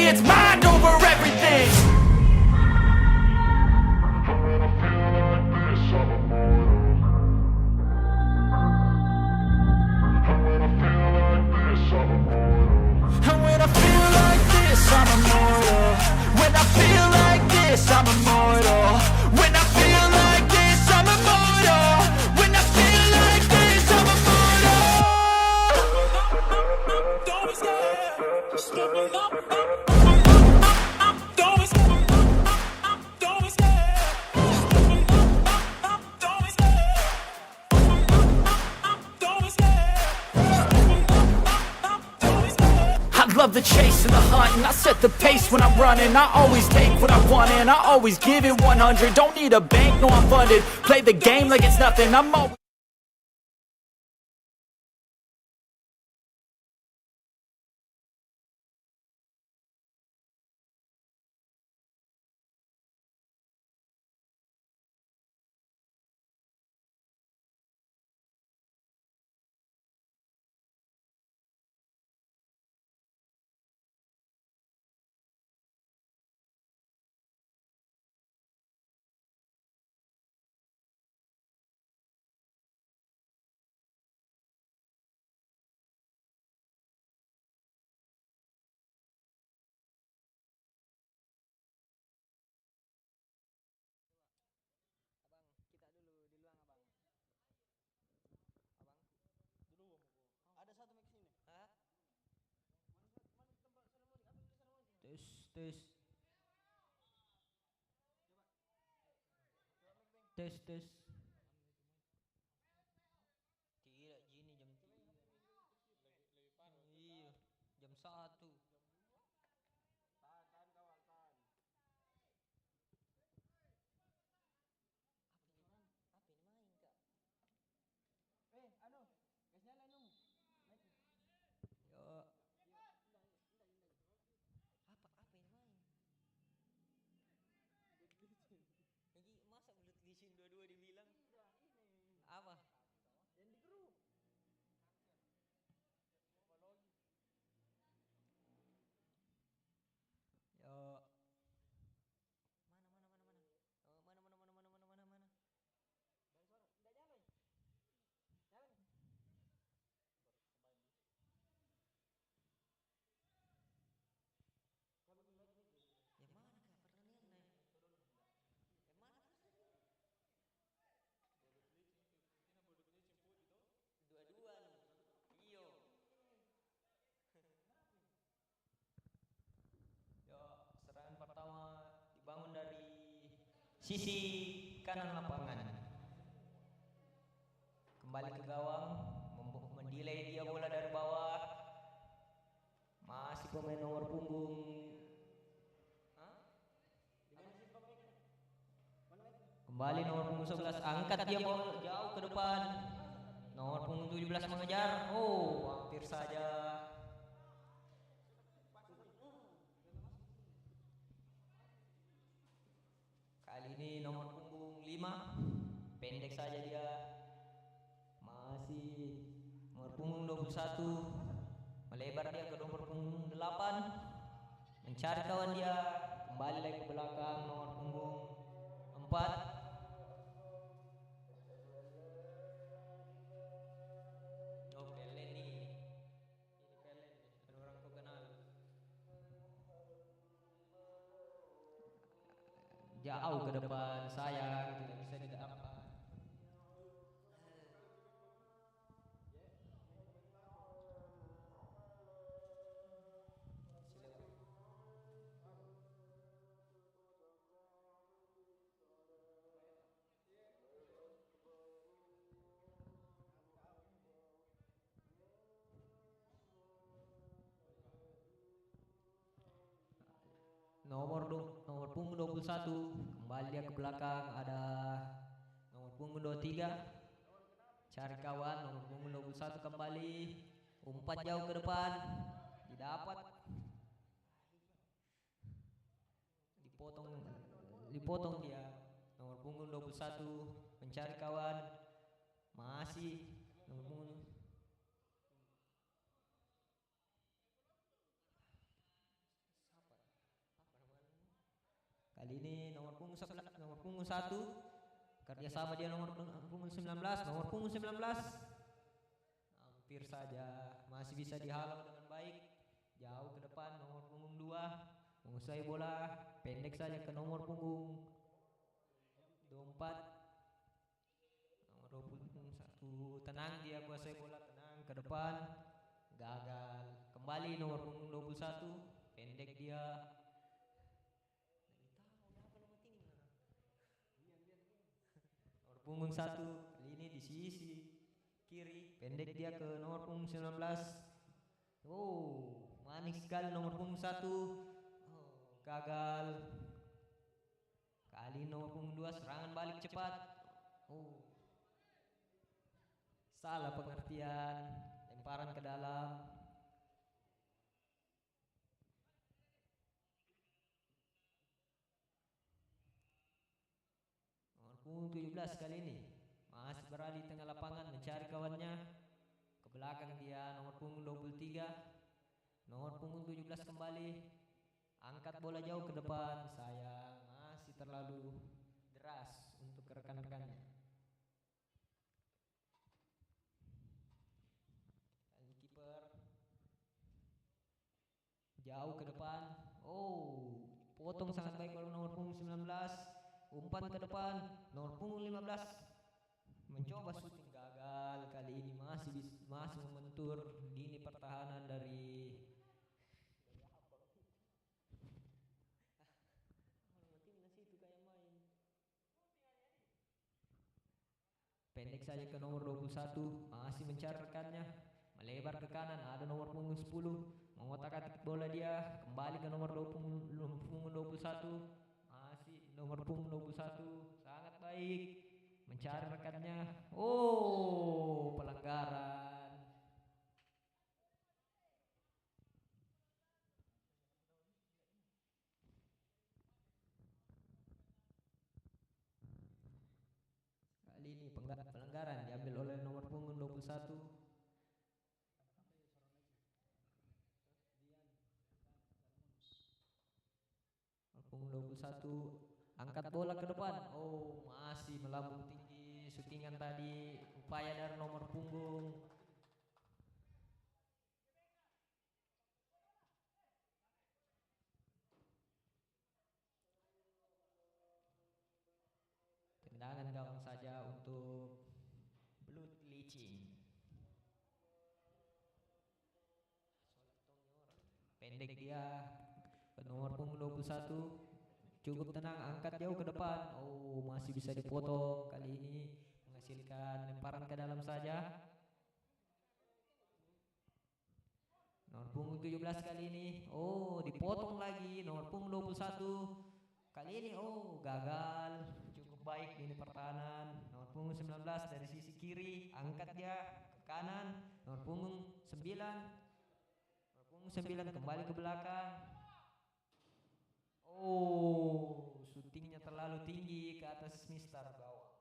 it's mind over everything. And when I feel like this, I'm immortal. When I feel like this, I'm immortal. When I feel like this, I'm immortal. When I feel like this, I'm immortal. Don't be scared. Don't be scared. Don't be scared. Don't be scared. Don't be scared. I love the chase and the hunt, and I set the pace when I'm running. I always take what I want and I always give it 100. Don't need a bank, no I'm funded. Play the game like it's nothing. I'm always Tes tes tes tes. Tidak gini jam 3. Iya, jam 1. Apa ini main, Kak? Ya, apa ini main? Lagi masa belut licin dua-dua dibilang? Apa? Ya, mana? Yang mana, Kak, pertandingan? Yang mana? Dua-dua lu. Iyo. Ya, serangan pertama dibangun dari sisi kanan lapangan. Kembali ke gawang, mendelay dia bola dari bawah. Masih pemain nomor punggung. Kembali nomor punggung 11, angkat dia bola jauh ke depan. Nomor punggung 17 mengejar. Oh, hampir saja. Kali ini nomor punggung 5, pendek saja dia. Masih nomor punggung 21, melebar dia ke nomor punggung 8, mencari kawan dia. Kembali lagi ke belakang, nomor punggung 4. Oh, Pelen nih. Ini Pelen, ada orang kau kenal. Jauh ke depan, sayang, tidak bisa didapat. Nomor punggung 21 kembali dia ke belakang, ada nomor punggung 23 cari kawan. Nomor punggung 21 kembali umpat jauh ke depan, didapat, dipotong dia. Nomor punggung 21 mencari kawan, masih nomor punggung Kali ini nomor punggung 11, nomor punggung 1 kerja sama dia nomor punggung 19, nomor punggung 19 hampir saja masih bisa dihalau dengan baik. Jauh ke depan nomor punggung 2 menguasai bola, pendek saja ke nomor punggung 24. Nomor 21 tenang dia kuasai bola, tenang ke depan. Gagal. Kembali nomor punggung 21, pendek dia. Nomor punggung 1 kali ini di sisi kiri, pendek dia ke nomor punggung 19. Oh, manis sekali nomor punggung 1. Oh, gagal. Kali nomor punggung 2 serangan balik cepat. Oh, salah pengertian, lemparan ke dalam. Nomor punggung 17 kali ini masih berada di tengah lapangan mencari kawannya. Ke belakang dia nomor punggung 23. Nomor punggung 17 kembali. Angkat bola jauh ke depan. Sayang, masih terlalu deras untuk rekan-rekannya. Kali kiper jauh ke depan. Oh, potong sangat baik oleh nomor punggung 19. Umpan ke depan nomor punggung 15 mencoba syuting, gagal. Kali ini masih membentur lini pertahanan dari pendek saja ke nomor 21, masih mencari rekannya, melebar ke kanan, ada nomor punggung 10, mengotak-atik bola dia, kembali ke nomor 21, masih nomor punggung 21, sangat baik, mencari rekannya. Oh, pelanggaran. Kali ini pelanggaran diambil oleh nomor punggung 21. Punggung 21 angkat bola ke depan. Oh, masih melambung tinggi syutingan tadi, upaya dari nomor punggung tendangan gawang saja untuk Blood Licin. Pendek dia ke nomor punggung 21, cukup tenang, angkat jauh ke depan. Oh, masih bisa dipotong. Kali ini menghasilkan lemparan ke dalam saja. Nomor punggung 17 kali ini. Oh, dipotong lagi nomor punggung 21. Kali ini oh, gagal. Cukup baik ini pertahanan. Nomor punggung 19 dari sisi kiri, angkat dia ke kanan. Nomor punggung 9. Nomor punggung 9 kembali ke belakang. Oh, syutingnya terlalu tinggi ke atas Mister gawang.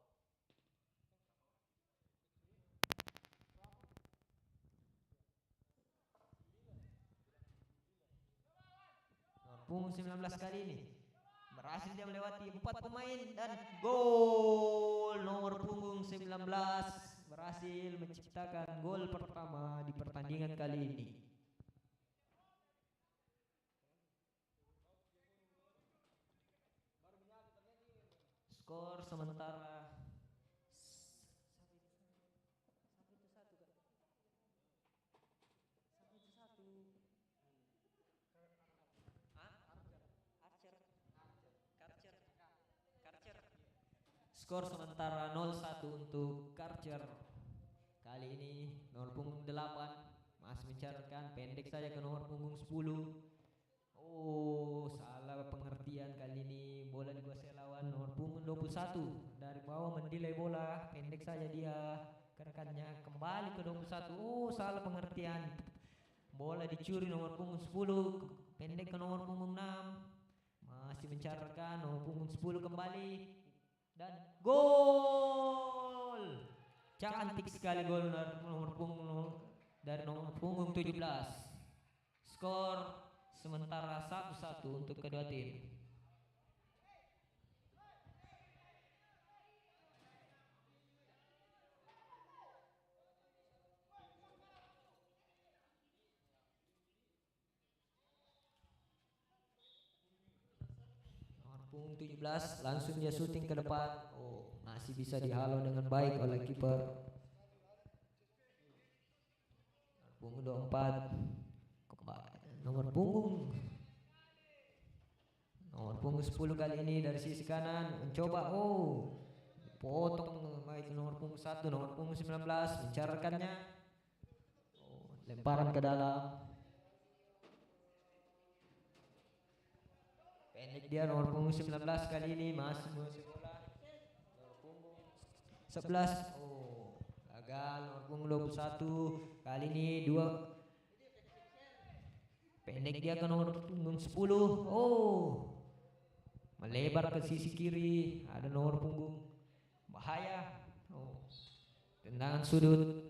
Nomor punggung 19 kali ini berhasil dia melewati 4 pemain dan gol. Nomor punggung 19 berhasil menciptakan gol pertama di pertandingan kali ini. Skor sementara skor sementara 0-1 untuk Karcher. Kali ini nomor punggung 8 masih mencarikan, pendek saja ke nomor punggung 10. Oh, salah pengertian kali ini, bola dikuasai lawan. Nomor punggung 21 dari bawah mendelay bola, pendek saja dia ke rekannya, kembali ke 21. Oh, salah pengertian, bola dicuri nomor punggung 10, pendek ke nomor punggung 6, masih mencarikan. Nomor punggung 10 kembali dan gol. Cantik sekali gol dari nomor punggung 17. Skor sementara 1-1 untuk kedua tim. punggung 17 langsung dia syuting ke depan. Oh, masih bisa dihalau dengan baik oleh kiper. Punggung 24 nomor punggung 10 kali ini dari sisi kanan mencoba, potong baik nomor punggung 1, nomor punggung 19 mencarkannya. Lemparan ke dalam. Pendek dia nomor punggung 19 kali ini masih menguasai bola. Nomor punggung 11. Gagal nomor punggung 21. Kali ini 2. Pendek dia ke nomor punggung 10. Melebar ke sisi kiri. Ada nomor punggung bahaya. Tendangan sudut.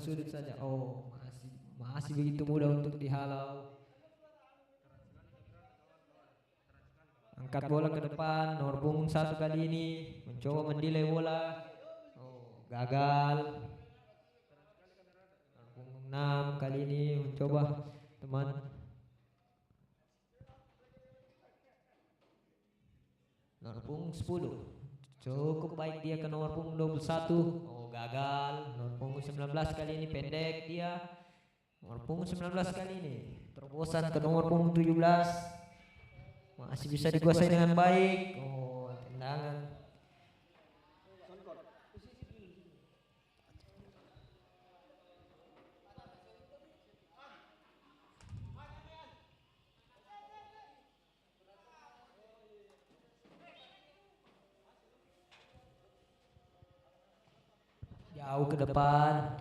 Sudut saja. Masih begitu mudah untuk dihalau. Angkat bola ke depan. Nomor punggung 1 kali ini mencoba mendelay bola. Gagal. Nomor punggung 6 kali ini mencoba teman. Nomor punggung 10. Cukup baik dia ke nomor punggung 21. Gagal. Nomor punggung 19 kali ini pendek dia. Nomor punggung 19 kali ini terbosan ke nomor punggung 17. Masih bisa dikuasai dengan baik. Tendangan. Jauh ke depan.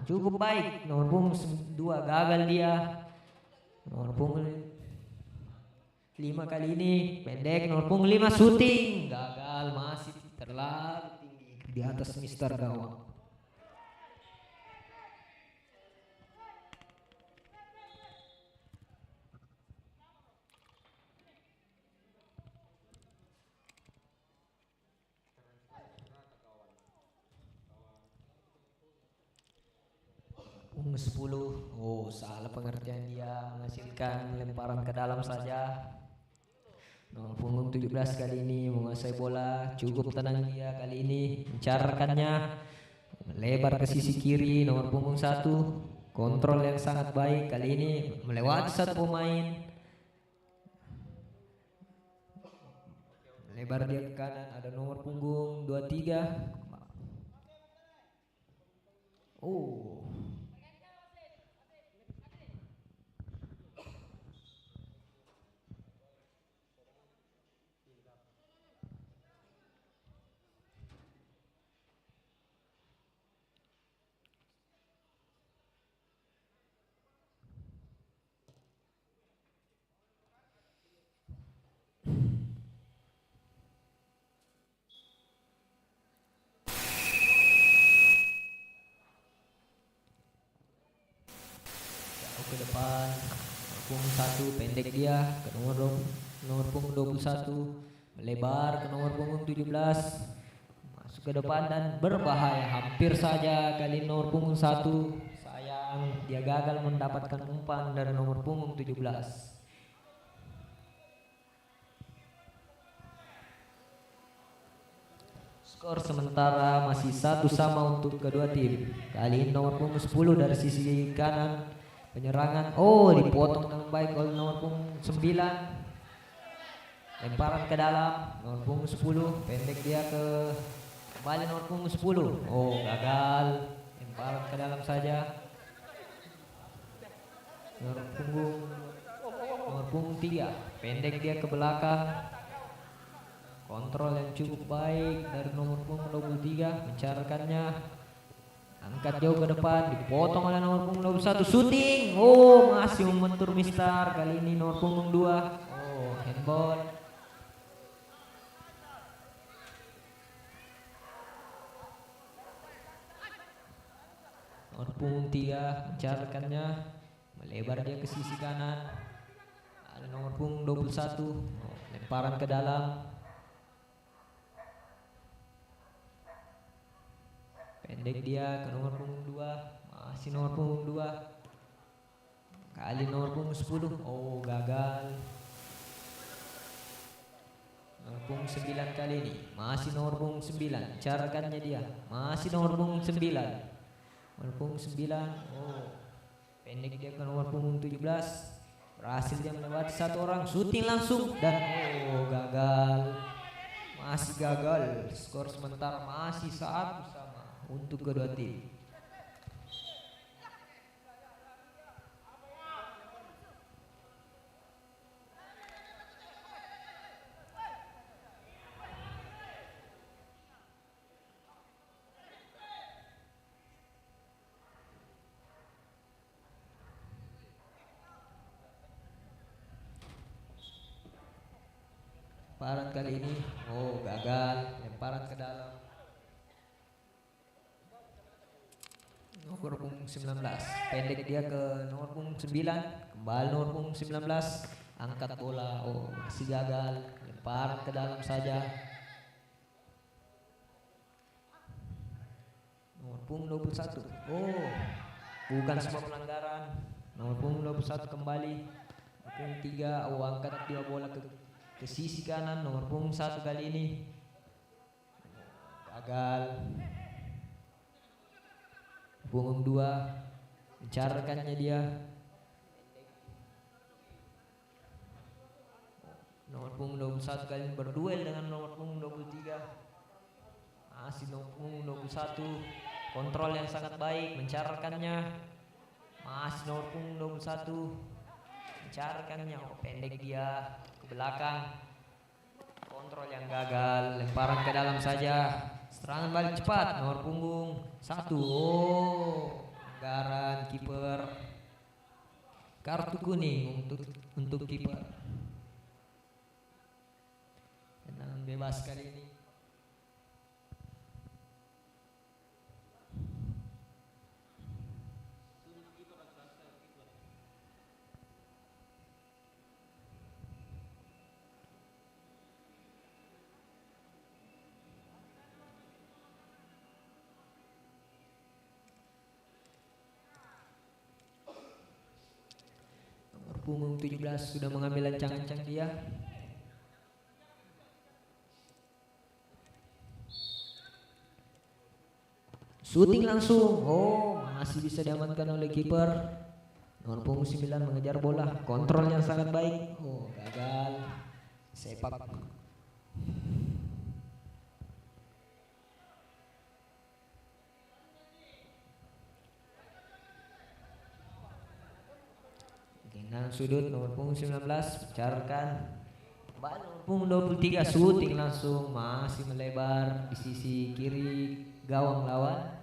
Cukup baik. Nomor punggung 2 gagal dia. Nomor punggung 5 kali ini pendek. Nomor punggung 5 syuting. Gagal, masih terlalu tinggi di atas Mister gawang. Punggung 10. Salah pengertian dia, menghasilkan lemparan ke dalam saja. Nomor punggung 17 kali ini menguasai bola. Cukup tenang dia kali ini, mencarkannya lebar ke sisi kiri. Nomor punggung 1 kontrol yang sangat baik kali ini, melewati satu pemain. Lebar dia ke kanan. Ada nomor punggung 23. Ke depan. Nomor punggung 1 pendek dia ke nomor punggung 21, melebar ke nomor punggung 17, masuk ke depan dan berbahaya. Hampir saja kali nomor punggung 1. Sayang, dia gagal mendapatkan umpan dari nomor punggung 17. Skor sementara masih 1-1 untuk kedua tim. Kali ini nomor punggung 10 dari sisi kanan penyerangan. Dipotong dengan baik oleh nomor punggung 9. Lemparan ke dalam. Nomor punggung 10 pendek dia ke kembali nomor punggung 10. Gagal. Lemparan ke dalam saja. Nomor punggung 3 pendek dia ke belakang. Kontrol yang cukup baik dari nomor punggung 23, mencarkannya. Angkat jauh ke depan, dipotong oleh nomor punggung 21, syuting. Masih membentur Mister. Kali ini nomor punggung 2. Handball. Nomor punggung 3 mencarkannya, melebar dia ke sisi kanan. Ada nomor punggung 21, lemparan ke dalam. Pendek dia ke nomor punggung 2. Masih nomor punggung 2. Kali nomor punggung 10. Oh, gagal. Nomor punggung 9 kali ini. Masih nomor punggung 9. Carakannya dia. Masih nomor punggung 9. Nomor punggung 9. Oh, pendek dia ke nomor punggung 17. Berhasil dia melewati satu orang. Syuting langsung. Dan oh, gagal. Masih gagal. Skor sementara masih 1-1 untuk kedua tim. Lemparan kali ini, oh gagal. Lemparan ke dalam. Nomor punggung 19. Pendek dia ke nomor punggung 9. Kembali nomor punggung 19. Angkat bola, oh masih gagal. Lemparan ke dalam saja. Nomor punggung 21. Oh, bukan semua pelanggaran. Nomor punggung 21 kembali. Nomor punggung 3, oh angkat dia bola ke sisi kanan. Nomor punggung 1 kali ini gagal. Punggung 2 mencarkannya dia. Nomor punggung 21 kali ini berduel dengan nomor punggung 23. Masih nomor punggung 21. Kontrol yang sangat baik, mencarkannya. Masih nomor punggung 21. Mencarkannya, oh pendek dia ke belakang. Kontrol yang gagal, lemparan ke dalam saja. Serangan balik cepat, nomor punggung 1. Oh, pelanggaran kiper. Kartu kuning untuk kiper. Tendangan bebas kali ini. Punggung 17 sudah mengambil ancang-ancang dia. Syuting langsung. Oh, masih bisa diamankan oleh kiper. Nomor punggung 9 mengejar bola. Kontrol yang sangat baik. Oh, gagal. Sepak. Dengan sudut nomor punggung 19 mencarkan. Nomor punggung 23 syuting langsung, masih melebar di sisi kiri gawang lawan.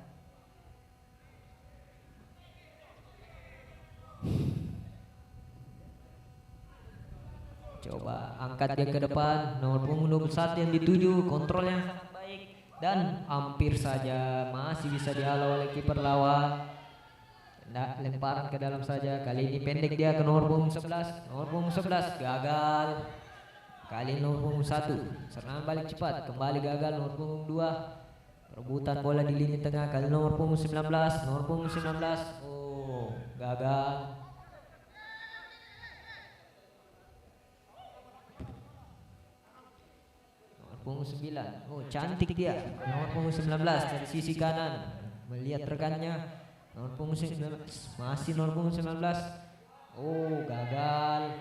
Coba angkat dia ke depan. Nomor punggung 21 yang dituju. Kontrol yang sangat baik dan hampir saja masih bisa dihalau oleh kiper lawan. Lemparan ke dalam saja. Kali ini pendek dia ke nomor punggung 11. Nomor punggung 11 gagal. Kali ini nomor punggung 1. Serangan balik cepat, kembali gagal. Nomor punggung 2. Perebutan bola di lini tengah. Kali nomor punggung 19. Nomor punggung 19. Oh, gagal. Nomor punggung 9. Oh, cantik dia. Nomor punggung 19 dari sisi kanan. Melihat rekannya. Nomor punggung 19. Masih nomor punggung 19. Oh, gagal.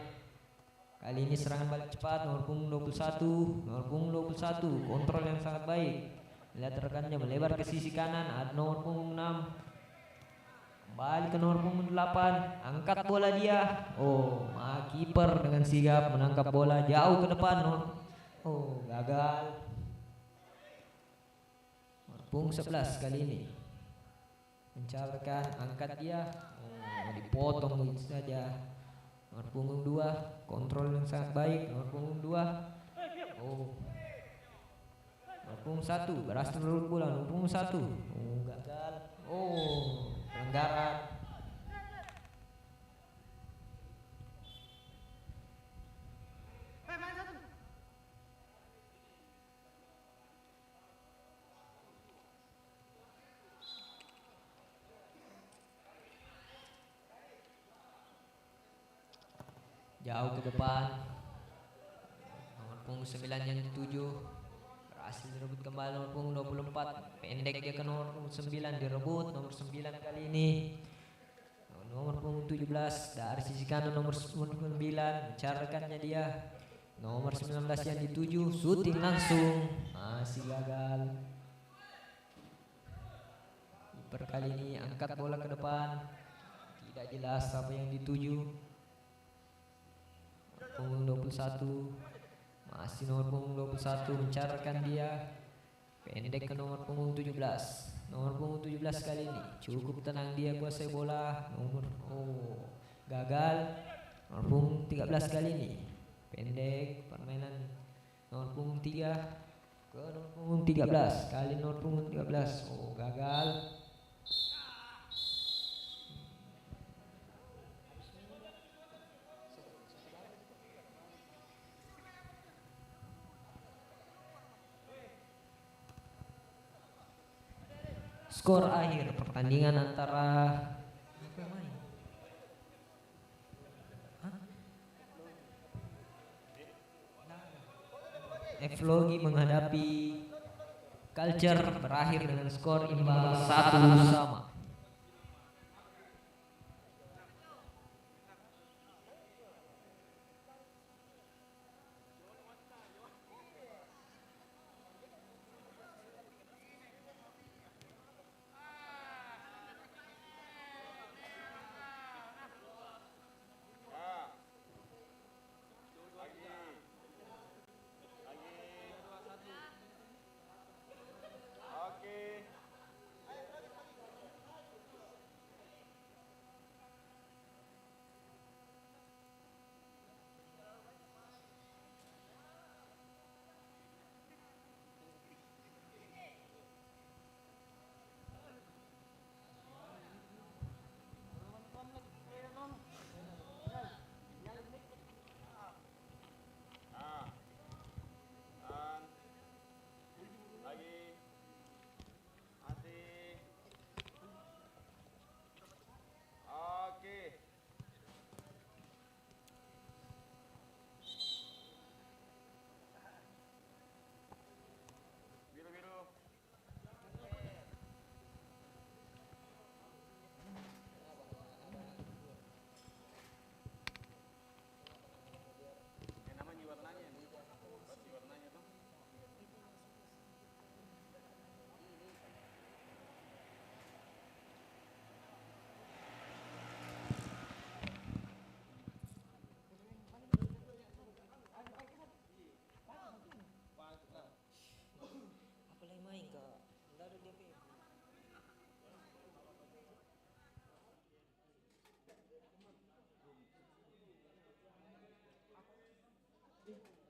Kali ini serangan balik cepat. Nomor punggung 21. Nomor punggung 21. Kontrol yang sangat baik. Lihat rekannya melebar ke sisi kanan. Ada nomor punggung 6. Kembali ke nomor punggung 8. Angkat bola dia. Oh, kiper dengan sigap menangkap bola jauh ke depan. Oh, gagal. Nomor punggung 11 kali ini mencarkan, angkat dia. Oh, dipotong begitu saja. Nomor punggung 2, kontrol yang sangat baik. Nomor punggung 2. Oh. Nomor punggung 1 berhasil merebut bola. Nomor punggung 1. Oh, gagal. Oh, pelanggaran. jauh ke depan. Nomor punggung 9 yang dituju berhasil direbut kembali nomor punggung 24. Pendek dia ke nomor punggung 9, direbut nomor 9 kali ini. Nomor punggung 17 dari sisi kanan nomor 9 mencarkannya dia. Nomor 19 yang dituju, syuting langsung, masih gagal. Kiper kali ini angkat bola ke depan, tidak jelas apa yang dituju. Punggung 21, masih nomor punggung 21 mencarkan dia. Pendek ke nomor punggung 17. Nomor punggung 17 kali ini cukup tenang dia kuasai bola. Gagal. Nomor punggung 13 kali ini pendek permainan nomor punggung 3 ke nomor punggung 13 kali nomor punggung 13. Gagal. Skor akhir pertandingan antara Evlogi menghadapi Culture berakhir dengan skor imbang 1-1.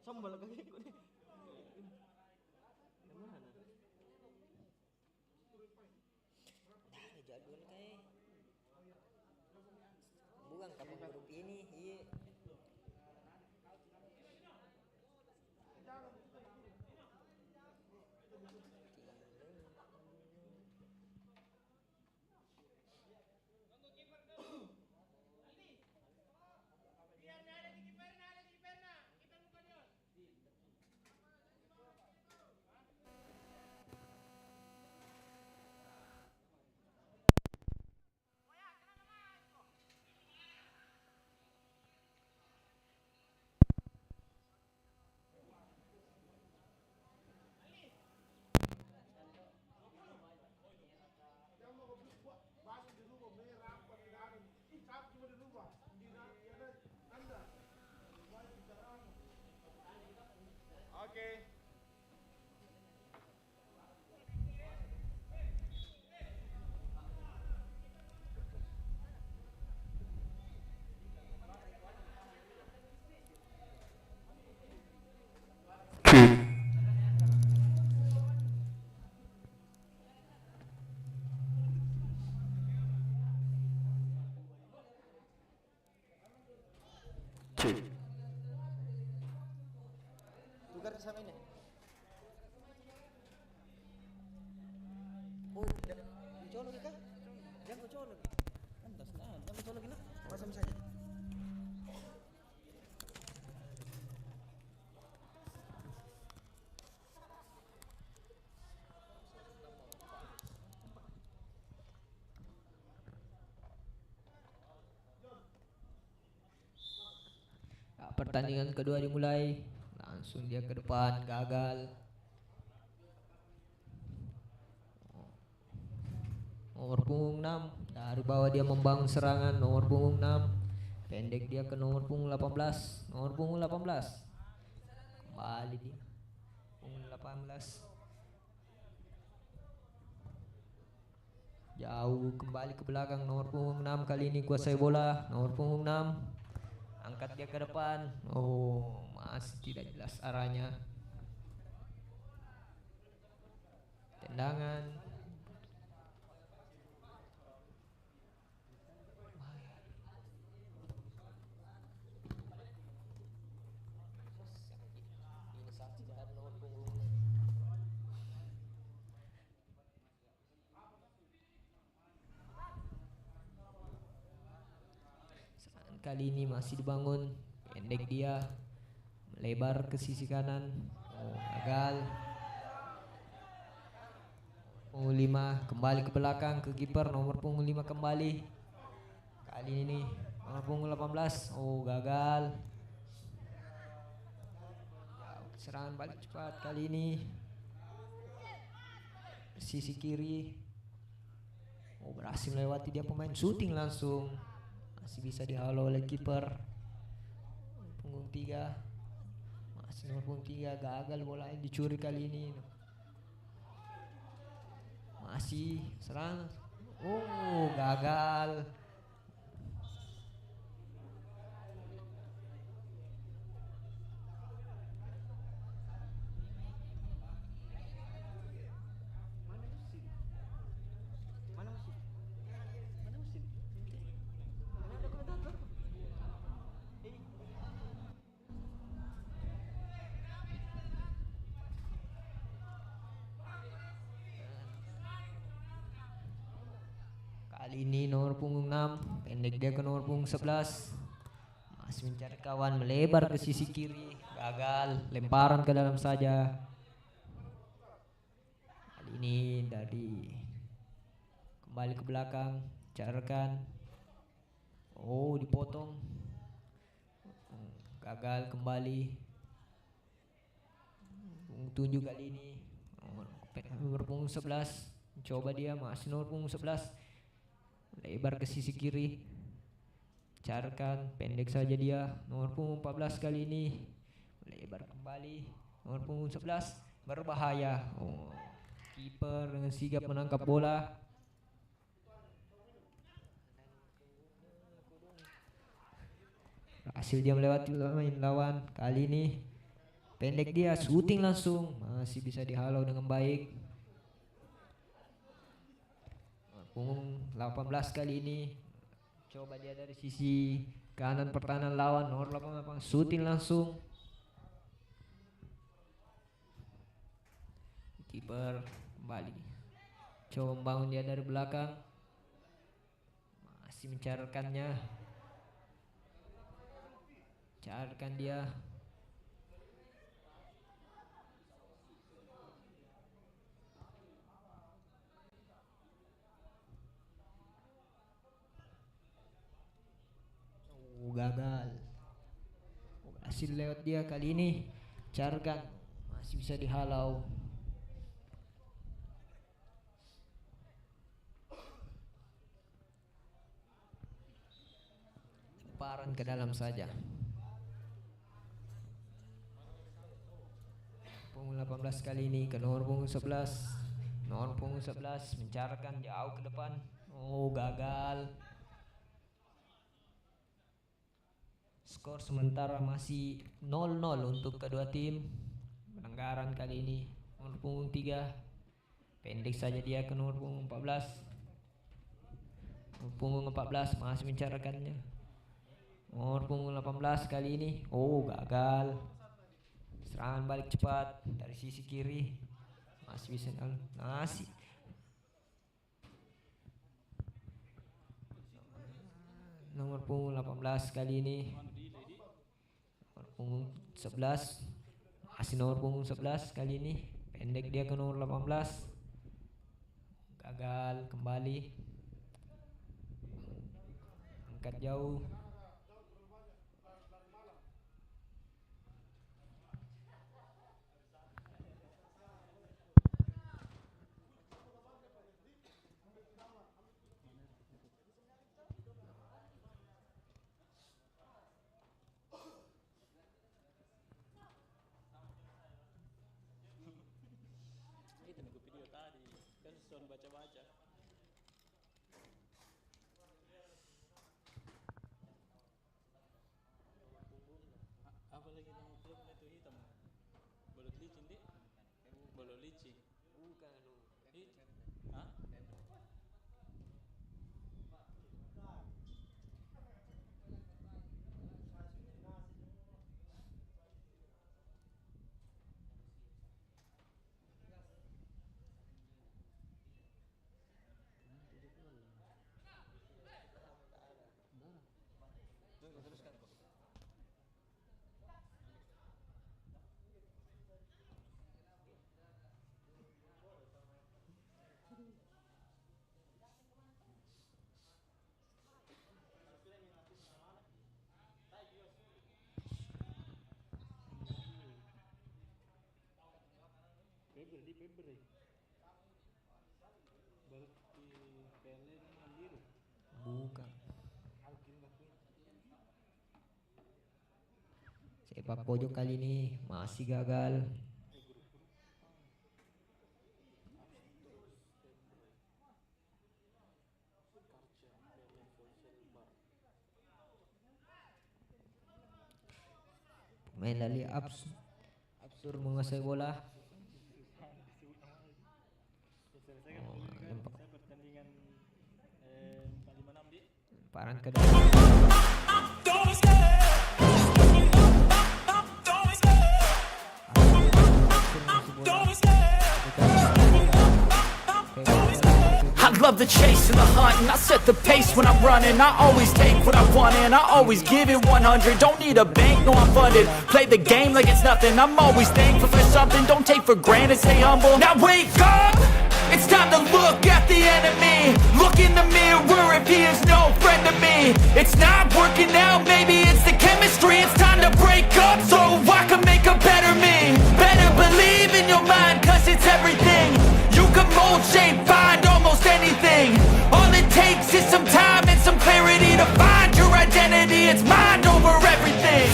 Sambal lagi ikut nih. Jadwal kayak bukan kapan grup ini, iya. Tukar sama ini. Colok kita. Jangan colok. Antas nah, jangan colok kita. Pasang saja. pertandingan kedua dimulai. Langsung dia ke depan, gagal. Nomor punggung 6, dari bawah dia membangun serangan. Nomor punggung 6, pendek dia ke nomor punggung 18. Nomor punggung 18, kembali dia punggung 18, jauh kembali ke belakang. Nomor punggung 6 kali ini kuasai bola. Nomor punggung 6, angkat dia ke depan. Oh, masih tidak jelas arahnya. Tendangan. Kali ini masih dibangun, pendek dia, melebar ke sisi kanan. Oh, gagal. Punggung 5 kembali ke belakang ke kiper. Nomor punggung 5 kembali. Kali ini nomor punggung 18. Oh, gagal. Serangan balik cepat kali ini. Sisi kiri. Oh, berhasil melewati dia pemain, shooting langsung. Masih bisa dihalau oleh kiper. Punggung 3. Masih nomor punggung 3, gagal bola yang dicuri kali ini. Masih serang. Oh, gagal. Kali ini nomor punggung 6, pendek dia ke nomor punggung 11. Masih mencari kawan, melebar ke sisi kiri, gagal, lemparan ke dalam saja. Kali ini dari kembali ke belakang, carakan. Oh, dipotong. Gagal kembali. Punggung 7 kali ini. Nomor punggung 11, coba dia, masih nomor punggung 11. Lebar ke sisi kiri, carakan, pendek saja dia. Nomor punggung 14 kali ini, lebar kembali. Nomor punggung 11, berbahaya. Oh, kiper dengan sigap menangkap bola. Hasil dia melewati pemain lawan. Kali ini pendek dia, shooting langsung, masih bisa dihalau dengan baik. Punggung 18 kali ini, coba dia dari sisi kanan pertahanan lawan. Nomor 88, shooting langsung. Kiper kembali, coba membangun dia dari belakang, masih mencarikannya. Carikan dia. Gagal. Berhasil lewat dia kali ini. Carikan, masih bisa dihalau. Lemparan ke dalam saja. Punggung 18 kali ini ke nomor punggung 11. Nomor punggung 11 mencarikan jauh ke depan. Oh, gagal. Skor sementara masih 0-0 untuk kedua tim. Pelanggaran kali ini. Nomor punggung 3, pendek saja dia ke nomor punggung 14. Nomor punggung 14 masih mencarikannya. Nomor punggung 18 kali ini. Oh, gagal. Serangan balik cepat dari sisi kiri. Masih bisa masih. Nomor punggung 18 kali ini. Punggung 11, masih nomor punggung 11 kali ini, pendek dia ke nomor 18. Gagal kembali, angkat jauh. Son baca-baca. Apa lagi nama klubnya itu hitam? Balut licin deh. Balut licin. Bukan lu. Hah? Februari. Berarti Pele yang biru. Bukan. Sepak pojok kali ini masih gagal. Main lali absur menguasai bola. Saya pertandingan 456 di Lemparan ke dalam. I love the chase and the hunt, and I set the pace when I'm running. I always take what I want and I always give it 100. Don't need a bank, no I'm funded. Play the game like it's nothing. I'm always thankful for something. Don't take for granted, stay humble. Now wake up, it's time to look at the enemy. Look in the mirror if he is no friend to me. It's not working out, maybe it's the chemistry. It's time to break up so I can make a better me. Better believe in your mind, cause it's everything. You can mold, shape, find almost anything. All it takes is some time and some clarity to find your identity. It's mind over everything.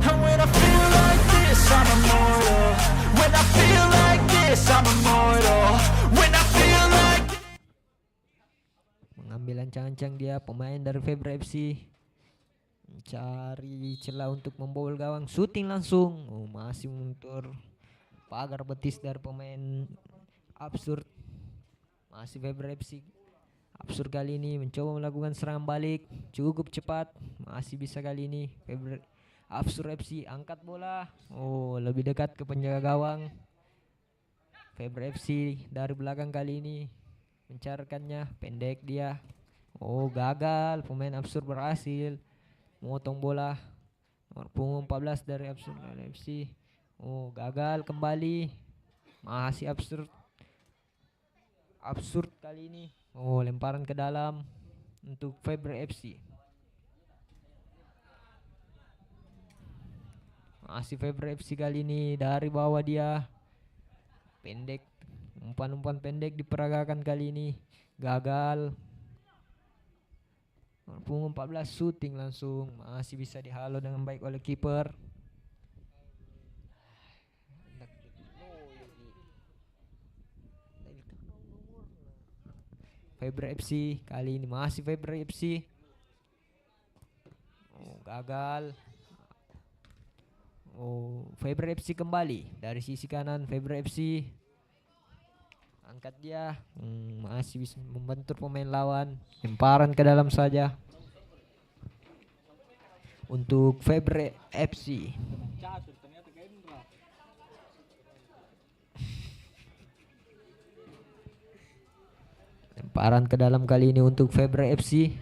And when I feel like this, I'm immortal. When I feel like this, I'm immortal. When I feel like Mengambil ancang-ancang dia pemain dari Febra FC. Mencari celah untuk membobol gawang, syuting langsung. Oh, masih mundur. Pagar betis dari pemain absurd. Masih Febra FC. Absurd kali ini mencoba melakukan serangan balik, cukup cepat, masih bisa kali ini. Febra Absurd FC angkat bola. Oh, lebih dekat ke penjaga gawang. Febra FC dari belakang kali ini mencarkannya, pendek dia. Oh, gagal. Pemain Absurd berhasil memotong bola. Nomor punggung 14 dari Absurd FC. Oh, gagal kembali. Masih Absurd. Absurd kali ini. Oh, lemparan ke dalam untuk Febra FC. Masih Febra FC kali ini dari bawah dia. Pendek. Umpan-umpan pendek diperagakan kali ini. Gagal. Punggung 14 syuting langsung. Masih bisa dihalau dengan baik oleh kiper. Febra FC kali ini masih Febra FC. Oh, gagal. Oh, Febra FC kembali dari sisi kanan. Febra FC angkat dia. Masih bisa membentur pemain lawan. Lemparan ke dalam saja untuk Febra FC. catur ternyata Gendra. Lemparan ke dalam kali ini untuk Febra FC.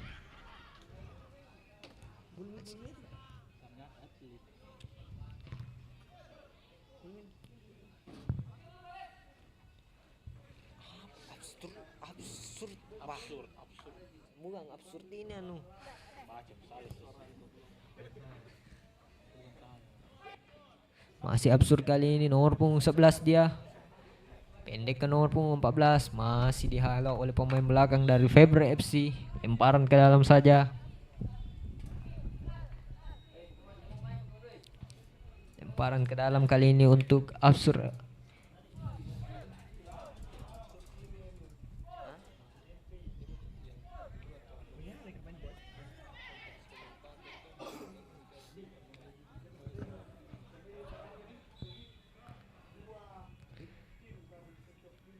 Absurd. Bukan absurd ini anu. Masih Absurd kali ini, nomor punggung 11 dia. Pendek ke nomor punggung 14. Masih dihalau oleh pemain belakang dari Febra FC. Lemparan ke dalam saja. Lemparan ke dalam kali ini untuk Absur.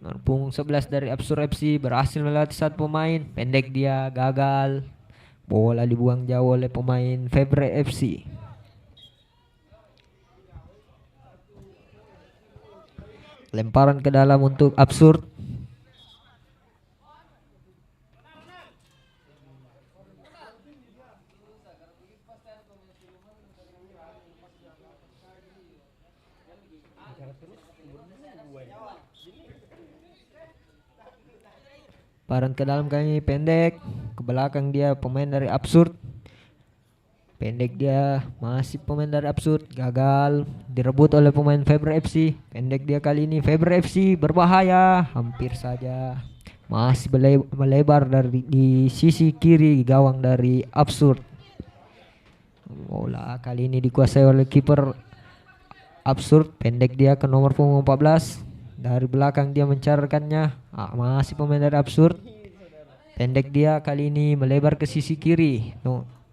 Nomor punggung 11 dari Absur FC berhasil melewati satu pemain. Pendek dia, gagal. Bola dibuang jauh oleh pemain Febre FC. Lemparan ke dalam untuk Absurd. Lemparan ke dalam kali ini pendek. Ke belakang dia pemain dari Absurd. Pendek dia, masih pemain dari Absurd, gagal, direbut oleh pemain Febre FC. Pendek dia kali ini, Febre FC berbahaya, hampir saja. Masih melebar dari di sisi kiri gawang dari Absurd. Bola kali ini dikuasai oleh kiper Absurd. Pendek dia ke nomor punggung 14. Dari belakang dia mencarkannya. Masih pemain dari Absurd. Pendek dia kali ini melebar ke sisi kiri.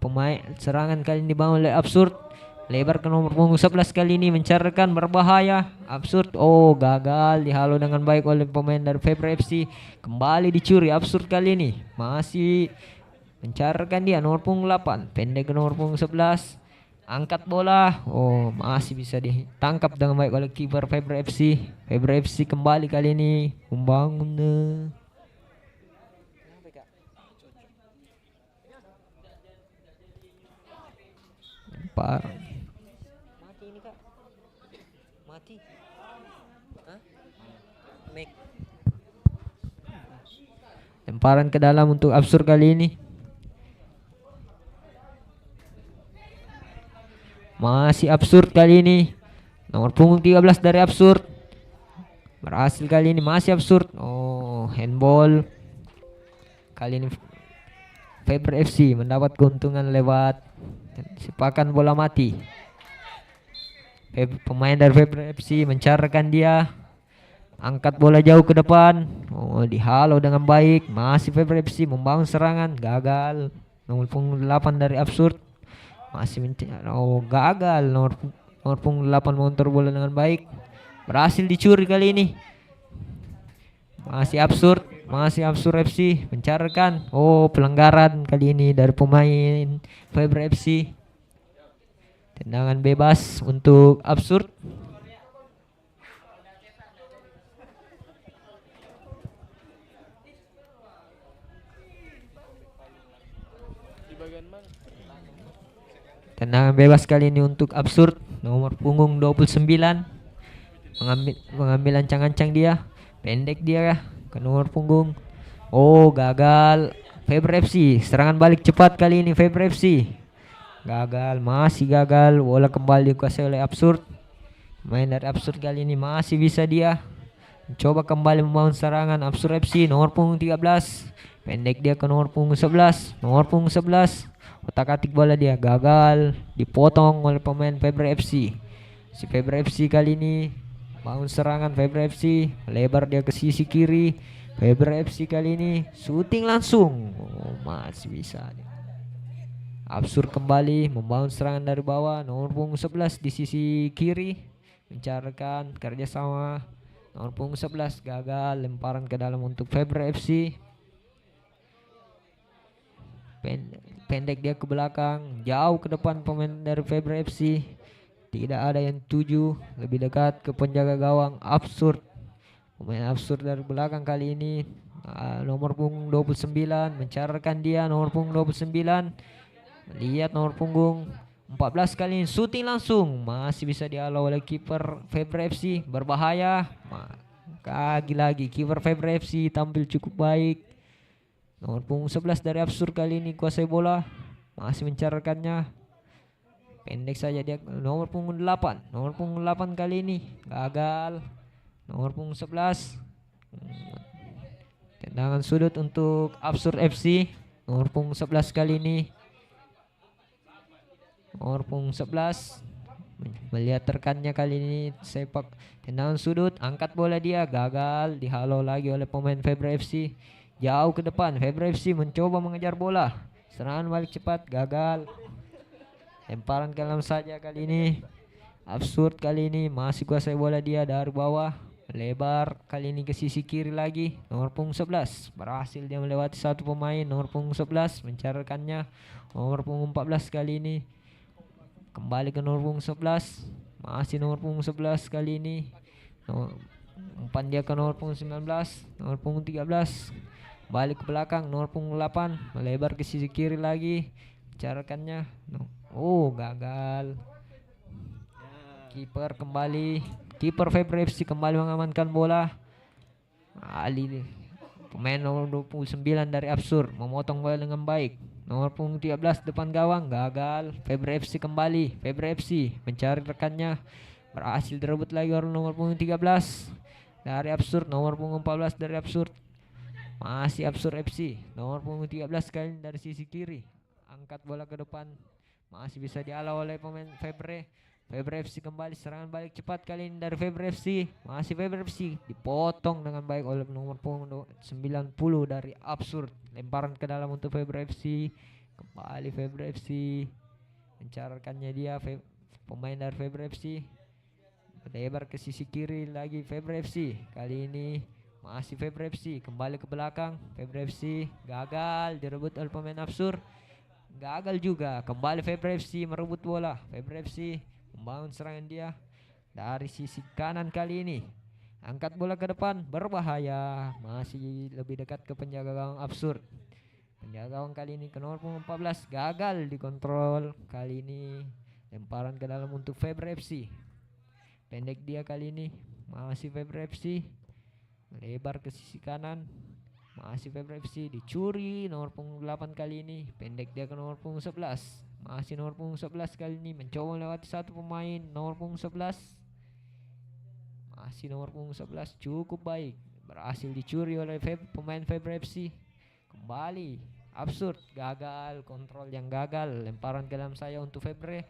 Pemain serangan kali ini dibangun oleh Absurd. Lebar ke nomor punggung 11 kali ini mencarkan, berbahaya. Absurd, oh gagal, dihalau dengan baik oleh pemain dari Febre FC. Kembali dicuri Absurd kali ini. Masih mencarkan dia nomor punggung 8. Pendek ke nomor punggung 11. Angkat bola. Oh, masih bisa ditangkap dengan baik oleh kiper Febre FC. Febre FC kembali kali ini membangun. Mati ini kak. Mati. Hah? Make. Lemparan ke dalam untuk Absurd kali ini. Masih Absurd kali ini. Nomor punggung 13 dari Absurd. Berhasil kali ini, masih Absurd. Oh, handball. Kali ini Febre FC mendapat keuntungan lewat sepakan bola mati. Pemain dari Febre FC mencarkan dia. Angkat bola jauh ke depan. Oh, dihalau dengan baik. Masih Febre FC membangun serangan, gagal. Nomor punggung 8 dari Absurd masih gagal. Nomor punggung 8 mengontrol bola dengan baik. Berhasil dicuri kali ini. Masih Absurd FC mencarkan. Oh, pelanggaran kali ini dari pemain Febre FC. Tendangan bebas untuk Absurd. Tendangan bebas kali ini untuk Absurd. Nomor punggung 29. Mengambil ancang-ancang dia. Pendek dia ke nomor punggung. Oh, gagal. Febre FC serangan balik cepat kali ini. Febre FC gagal, masih gagal. Bola kembali dikuasai oleh Absurd. Main dari Absurd kali ini masih bisa dia mencoba kembali membangun serangan. Absurd FC nomor punggung 13. Pendek dia ke nomor punggung 11. Nomor punggung 11 otak-atik bola dia, gagal, dipotong oleh pemain Febre FC. Si Febre FC kali ini bangun serangan. Febre FC lebar dia ke sisi kiri. Febre FC kali ini syuting langsung. Oh, masih bisa. Absurd kembali membangun serangan dari bawah. Nomor punggung 11 di sisi kiri mencarkan, kerjasama. Nomor punggung 11 gagal, lemparan ke dalam untuk Febre FC. Pendek dia ke belakang, jauh ke depan pemain dari Febre FC. Tidak ada yang tuju, lebih dekat ke penjaga gawang Absurd. Pemain Absurd dari belakang kali ini. Nomor punggung 29 mencarkan dia. Nomor punggung 29 lihat nomor punggung 14 kali ini syuting langsung, masih bisa dihalau oleh kiper Febre FC. Berbahaya. Lagi kiper Febre FC tampil cukup baik. Nomor punggung 11 dari Absurd kali ini kuasai bola, masih mencarkannya. Pendek saja dia. Nomor punggung 8. Nomor punggung 8 kali ini gagal. Nomor punggung 11. Tendangan sudut untuk Absurd FC. nomor punggung 11 kali ini. Nomor punggung 11 melihat rekannya kali ini sepak tendangan sudut, angkat bola dia, gagal, dihalau lagi oleh pemain Febra FC. Jauh ke depan, Febra FC mencoba mengejar bola, serangan balik cepat, gagal. Lemparan ke dalam saja kali ini. Absurd kali ini, masih kuasai bola dia dari bawah, lebar kali ini ke sisi kiri lagi. Nomor punggung 11 berhasil dia melewati satu pemain. Nomor punggung 11 mencari rekannya. Nomor punggung 14 kali ini kembali ke nomor punggung 11, masih nomor punggung 11 kali ini. Umpan dia ke nomor punggung 19, nomor punggung 13, balik ke belakang, nomor punggung 8 melebar ke sisi kiri lagi, carakannya. Oh, gagal. Kiper kembali, kiper Febra FC kembali mengamankan bola. Ali, pemain nomor 29 dari Absurd, memotong bola dengan baik. Nomor punggung 13 depan gawang, gagal. Febra FC kembali, Febra FC mencari rekannya, berhasil direbut lagi oleh nomor punggung 13 dari Absurd. Nomor punggung 14 dari Absurd, masih Absurd FC. Nomor punggung 13 kali dari sisi kiri, angkat bola ke depan, masih bisa dihalau oleh pemain Febra. Febra FC kembali, serangan balik cepat kali ini dari Febra FC, masih Febra FC, dipotong dengan baik oleh nomor punggung 90 dari Absurd. Lemparan ke dalam untuk Febra FC, kembali Febra FC mencarkannya dia, pemain dari Febra FC lebar ke sisi kiri lagi. Febra FC kali ini masih Febra FC, kembali ke belakang. Febra FC gagal, direbut oleh pemain Absurd, gagal juga. Kembali Febra FC merebut bola. Febra FC membangun serangan dia dari sisi kanan kali ini, angkat bola ke depan, berbahaya, masih lebih dekat ke penjaga gawang Absurd. Penjaga gawang kali ini ke nomor 14, gagal dikontrol kali ini. Lemparan ke dalam untuk Febra FC, pendek dia kali ini, masih Febra FC lebar ke sisi kanan, masih Febra FC, dicuri nomor punggung 8 kali ini, pendek dia ke nomor punggung 11, masih nomor punggung 11 kali ini mencoba melewati satu pemain. Nomor punggung 11, masih nomor punggung 11, cukup baik, berhasil dicuri oleh pemain Febra FC. Kembali Absurd, gagal, kontrol yang gagal, lemparan ke dalam saya untuk Febra.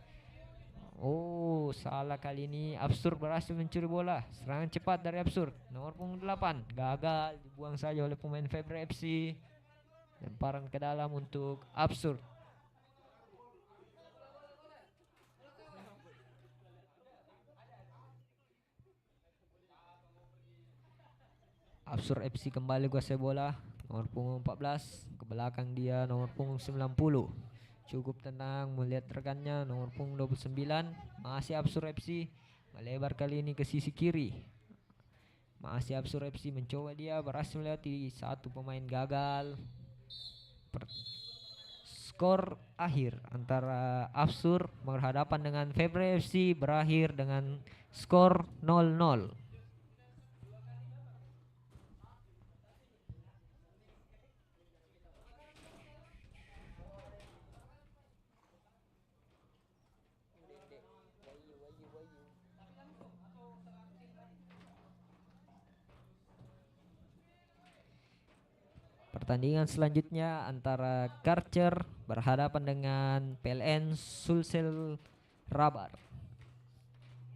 Oh, salah kali ini. Absurd berhasil mencuri bola, serangan cepat dari Absurd. Nomor punggung 8 gagal, dibuang saja oleh pemain Febra FC. Lemparan ke dalam untuk Absurd. Absurd FC kembali kuasai bola. Nomor punggung 14 ke belakang dia, nomor punggung 90. Cukup tenang melihat rekannya, nomor punggung 29, masih Absurd FC melebar kali ini ke sisi kiri. Masih Absurd FC mencoba dia, berhasil melewati satu pemain, gagal. Skor akhir antara Absurd berhadapan dengan Febra FC berakhir dengan skor 0-0. Pertandingan selanjutnya antara Karcher berhadapan dengan PLN Sulsel Rabar.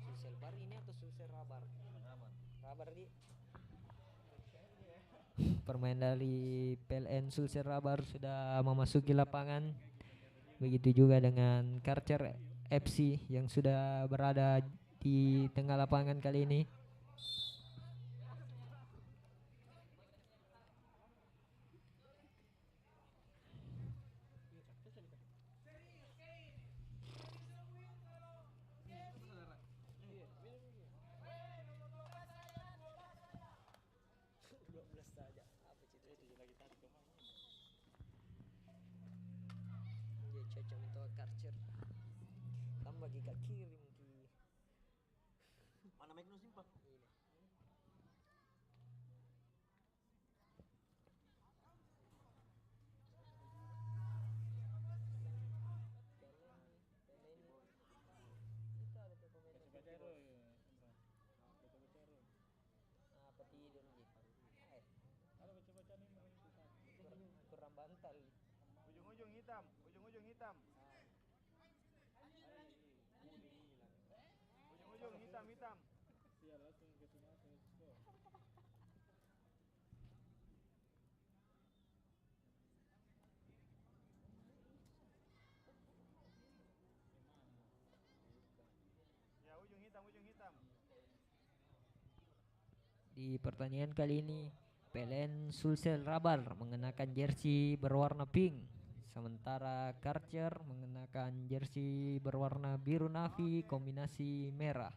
Sulsel Bar ini atau Sulsel Rabar? Rabar di. Permain dari PLN Sulsel Rabar sudah memasuki lapangan. Begitu juga dengan Karcher FC yang sudah berada di tengah lapangan kali ini. Cocok untuk Karcher. Tambah giga kiri mungkin. Mana Magnus sih, Pak? Kurang bantal. hitam, ujung hitam. Ujung hitam. Sial langsung ke Sumatera itu skor. Ya, ujung hitam. Di pertandingan kali ini PLN Sulsel Rabar mengenakan jersey berwarna pink, sementara Karcher mengenakan jersey berwarna biru navy kombinasi merah.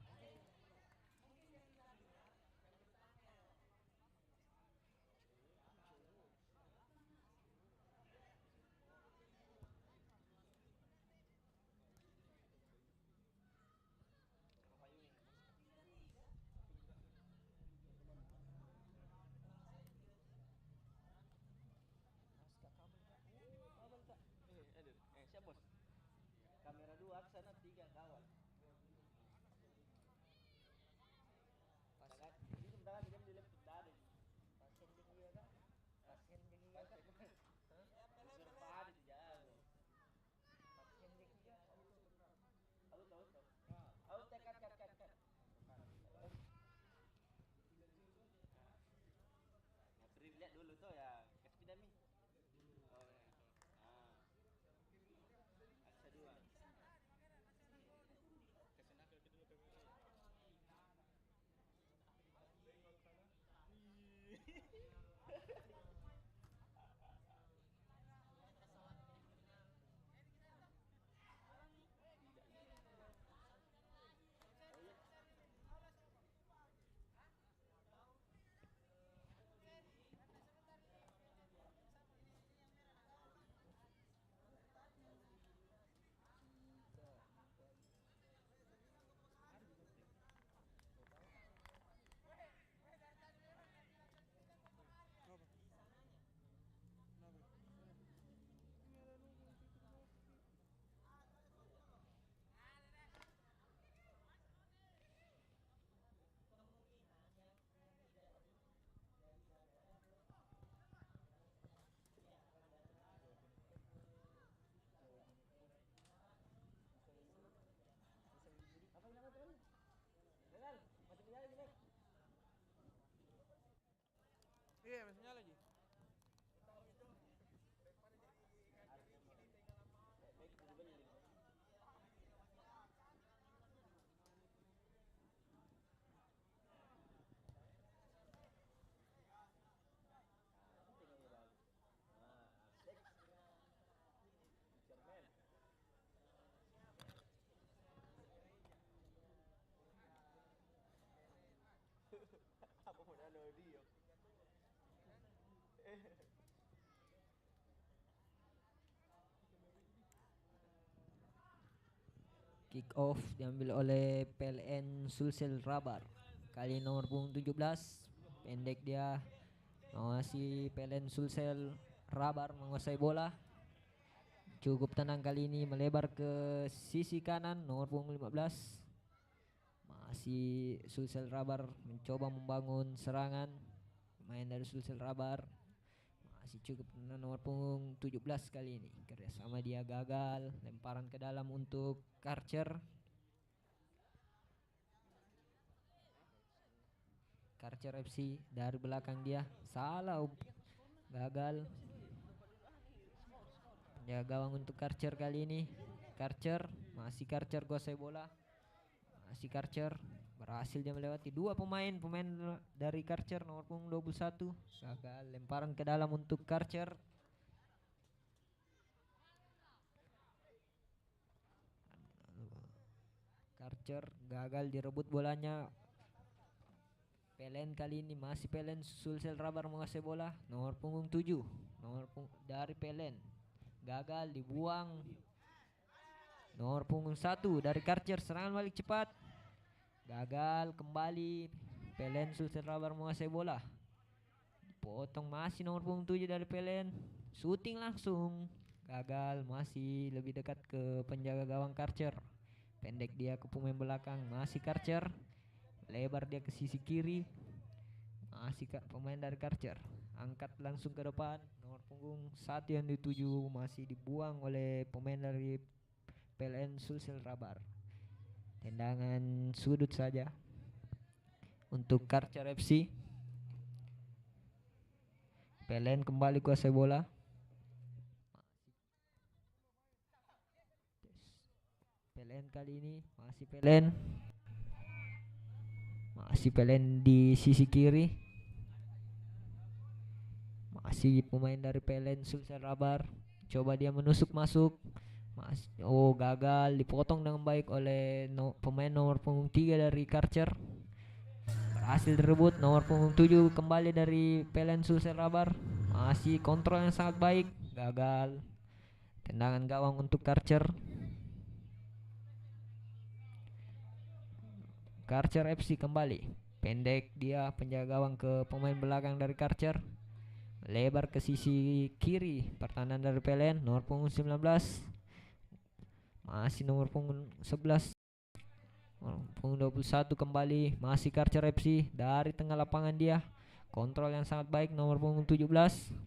Siap bos. Kamera 2 aksana 3 kawan. Pasal ini sebentar lagi dia dilempit tadi. Pasien dia kan? Pasien dia kan? Serba di jago. Pasien dia. Au tekat. Nah, lihat dulu tuh ya. Kasih dami. Oh ya. Aksa 2. Kesana ke dulu kamera. Iya, masih nyala lagi. Apa mau ada dia? Kick off diambil oleh PLN Sulsel Rabar. Kali nomor punggung 17, pendek dia, masih PLN Sulsel Rabar menguasai bola. Cukup tenang kali ini, melebar ke sisi kanan nomor punggung 15. Masih Sulsel Rabar mencoba membangun serangan. Pemain dari Sulsel Rabar masih cukup tenang, nomor punggung 17 kali ini. Kerjasama dia gagal, lemparan ke dalam untuk Karcher. Karcher FC dari belakang dia, salah, gagal. Ya, gawang untuk Karcher kali ini. Masih Karcher kuasai bola. Masih Karcher berhasil dia melewati dua pemain dari Karcher nomor punggung 21. Gagal, lemparan ke dalam untuk Karcher. Karcher gagal direbut bolanya. PLN kali ini masih PLN Sulsel Rabar menguasai bola. Nomor punggung 7 dari PLN gagal, dibuang. Nomor punggung 1 dari Karcher, serangan balik cepat, gagal kembali. PLN Sulsel Rabar menguasai bola. Potong, masih nomor punggung 7 dari PLN, shooting langsung, gagal. Masih lebih dekat ke penjaga gawang Karcher, pendek dia ke pemain belakang. Masih Karcher, lebar dia ke sisi kiri. Masih pemain dari Karcher, angkat langsung ke depan. Nomor punggung 1 yang dituju masih dibuang oleh pemain dari PLN Sulsel Rabar. Tendangan sudut saja untuk Karcer FC. PLN kembali kuasai bola. PLN kali ini masih PLN. Masih PLN di sisi kiri. Masih pemain dari PLN Sulsel Rabar. Coba dia menusuk masuk. Gagal, dipotong dengan baik oleh pemain nomor punggung 3 dari Karcer. Berhasil direbut nomor punggung 7 kembali dari PLN Sulsel Rabar. Masih kontrol yang sangat baik, gagal. Tendangan gawang untuk Karcer. Karcer FC kembali. Pendek dia penjaga gawang ke pemain belakang dari Karcer. Lebar ke sisi kiri pertahanan dari PLN nomor punggung 19. Masih nomor punggung 11. Punggung 21 kembali. Masih Karcer FC dari tengah lapangan dia. Kontrol yang sangat baik nomor punggung 17.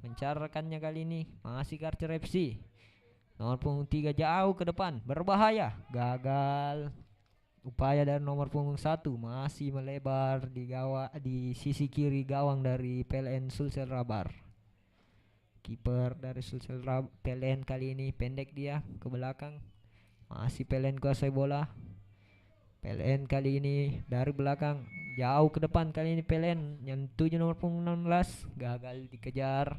Mencarkannya kali ini. Masih Karcer FC. Nomor punggung 3 jauh ke depan. Berbahaya. Gagal. Upaya dari nomor punggung 1 masih melebar di sisi kiri gawang dari PLN Sulsel Rabar. Kiper dari Sulsel PLN kali ini pendek dia ke belakang. Masih PLN kuasai bola. PLN kali ini dari belakang jauh ke depan, kali ini PLN yang 7 nomor punggung 16 gagal dikejar.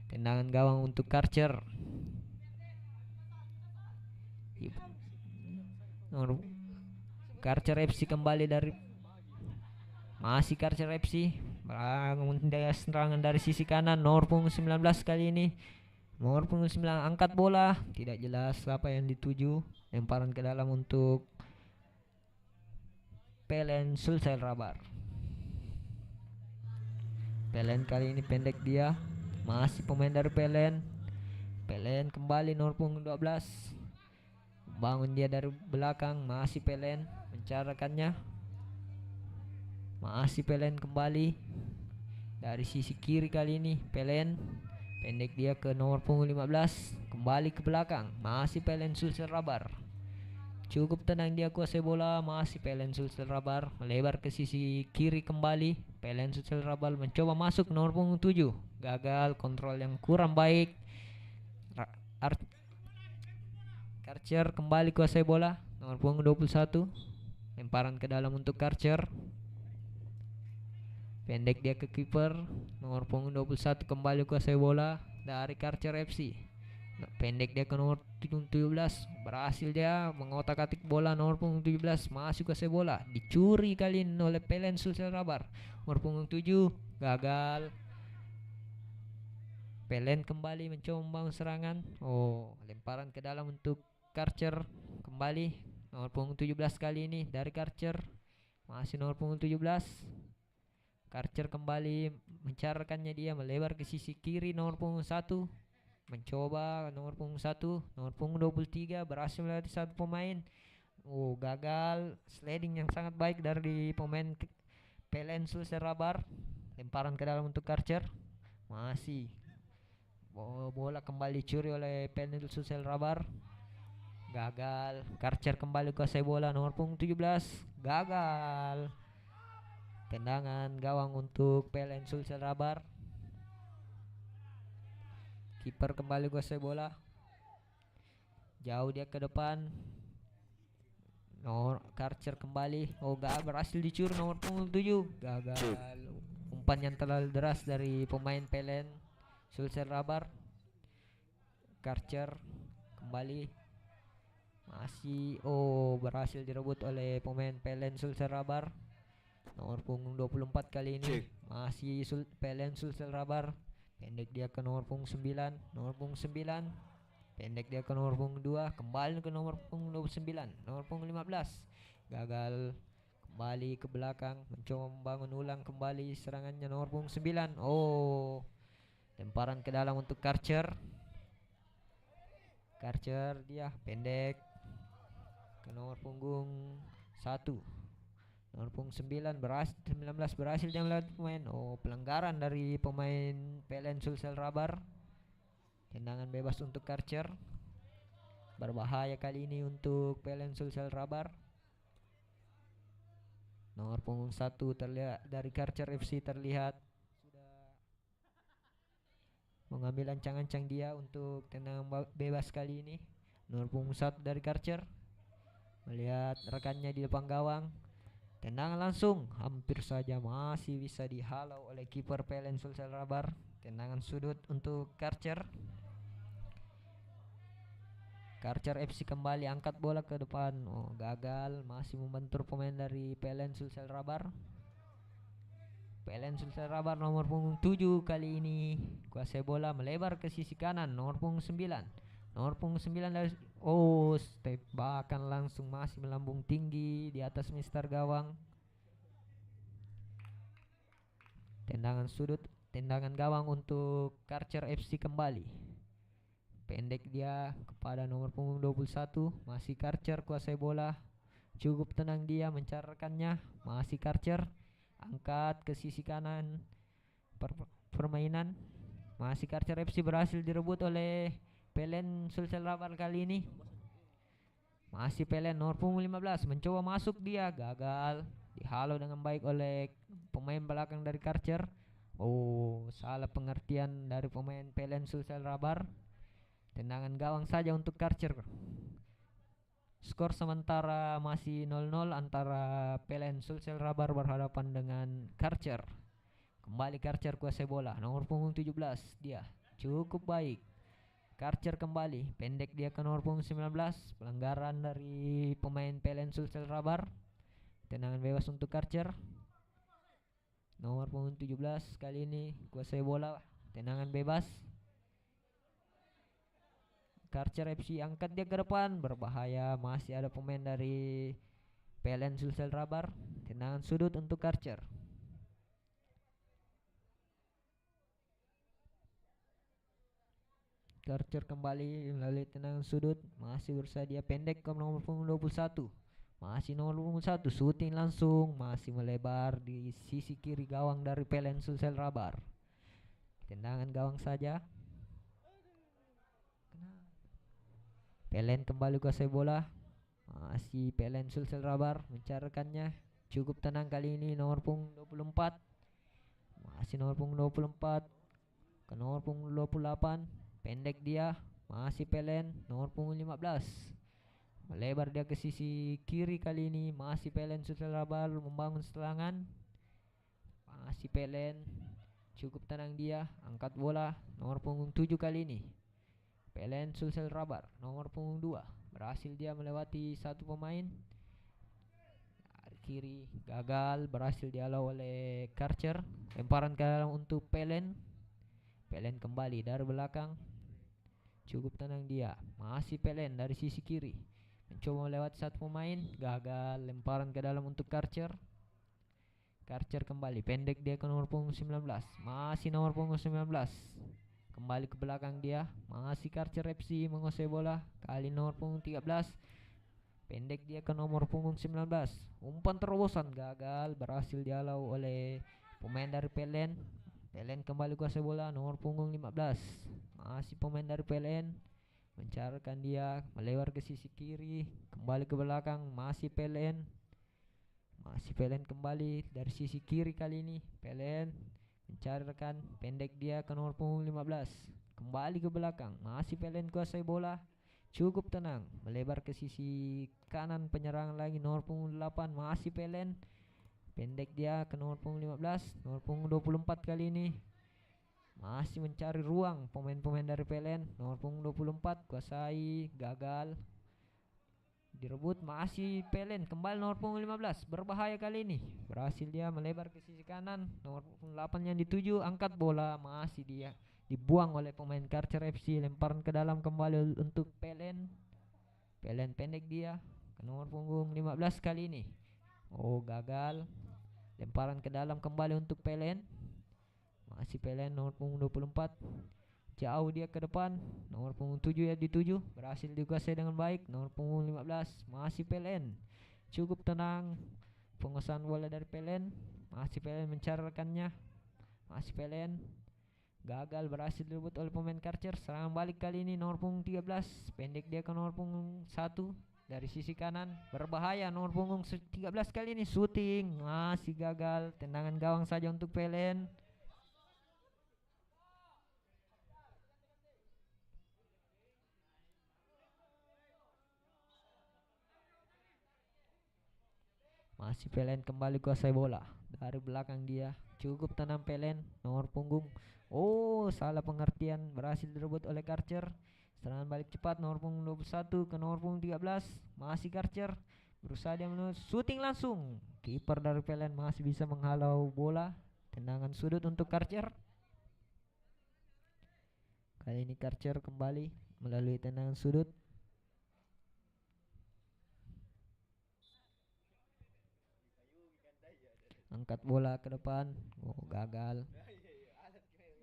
Tendangan gawang untuk Karcer. Karcer FC kembali dari masih Karcer FC bangun daya serangan dari sisi kanan nomor punggung 19 kali ini. Nomor punggung 9 angkat bola, tidak jelas apa yang dituju. Lemparan ke dalam untuk PLN Sulsel Rabar. PLN kali ini pendek dia. Masih pemain dari PLN. PLN kembali nomor punggung 12. Bangun dia dari belakang. Masih PLN mencarakannya. Masih PLN kembali dari sisi kiri kali ini. PLN pendek dia ke nomor punggung 15. Kembali ke belakang. Masih PLN Sulsel Rabar. Cukup tenang dia kuasai bola. Masih PLN Sulsel Rabar melebar ke sisi kiri kembali. PLN Sulsel Rabar mencoba masuk nomor punggung 7. Gagal, kontrol yang kurang baik. Karcer kembali kuasai bola. Nomor punggung 21. Lemparan ke dalam untuk Karcer. Pendek dia ke kiper. Nomor punggung 21 kembali kuasai bola dari Karcer FC. Pendek dia ke nomor 17. Berhasil dia mengotak-atik bola nomor punggung 17. Masuk kuasai bola. Dicuri kali ini oleh PLN Sulsel Rabar. Nomor punggung 7 gagal. PLN kembali mencoba membangun serangan. Lemparan ke dalam untuk Karcer. Kembali nomor punggung 17 kali ini dari Karcer. Masih nomor punggung 17. Karcer kembali mencarkannya, dia melebar ke sisi kiri nomor punggung 1. Mencoba nomor punggung 1, nomor punggung 23 berhasil melewati satu pemain. Gagal. Sliding yang sangat baik dari pemain PLN Sulsel Rabar. Lemparan ke dalam untuk Karcer. Masih bola kembali curi oleh PLN Sulsel Rabar. Gagal. Karcer kembali kuasai bola nomor punggung 17. Gagal. Tendangan gawang untuk PLN Sulsel Rabar. Kiper kembali kuasai bola. Jauh dia ke depan. Karcer kembali. Gak berhasil dicuri nomor punggung 7. Gagal. Umpan yang terlalu deras dari pemain PLN Sulsel Rabar. Karcer kembali. Masih berhasil direbut oleh pemain PLN Sulsel Rabar. Nomor punggung 24 kali ini masih PLN Sulsel Rabar. Pendek dia ke nomor punggung 9. Nomor punggung 9. Pendek dia ke nomor punggung 2. Kembali ke nomor punggung 29. Nomor punggung 15. Gagal. Kembali ke belakang. Mencoba membangun ulang kembali serangannya nomor punggung 9. Lemparan ke dalam untuk Karcer. Karcer dia pendek ke nomor punggung 1. Nomor punggung 19 berhasil dia melewati pemain. Pelanggaran dari pemain PLN Sulsel Rabar. Tendangan bebas untuk Karcher. Berbahaya kali ini untuk PLN Sulsel Rabar. Nomor punggung 1 terlihat dari Karcher FC terlihat sudah mengambil ancang-ancang dia untuk tendangan bebas kali ini. Nomor punggung 1 dari Karcher melihat rekannya di depan gawang. Tendangan langsung hampir saja masih bisa dihalau oleh kiper PLN Sulsel Rabar. Tendangan sudut untuk Karcher. Karcher FC kembali angkat bola ke depan. Oh, gagal, masih membentur pemain dari PLN Sulsel Rabar. PLN Sulsel Rabar nomor punggung 7 kali ini kuasai bola, melebar ke sisi kanan. Nomor punggung 9. Nomor punggung 9 dari step bahkan langsung masih melambung tinggi di atas mister gawang. Tendangan sudut, tendangan gawang untuk Karcher FC kembali. Pendek dia kepada nomor punggung 21. Masih Karcher kuasai bola. Cukup tenang dia mencarkannya. Masih Karcher angkat ke sisi kanan permainan. Masih Karcher FC berhasil direbut oleh PLN Sulsel Rabar kali ini. Masih PLN nomor punggung 15 mencoba masuk dia, gagal. Dihalau dengan baik oleh pemain belakang dari Karcher. Salah pengertian dari pemain PLN Sulsel Rabar. Tendangan gawang saja untuk Karcher. Skor sementara masih 0-0 antara PLN Sulsel Rabar berhadapan dengan Karcher. Kembali Karcher kuasai bola. Nomor punggung 17 dia. Cukup baik. Karcher kembali. Pendek dia ke nomor punggung 19. Pelanggaran dari pemain PLN Sulsel Rabar. Tendangan bebas untuk Karcher. Nomor punggung 17 kali ini kuasai bola. Tendangan bebas. Karcher FC angkat dia ke depan, berbahaya, masih ada pemain dari PLN Sulsel Rabar. Tendangan sudut untuk Karcher. Karcher kembali melalui tendangan sudut, masih berusaha dia pendek ke nomor punggung 21. Masih nomor punggung 1, syuting langsung, masih melebar di sisi kiri gawang dari PLN Sulsel Rabar. Tendangan gawang saja. PLN kembali kuasai bola. Masih PLN Sulsel Rabar mencarikannya. Cukup tenang kali ini nomor punggung 24. Masih nomor punggung 24 ke nomor punggung 28. Pendek dia. Masih PLN nomor punggung 15. Melebar dia ke sisi kiri kali ini. Masih PLN Sulsel Rabar membangun serangan. Masih PLN. Cukup tenang dia. Angkat bola. Nomor punggung 7 kali ini. PLN Sulsel Rabar nomor punggung 2. Berhasil dia melewati satu pemain. Dari kiri gagal, berhasil dihalau oleh Karcher. Lemparan ke dalam untuk PLN. PLN kembali dari belakang. Cukup tenang dia. Masih PLN dari sisi kiri. Mencoba melewati satu pemain, gagal. Lemparan ke dalam untuk Karcher. Karcher kembali, pendek dia ke nomor punggung 19. Masih nomor punggung 19. Kembali ke belakang dia. Masih Karcher FC menguasai bola. Kali nomor punggung 13. Pendek dia ke nomor punggung 19. Umpan terobosan gagal. Berhasil dihalau oleh pemain dari PLN. PLN kembali kuasai bola. Nomor punggung 15. Masih pemain dari PLN mencarikan dia, melebar ke sisi kiri. Kembali ke belakang. Masih PLN. Masih PLN kembali dari sisi kiri kali ini. PLN mencari rekan, pendek dia ke nomor punggung 15. Kembali ke belakang. Masih PLN kuasai bola. Cukup tenang. Melebar ke sisi kanan penyerangan lagi. Nomor punggung 8. Masih PLN. Pendek dia ke nomor punggung 15. Nomor punggung 24 kali ini. Masih mencari ruang pemain-pemain dari PLN. Nomor punggung 24 kuasai, gagal. Direbut masih PLN, kembali nomor punggung 15. Berbahaya kali ini. Berhasil dia melebar ke sisi kanan. Nomor punggung 8 yang dituju, angkat bola, masih dia dibuang oleh pemain Karcher FC. Lemparan ke dalam kembali untuk PLN. PLN pendek dia ke nomor punggung 15 kali ini. Gagal. Lemparan ke dalam kembali untuk PLN. Masih PLN nomor punggung 24. Jauh dia ke depan. Nomor punggung 7 yang dituju, berhasil dikuasai dengan baik. Nomor punggung 15 masih PLN. Cukup tenang. Penguasaan bola dari PLN. Masih PLN mencari rekannya. Masih PLN gagal, berhasil direbut oleh pemain Karcher. Serangan balik kali ini nomor punggung 13, pendek dia ke nomor punggung 1 dari sisi kanan, berbahaya nomor punggung 13 kali ini, shooting masih gagal, tendangan gawang saja untuk PLN. Masih PLN kembali kuasai bola dari belakang dia, cukup tenang PLN nomor punggung. Oh, salah pengertian, berhasil direbut oleh Karcher. Serangan balik cepat nomor punggung 21 ke nomor punggung 13, masih Karcher berusaha dia shooting langsung. Kiper dari PLN masih bisa menghalau bola, tendangan sudut untuk Karcher. Kali ini Karcher kembali melalui tendangan sudut. Angkat bola ke depan, oh gagal.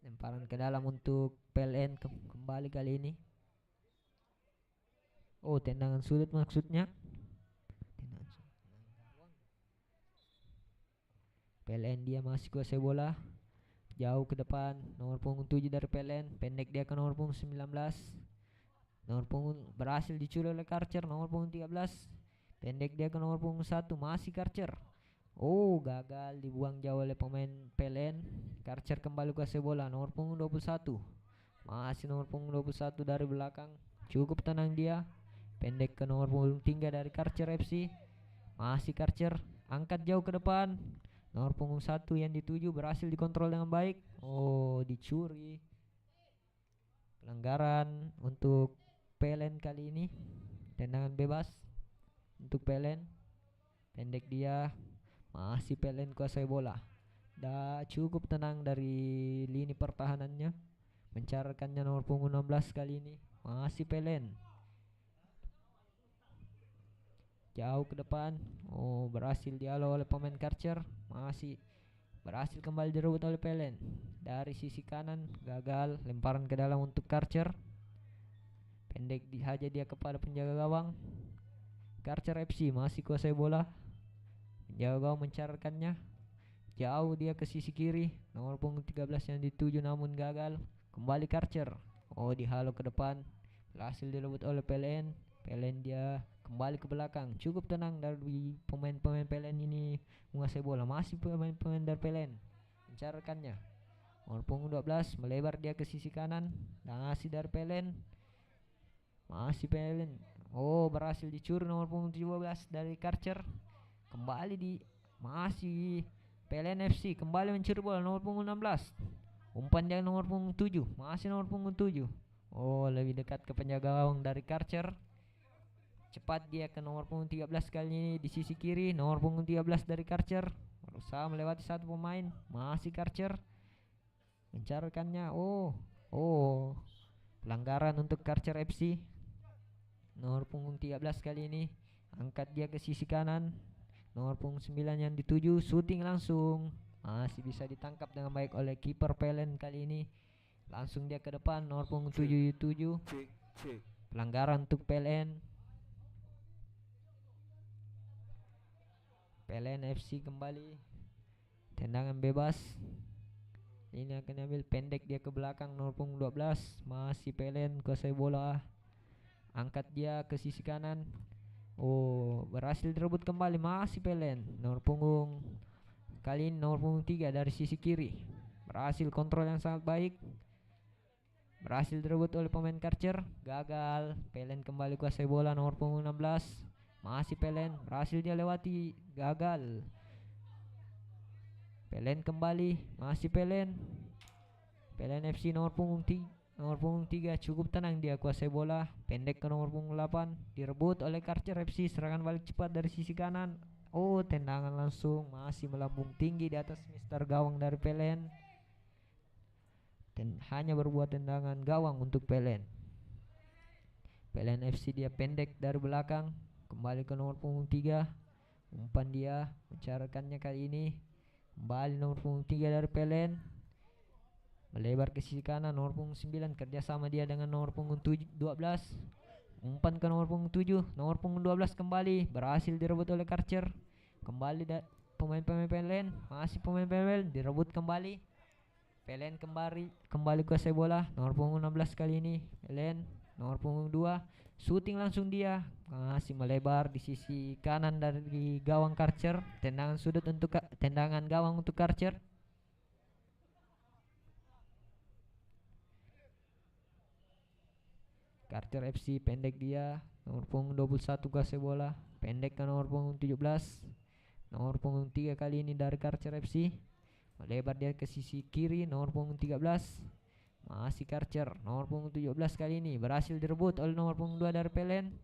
Lemparan ke dalam untuk PLN kembali kali ini. Oh, tendangan sudut maksudnya. PLN dia masih kuasai bola, jauh ke depan, nomor punggung 7 dari PLN, pendek dia ke nomor punggung 19. Nomor punggung berhasil dicuri oleh Karcher, nomor punggung 13, pendek dia ke nomor punggung 1, masih Karcher. Oh, gagal, dibuang jauh oleh pemain PLN. Karcher kembali kuasai bola, nomor punggung 21, masih nomor punggung 21 dari belakang, cukup tenang dia, pendek ke nomor punggung 3 dari Karcher FC, masih Karcher, angkat jauh ke depan, nomor punggung 1 yang dituju, berhasil dikontrol dengan baik. Oh, dicuri, pelanggaran untuk PLN kali ini, tendangan bebas untuk PLN, pendek dia, masih PLN kuasai bola. Dah cukup tenang dari lini pertahanannya, mencarkannya nomor punggung 16 kali ini, masih PLN. Jauh ke depan, oh berhasil dihalau oleh pemain Karcher, masih berhasil kembali direbut oleh PLN. Dari sisi kanan gagal, lemparan ke dalam untuk Karcher, pendek saja dia kepada penjaga gawang. Karcher FC masih kuasai bola, penjaga gawang mencarkannya, jauh dia ke sisi kiri, nomor punggung 13 yang dituju namun gagal. Kembali Karcher, oh dihalau ke depan, berhasil direbut oleh PLN. PLN dia kembali ke belakang, cukup tenang dari pemain-pemain PLN ini menguasai bola, masih pemain-pemain dari PLN mencarkannya. Nomor punggung 12 melebar dia ke sisi kanan, masih dari PLN, masih PLN. Oh, berhasil dicuri nomor punggung 17 dari Karcher. Kembali di masih PLN FC kembali mencuri bola, nomor punggung 16. Umpan dari nomor punggung 7, masih nomor punggung 7. Oh, lebih dekat ke penjaga gawang dari Karcher. Cepat dia ke nomor punggung 13 kali ini di sisi kiri, nomor punggung 13 dari Karcher. Berusaha melewati satu pemain, masih Karcher mencarkannya. Oh, pelanggaran untuk Karcher FC. Nomor punggung 13 kali ini, angkat dia ke sisi kanan, nomor punggung 9 yang dituju, shooting langsung, masih bisa ditangkap dengan baik oleh kiper PLN kali ini. Langsung dia ke depan, nomor punggung 7, pelanggaran untuk PLN. PLN FC kembali, tendangan bebas. Ini akan diambil, pendek dia ke belakang, nomor punggung 12, masih PLN kuasai bola. Angkat dia ke sisi kanan. Oh, berhasil direbut kembali, masih PLN. Nomor punggung kali ini nomor punggung 3 dari sisi kiri, berhasil kontrol yang sangat baik. Berhasil direbut oleh pemain Karcher, gagal. PLN kembali kuasai bola, nomor punggung 16, masih PLN, berhasil dia lewati, gagal. PLN kembali, masih PLN. PLN FC nomor punggung 3 cukup tenang dia kuasai bola, pendek ke nomor punggung 8, direbut oleh Karcher FC. Serangan balik cepat dari sisi kanan. Oh, tendangan langsung, masih melambung tinggi di atas mister gawang dari PLN. Dan hanya berbuat tendangan gawang untuk PLN. PLN FC dia pendek dari belakang, kembali ke nomor punggung 3. Umpan dia, mencarkannya kali ini, kembali nomor punggung 3 dari PLN, melebar ke sisi kanan, nomor punggung 9, kerjasama dia dengan nomor punggung 12. Umpan ke nomor punggung 7, nomor punggung 12 kembali, berhasil direbut oleh Karcher. Kembali pemain-pemain PLN, masih pemain PLN, direbut kembali. PLN kembali kuasai bola. Nomor punggung 16 kali ini PLN. Nomor punggung 2 shooting langsung dia, masih melebar di sisi kanan dari gawang Karcher. Tendangan gawang untuk Karcher. Karcher FC pendek dia, nomor punggung 21 kuasai bola, pendek ke nomor punggung 17. Nomor punggung 3 kali ini dari Karcher FC, melebar dia ke sisi kiri, nomor punggung 13. Masih Karcher, nomor punggung 17 kali ini berhasil direbut oleh nomor punggung 2 dari PLN.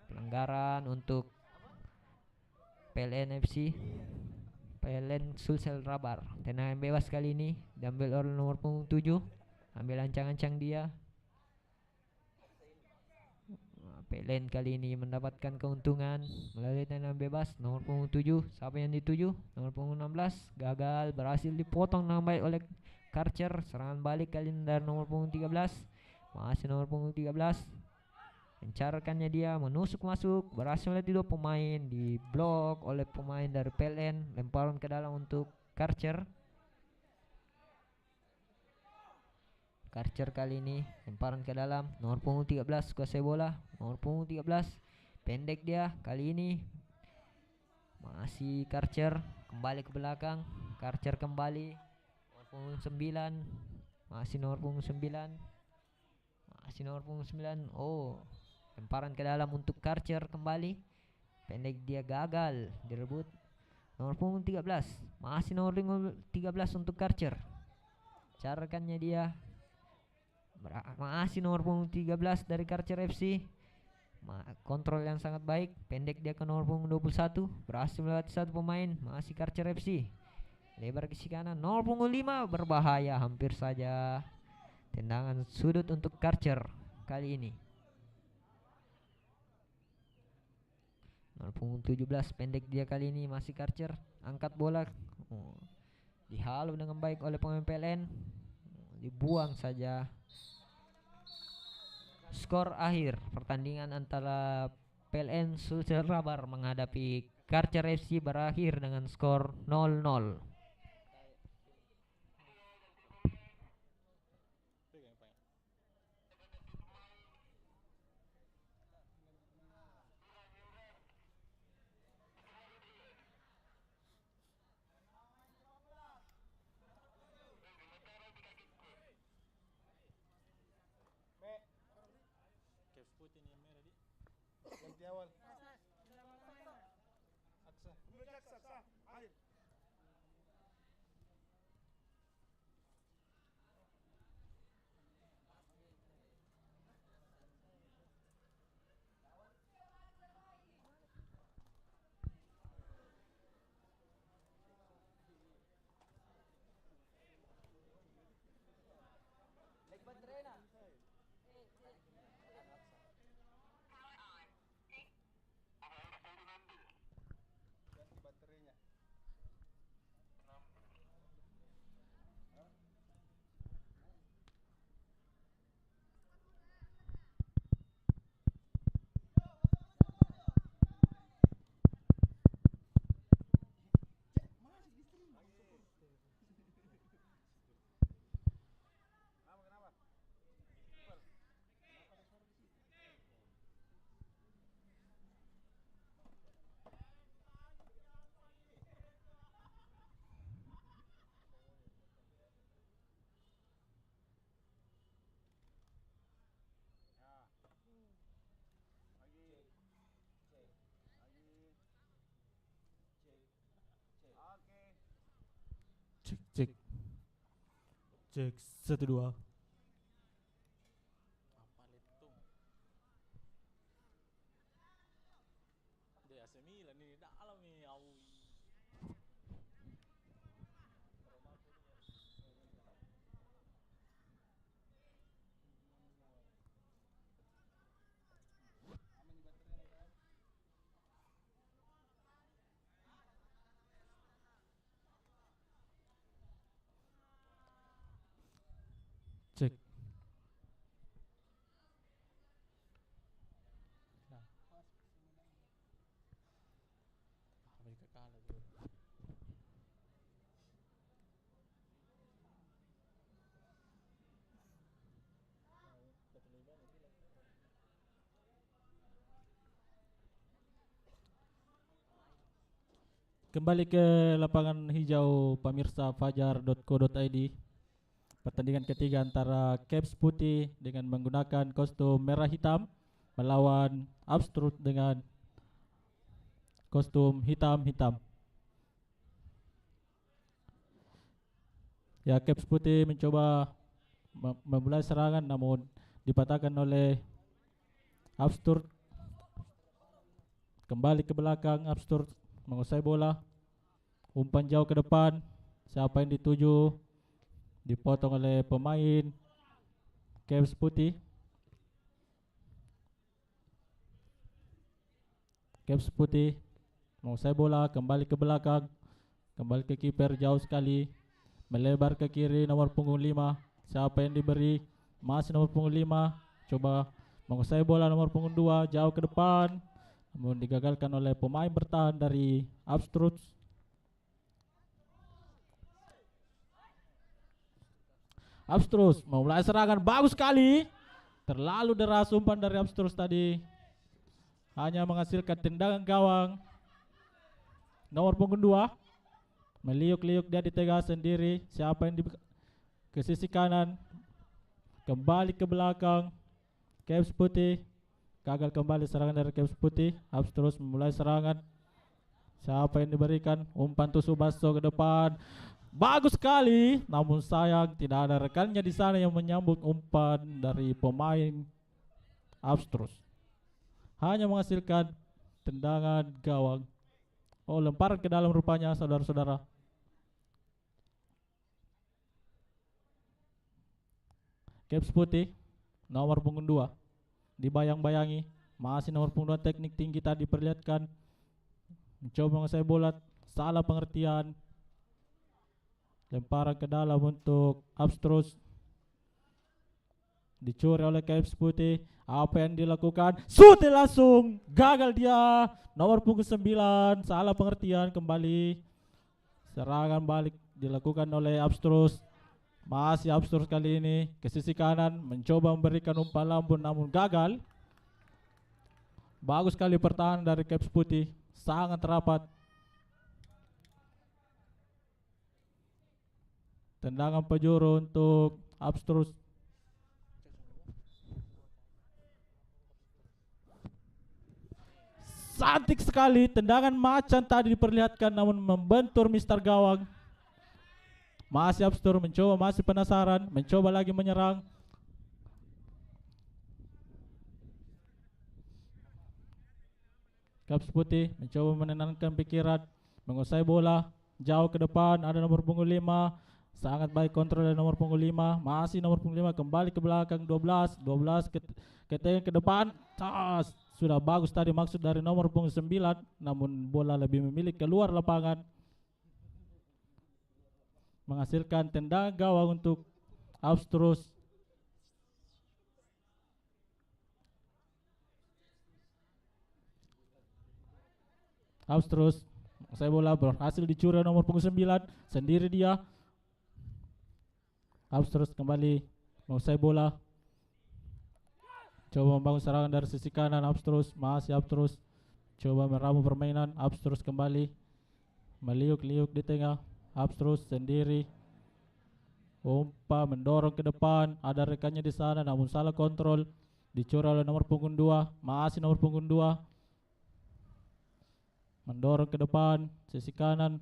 Pelanggaran untuk PLN FC, PLN Sulsel Rabar. Tendangan bebas kali ini diambil oleh nomor punggung 7, ambil ancang-ancang dia. PLN kali ini mendapatkan keuntungan melalui tendangan bebas. Nomor punggung 7, siapa yang dituju? Nomor punggung 16, gagal, berhasil dipotong dengan baik oleh Karcher. Serangan balik kali ini dari nomor punggung 13. Masih nomor punggung 13, mencarkannya dia, menusuk masuk, berhasil oleh 2 pemain, diblok oleh pemain dari PLN. Lemparan ke dalam untuk Karcher. Karcher kali ini lemparan ke dalam, nomor punggung 13 kuasai bola. Nomor punggung 13 pendek dia kali ini, masih Karcher, kembali ke belakang. Karcher kembali, nomor punggung 9, masih nomor punggung 9, masih nomor punggung 9. Oh, lemparan ke dalam untuk Karcher kembali, pendek dia, gagal direbut. Nomor punggung 13, masih nomor punggung 13 untuk Karcher, carakannya dia, masih nomor punggung 13 dari Karcher FC. Kontrol yang sangat baik, pendek dia ke nomor punggung 21, berhasil melewati 1 pemain. Masih Karcher FC, lebar ke sisi kanan, nomor punggung 5, berbahaya, hampir saja tendangan sudut untuk Karcher kali ini. Nomor punggung 17 pendek dia kali ini, masih Karcher, angkat bola, dihalau dengan baik oleh pemain PLN, dibuang saja. Skor akhir pertandingan antara PLN Sulsel Rabar menghadapi Karcher FC berakhir dengan skor 0-0. Caps putih nih yang merah di. Ganti awal. Aksa. Adil. Ganti baterainya. Kenapa? Oke. Cek. Cek 1 2. Apa letung? Di AC Milan ini dalam nih, awi. Cek. Nah. Kembali ke lapangan hijau pemirsa fajar.co.id. Pertandingan ketiga antara Caps Putih dengan menggunakan kostum merah hitam melawan Abstrut dengan kostum hitam-hitam. Ya, Caps Putih mencoba memulai serangan namun dipatahkan oleh Abstrut. Kembali ke belakang, Abstrut menguasai bola, umpan jauh ke depan. Siapa yang dituju? Dipotong oleh pemain Caps Putih. Caps Putih menguasai bola, kembali ke belakang, kembali ke kiper jauh sekali, melebar ke kiri nomor punggung 5. Siapa yang diberi? Masih nomor punggung 5. Coba menguasai bola nomor punggung 2 jauh ke depan, namun digagalkan oleh pemain bertahan dari Abstrut. Abstrus memulai serangan, bagus sekali. Terlalu deras umpan dari Abstrus tadi, hanya menghasilkan tendangan gawang. Nomor punggung 2 meliuk-liuk, dia di tengah sendiri. Siapa yang ke sisi kanan, kembali ke belakang. Caps Putih gagal kembali serangan dari Caps Putih. Abstrus memulai serangan. Siapa yang diberikan? Umpan tusuk baso ke depan. Bagus sekali, namun sayang tidak ada rekannya di sana yang menyambut umpan dari pemain Abstrus. Hanya menghasilkan tendangan gawang. Oh, lemparan ke dalam rupanya, saudara-saudara. Caps Putih nomor punggung 2 dibayang-bayangi. Masih nomor punggung 2 teknik tinggi tadi diperlihatkan. Mencoba menguasai bola, salah pengertian. Lemparan ke dalam untuk Abstrus, dicuri oleh Caps Putih. Apa yang dilakukan? Shoot langsung, gagal dia. Nomor punggung 9, salah pengertian kembali. Serangan balik dilakukan oleh Abstrus. Masih Abstrus kali ini ke sisi kanan, mencoba memberikan umpan lambung namun gagal. Bagus sekali pertahanan dari Caps Putih, sangat rapat. Tendangan penjuru untuk Abstrus. Cantik sekali, tendangan macan tadi diperlihatkan namun membentur Mister Gawang. Masih Abstrus mencoba, masih penasaran, mencoba lagi menyerang. Caps Putih mencoba menenangkan pikiran, menguasai bola jauh ke depan. Ada nomor punggung 5, sangat baik kontrol dari nomor punggung 5. Masih nomor punggung 5 kembali ke belakang 12 ke tengah ke depan. Sudah bagus tadi maksud dari nomor punggung 9, namun bola lebih memilih keluar lapangan, menghasilkan tendangan gawang untuk Abstrus. Abstrus saya bola berhasil dicuri nomor punggung 9, sendiri dia. Abstrus kembali menguasai bola, coba membangun serangan dari sisi kanan. Abstrus, masih Abstrus coba meramu permainan. Abstrus kembali meliuk-liuk di tengah. Abstrus sendiri, umpan mendorong ke depan, ada rekannya di sana namun salah kontrol, dicuri oleh nomor punggung 2. Masih nomor punggung 2 mendorong ke depan sisi kanan.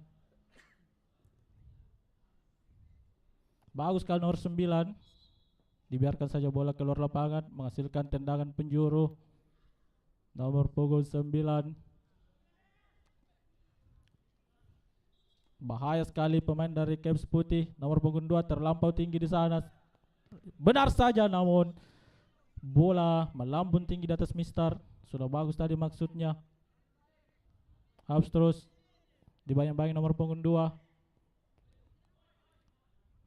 Bagus sekali nomor 9, dibiarkan saja bola keluar lapangan, menghasilkan tendangan penjuru. Nomor punggung 9, bahaya sekali pemain dari Caps Putih. Nomor punggung 2 terlampau tinggi di sana. Benar saja namun bola melambung tinggi di atas Mister. Sudah bagus tadi maksudnya. Abstrus dibayang-bayang nomor punggung 2.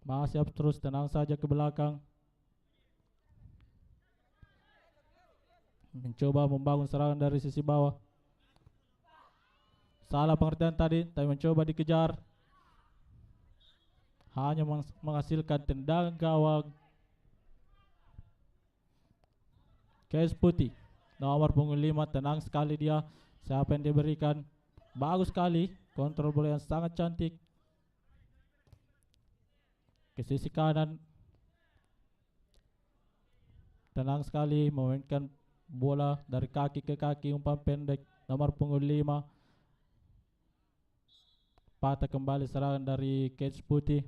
Masih Abstrus, tenang saja ke belakang, mencoba membangun serangan dari sisi bawah. Salah pengertian tadi, tapi mencoba dikejar, hanya menghasilkan tendangan gawang. Caps Putih nomor punggung 5, tenang sekali dia. Siapa yang diberikan? bagus sekali, kontrol bola yang sangat cantik. Ke sisi kanan, tenang sekali memainkan bola dari kaki ke kaki, umpan pendek nomor punggung 5. Patah kembali serangan dari Cage Putih.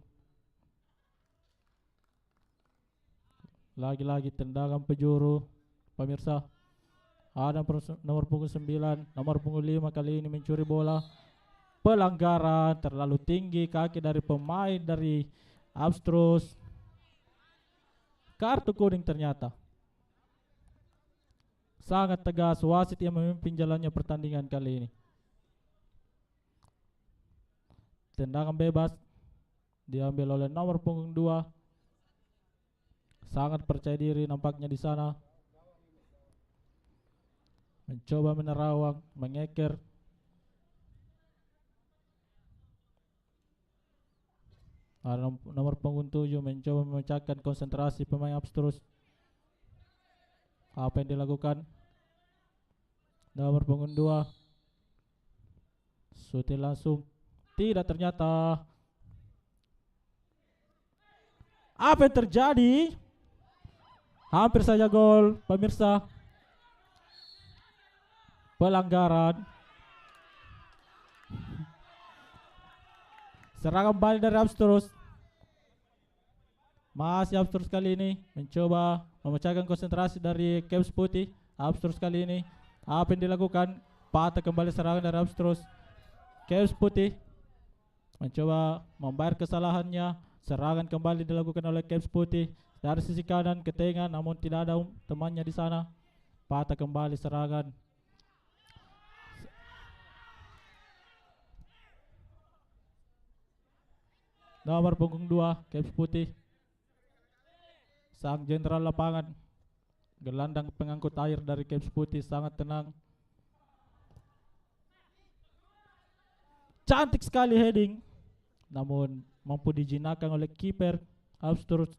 Lagi-lagi tendangan penjuru, pemirsa. Ada nomor punggung 9, nomor punggung 5 kali ini mencuri bola. Pelanggaran terlalu tinggi kaki dari pemain dari Abstrus. Kartu kuning ternyata. Sangat tegas wasit yang memimpin jalannya pertandingan kali ini. Tendangan bebas diambil oleh nomor punggung 2. Sangat percaya diri nampaknya di sana. Mencoba menerawang, mengeker. Nomor punggung 7 mencoba memecahkan konsentrasi pemain Abstrus. Apa yang dilakukan? Nomor punggung 2 shooting langsung. Tidak, ternyata. Apa yang terjadi? Hampir saja gol, pemirsa. Pelanggaran. Serangan balik dari Abstrus. Masih Abstrus kali ini mencoba memecahkan konsentrasi dari Caps Putih. Abstrus kali ini apa yang dilakukan? Patah kembali serangan dari Abstrus. Caps Putih mencoba membayar kesalahannya. Serangan kembali dilakukan oleh Caps Putih dari sisi kanan ke tengah, namun tidak ada temannya di sana. Patah kembali serangan. Nomor punggung 2 Caps Putih, sang jenderal lapangan, gelandang pengangkut air dari Caps Putih, sangat tenang. Cantik sekali heading, namun mampu dijinakkan oleh kiper Abstrus.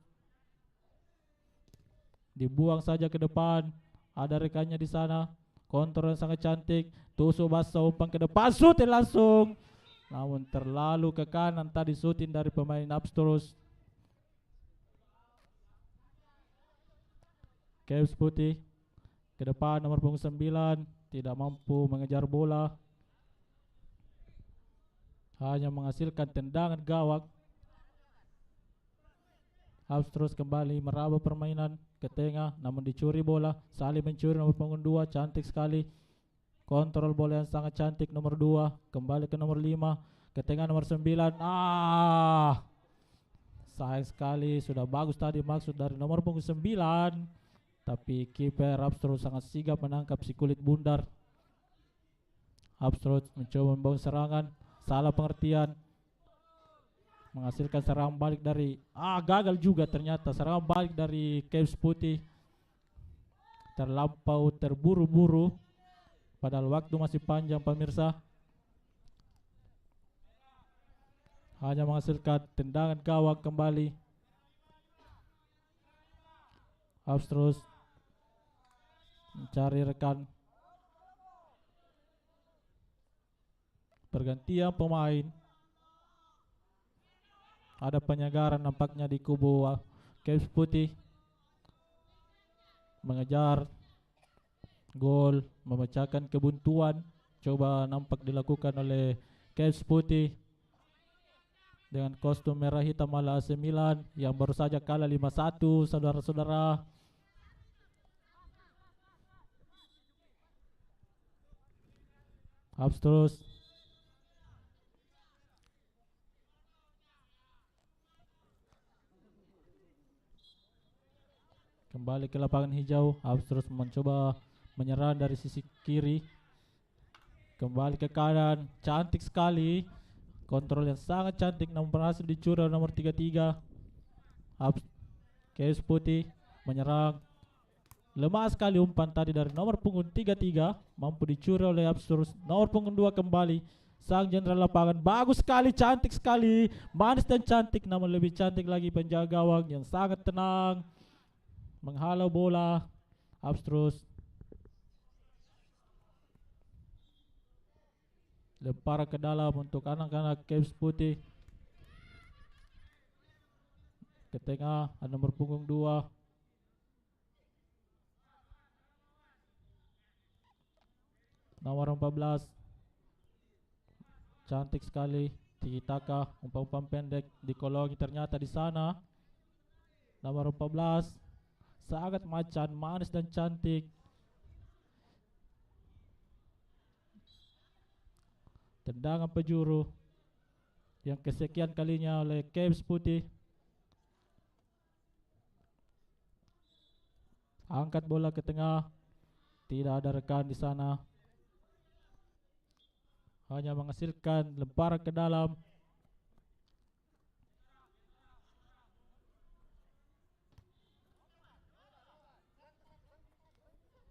Dibuang saja ke depan. Ada rekannya di sana. Kontrol yang sangat cantik. Tusuk basah, umpan ke depan, shooting langsung. Namun terlalu ke kanan tadi shooting dari pemain Abstrus. Caps Putih ke depan, nomor punggung 9 tidak mampu mengejar bola. Hanya menghasilkan tendangan gawang. Abstrus kembali meraba permainan ke tengah, namun dicuri bola. Saling mencuri nomor punggung 2, cantik sekali. Kontrol bola yang sangat cantik nomor 2. Kembali ke nomor 5, ke tengah nomor 9. Sayang sekali, sudah bagus tadi maksud dari nomor punggung 9. Tapi kiper Abstrus sangat sigap menangkap si kulit bundar. Abstrus mencoba membangun serangan, salah pengertian. Menghasilkan serangan balik dari gagal juga ternyata serangan balik dari Caps Putih. Terlampau terburu-buru, padahal waktu masih panjang pemirsa. Hanya menghasilkan tendangan gawang kembali. Abstrus mencari rekan. Pergantian pemain. Ada penyegaran nampaknya di kubu Caps Putih. Mengejar gol, memecahkan kebuntuan. Coba nampak dilakukan oleh Caps Putih dengan kostum merah hitam ala AC Milan yang baru saja kalah 5-1, saudara-saudara. Abstrus kembali ke lapangan hijau. Abstrus mencoba menyerang dari sisi kiri. Kembali ke kanan, cantik sekali. Kontrol yang sangat cantik, namun berhasil dicuri nomor 33. Caps Putih menyerang. Lemah sekali umpan tadi dari nomor punggung 33. Mampu dicuri oleh Abstrus. Nomor punggung 2 kembali. Sang jenderal lapangan, bagus sekali, cantik sekali. Manis dan cantik, namun lebih cantik lagi penjaga gawang yang sangat tenang menghalau bola. Abstrus Lemparan ke dalam untuk anak-anak Caps Putih. Ke tengah ada nomor punggung 2. Nomor 14. Cantik sekali. Tiki taka, umpan-umpan pendek dikolongi ternyata di sana. Nomor 14. Sangat macan, manis dan cantik. Tendangan penjuru yang kesekian kalinya oleh Caps Putih. Angkat bola ke tengah. Tidak ada rekan di sana. Hanya menghasilkan lemparan ke dalam.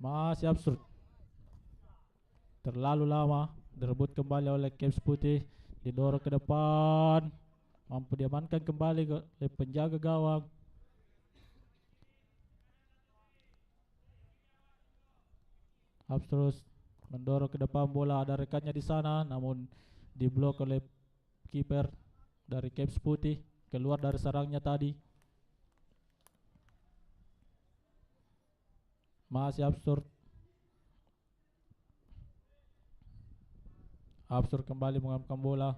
Masih absurd. Terlalu lama. Direbut kembali oleh Caps Putih. Didorong ke depan. Mampu diamankan kembali oleh penjaga gawang. Abstrus mendorong ke depan bola, ada rekannya di sana namun diblok oleh kiper dari Caps Putih, keluar dari sarangnya tadi. Masih absurd. Absurd kembali mengambil bola.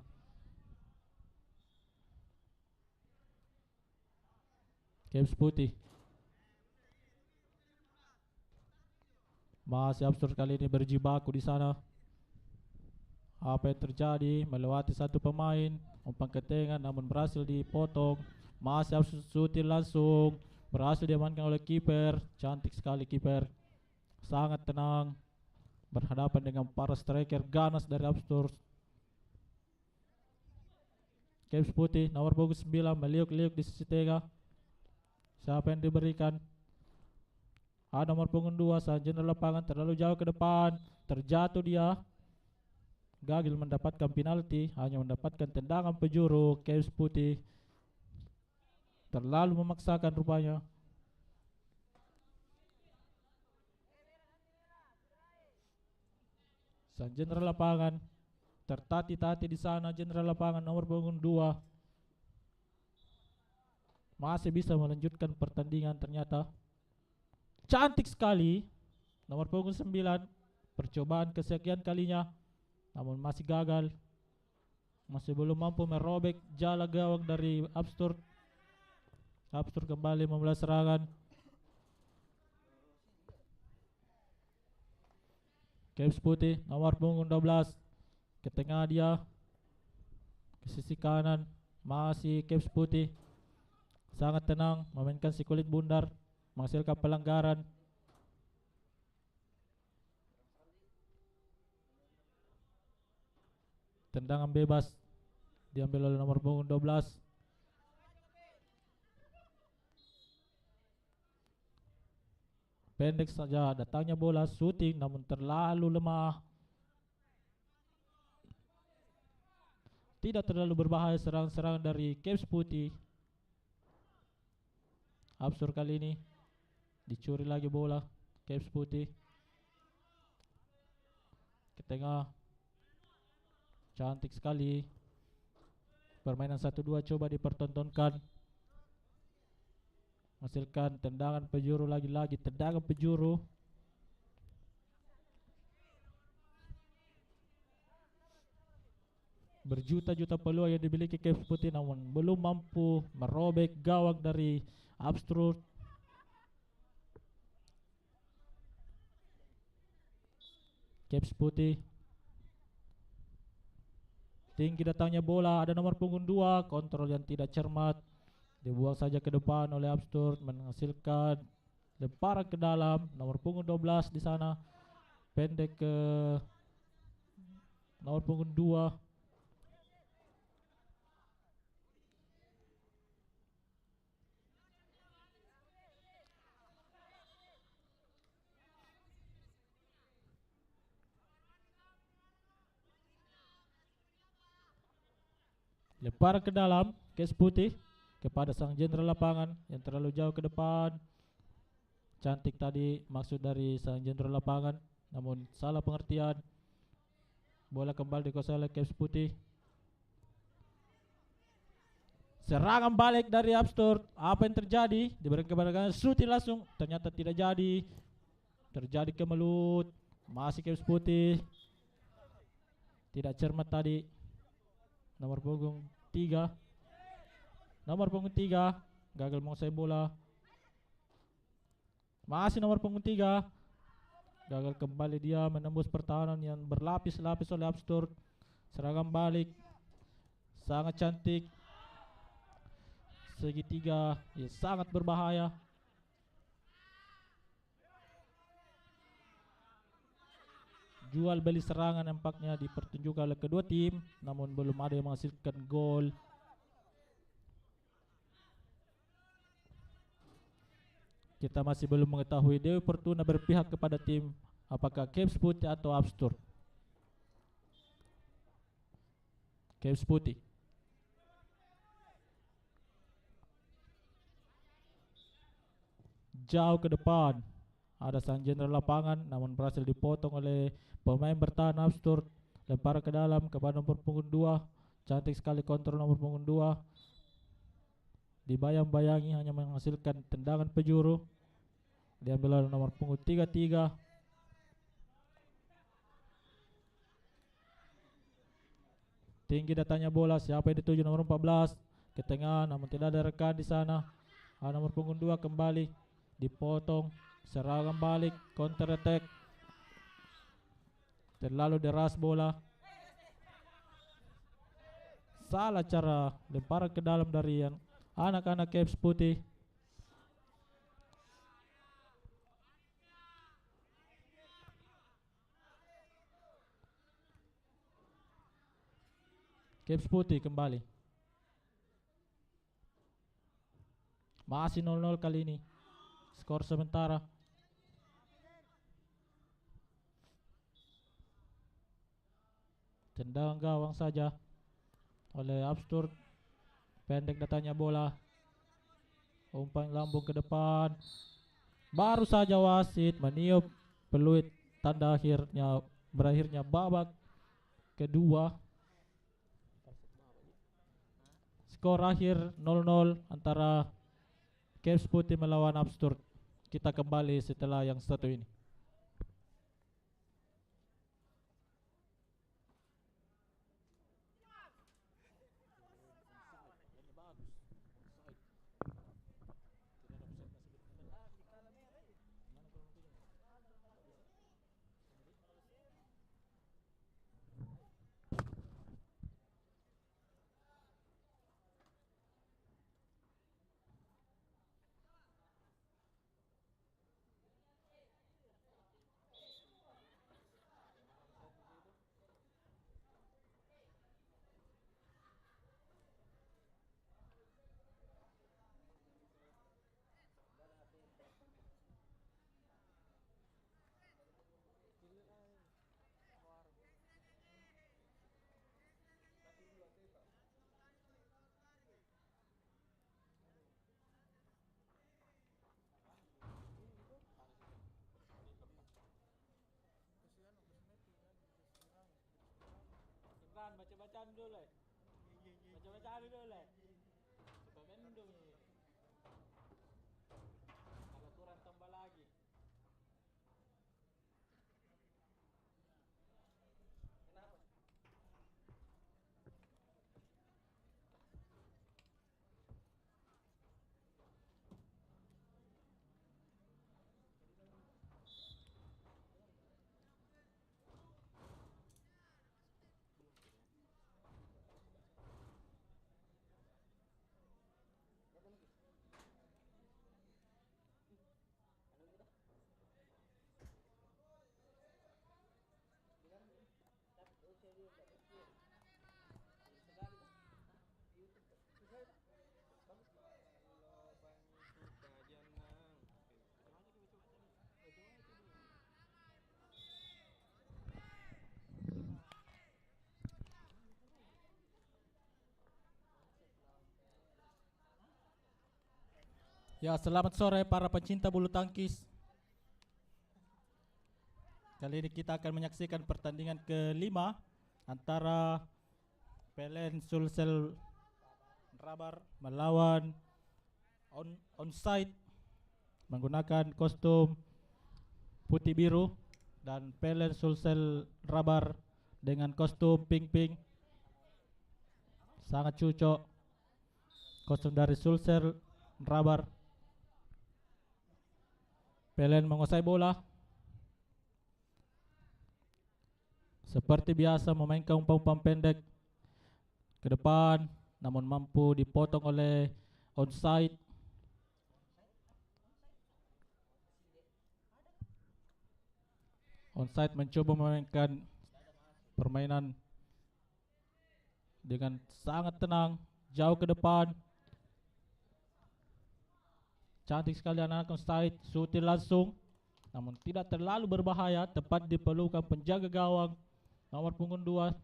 Caps Putih. Masih absurd kali ini berjibaku di sana. Apa yang terjadi? Melewati satu pemain, umpan ke tengah namun berhasil dipotong. Masih absurd, shooting langsung berhasil diamankan oleh kiper. Cantik sekali kiper. Sangat tenang berhadapan dengan para striker ganas dari Absurd. Caps Putih nomor punggung 9 meliuk-liuk di sisi tengah. Siapa yang diberikan? Ada nomor punggung 2 sarjana lapangan terlalu jauh ke depan. Terjatuh dia. Gagal mendapatkan penalti, hanya mendapatkan tendangan penjuru. Caps Putih terlalu memaksakan rupanya. Sang jenderal lapangan tertati-tati di sana. Jenderal lapangan nomor punggung 2 masih bisa melanjutkan pertandingan ternyata. Cantik sekali nomor punggung 9. Percobaan kesekian kalinya namun masih gagal. Masih belum mampu merobek jala gawang dari Absurd. Absurd kembali memulai serangan. Caps Putih nomor punggung 12 ke tengah dia, ke sisi kanan. Masih Caps Putih sangat tenang memainkan si kulit bundar, menghasilkan pelanggaran. Tendangan bebas diambil oleh nomor punggung 12. Pendek saja datangnya bola, shooting namun terlalu lemah. Tidak terlalu berbahaya serangan-serangan dari Caps Putih. Absurd kali ini dicuri lagi bola Caps Putih ke tengah. Cantik sekali permainan 1-2 coba dipertontonkan. Menghasilkan tendangan penjuru, lagi-lagi tendangan penjuru. Berjuta-juta peluang yang dimiliki Caps Putih namun belum mampu merobek gawang dari Absurd. Caps Putih tinggi datangnya bola, ada nomor punggung 2, kontrol yang tidak cermat, dibuang saja ke depan oleh Absurd, menghasilkan lemparan ke dalam. Nomor punggung 12 di sana, pendek ke nomor punggung 2. Lemparan ke dalam Caps Putih kepada sang jenderal lapangan yang terlalu jauh ke depan. Cantik tadi maksud dari sang jenderal lapangan namun salah pengertian. Bola kembali dikuasai oleh Caps Putih. Serangan balik dari Upstart. Apa yang terjadi? Diberikan kepada shooting langsung. Ternyata tidak jadi. Terjadi kemelut. Masih Caps Putih. Tidak cermat tadi. Nomor punggung 3. Nomor punggung 3 gagal menguasai bola. Masih nomor punggung 3. Gagal kembali dia menembus pertahanan yang berlapis-lapis oleh Upstart. Serangan balik. Sangat cantik. Segitiga ya, sangat berbahaya. Jual beli serangan nampaknya dipertunjukkan oleh kedua tim, namun belum ada yang menghasilkan gol. Kita masih belum mengetahui Dewi Fortuna berpihak kepada tim apakah Caps Putih atau Upstart. Caps Putih. Jauh ke depan. Ada sang jenderal lapangan namun berhasil dipotong oleh pemain bertahan Upstart. Lempar ke dalam kepada nomor punggung 2. Cantik sekali kontrol nomor punggung 2. Dibayang-bayangi hanya menghasilkan tendangan penjuru. Diambil oleh nomor punggung 33. Tinggi datanya bola, siapa yang dituju nomor 14 ke tengah namun tidak ada rekan di sana. Nomor punggung 2 kembali dipotong. Serangan balik, counter attack. Terlalu deras bola. Salah cara lemparan ke dalam dari anak-anak Caps Putih. Caps Putih kembali. Masih 0-0 kali ini. Skor sementara. Tendangan gawang saja oleh Upstart. Pendek datanya bola. Umpan lambung ke depan. Baru saja wasit meniup peluit tanda berakhirnya babak kedua. Skor akhir 0-0 antara Caps Putih melawan Upstart. Kita kembali setelah yang satu ini. Baca-bacaan dulu lah. Baca-bacaan dulu lah. Pemain dong ini. Ada kurang tambah lagi. Ya, selamat sore para pecinta bulu tangkis. Kali ini kita akan menyaksikan pertandingan kelima antara PLN Sulsel Rabar melawan onsite menggunakan kostum putih biru dan PLN Sulsel Rabar dengan kostum pink. Sangat cocok kostum dari Sulsel Rabar. PLN menguasai bola. Seperti biasa memainkan umpan-umpan pendek ke depan, namun mampu dipotong oleh onside. Onside mencoba memainkan permainan dengan sangat tenang, jauh ke depan. Cantik sekali anak onside, shooting langsung, namun tidak terlalu berbahaya, tepat diperlukan penjaga gawang nomor punggung 2.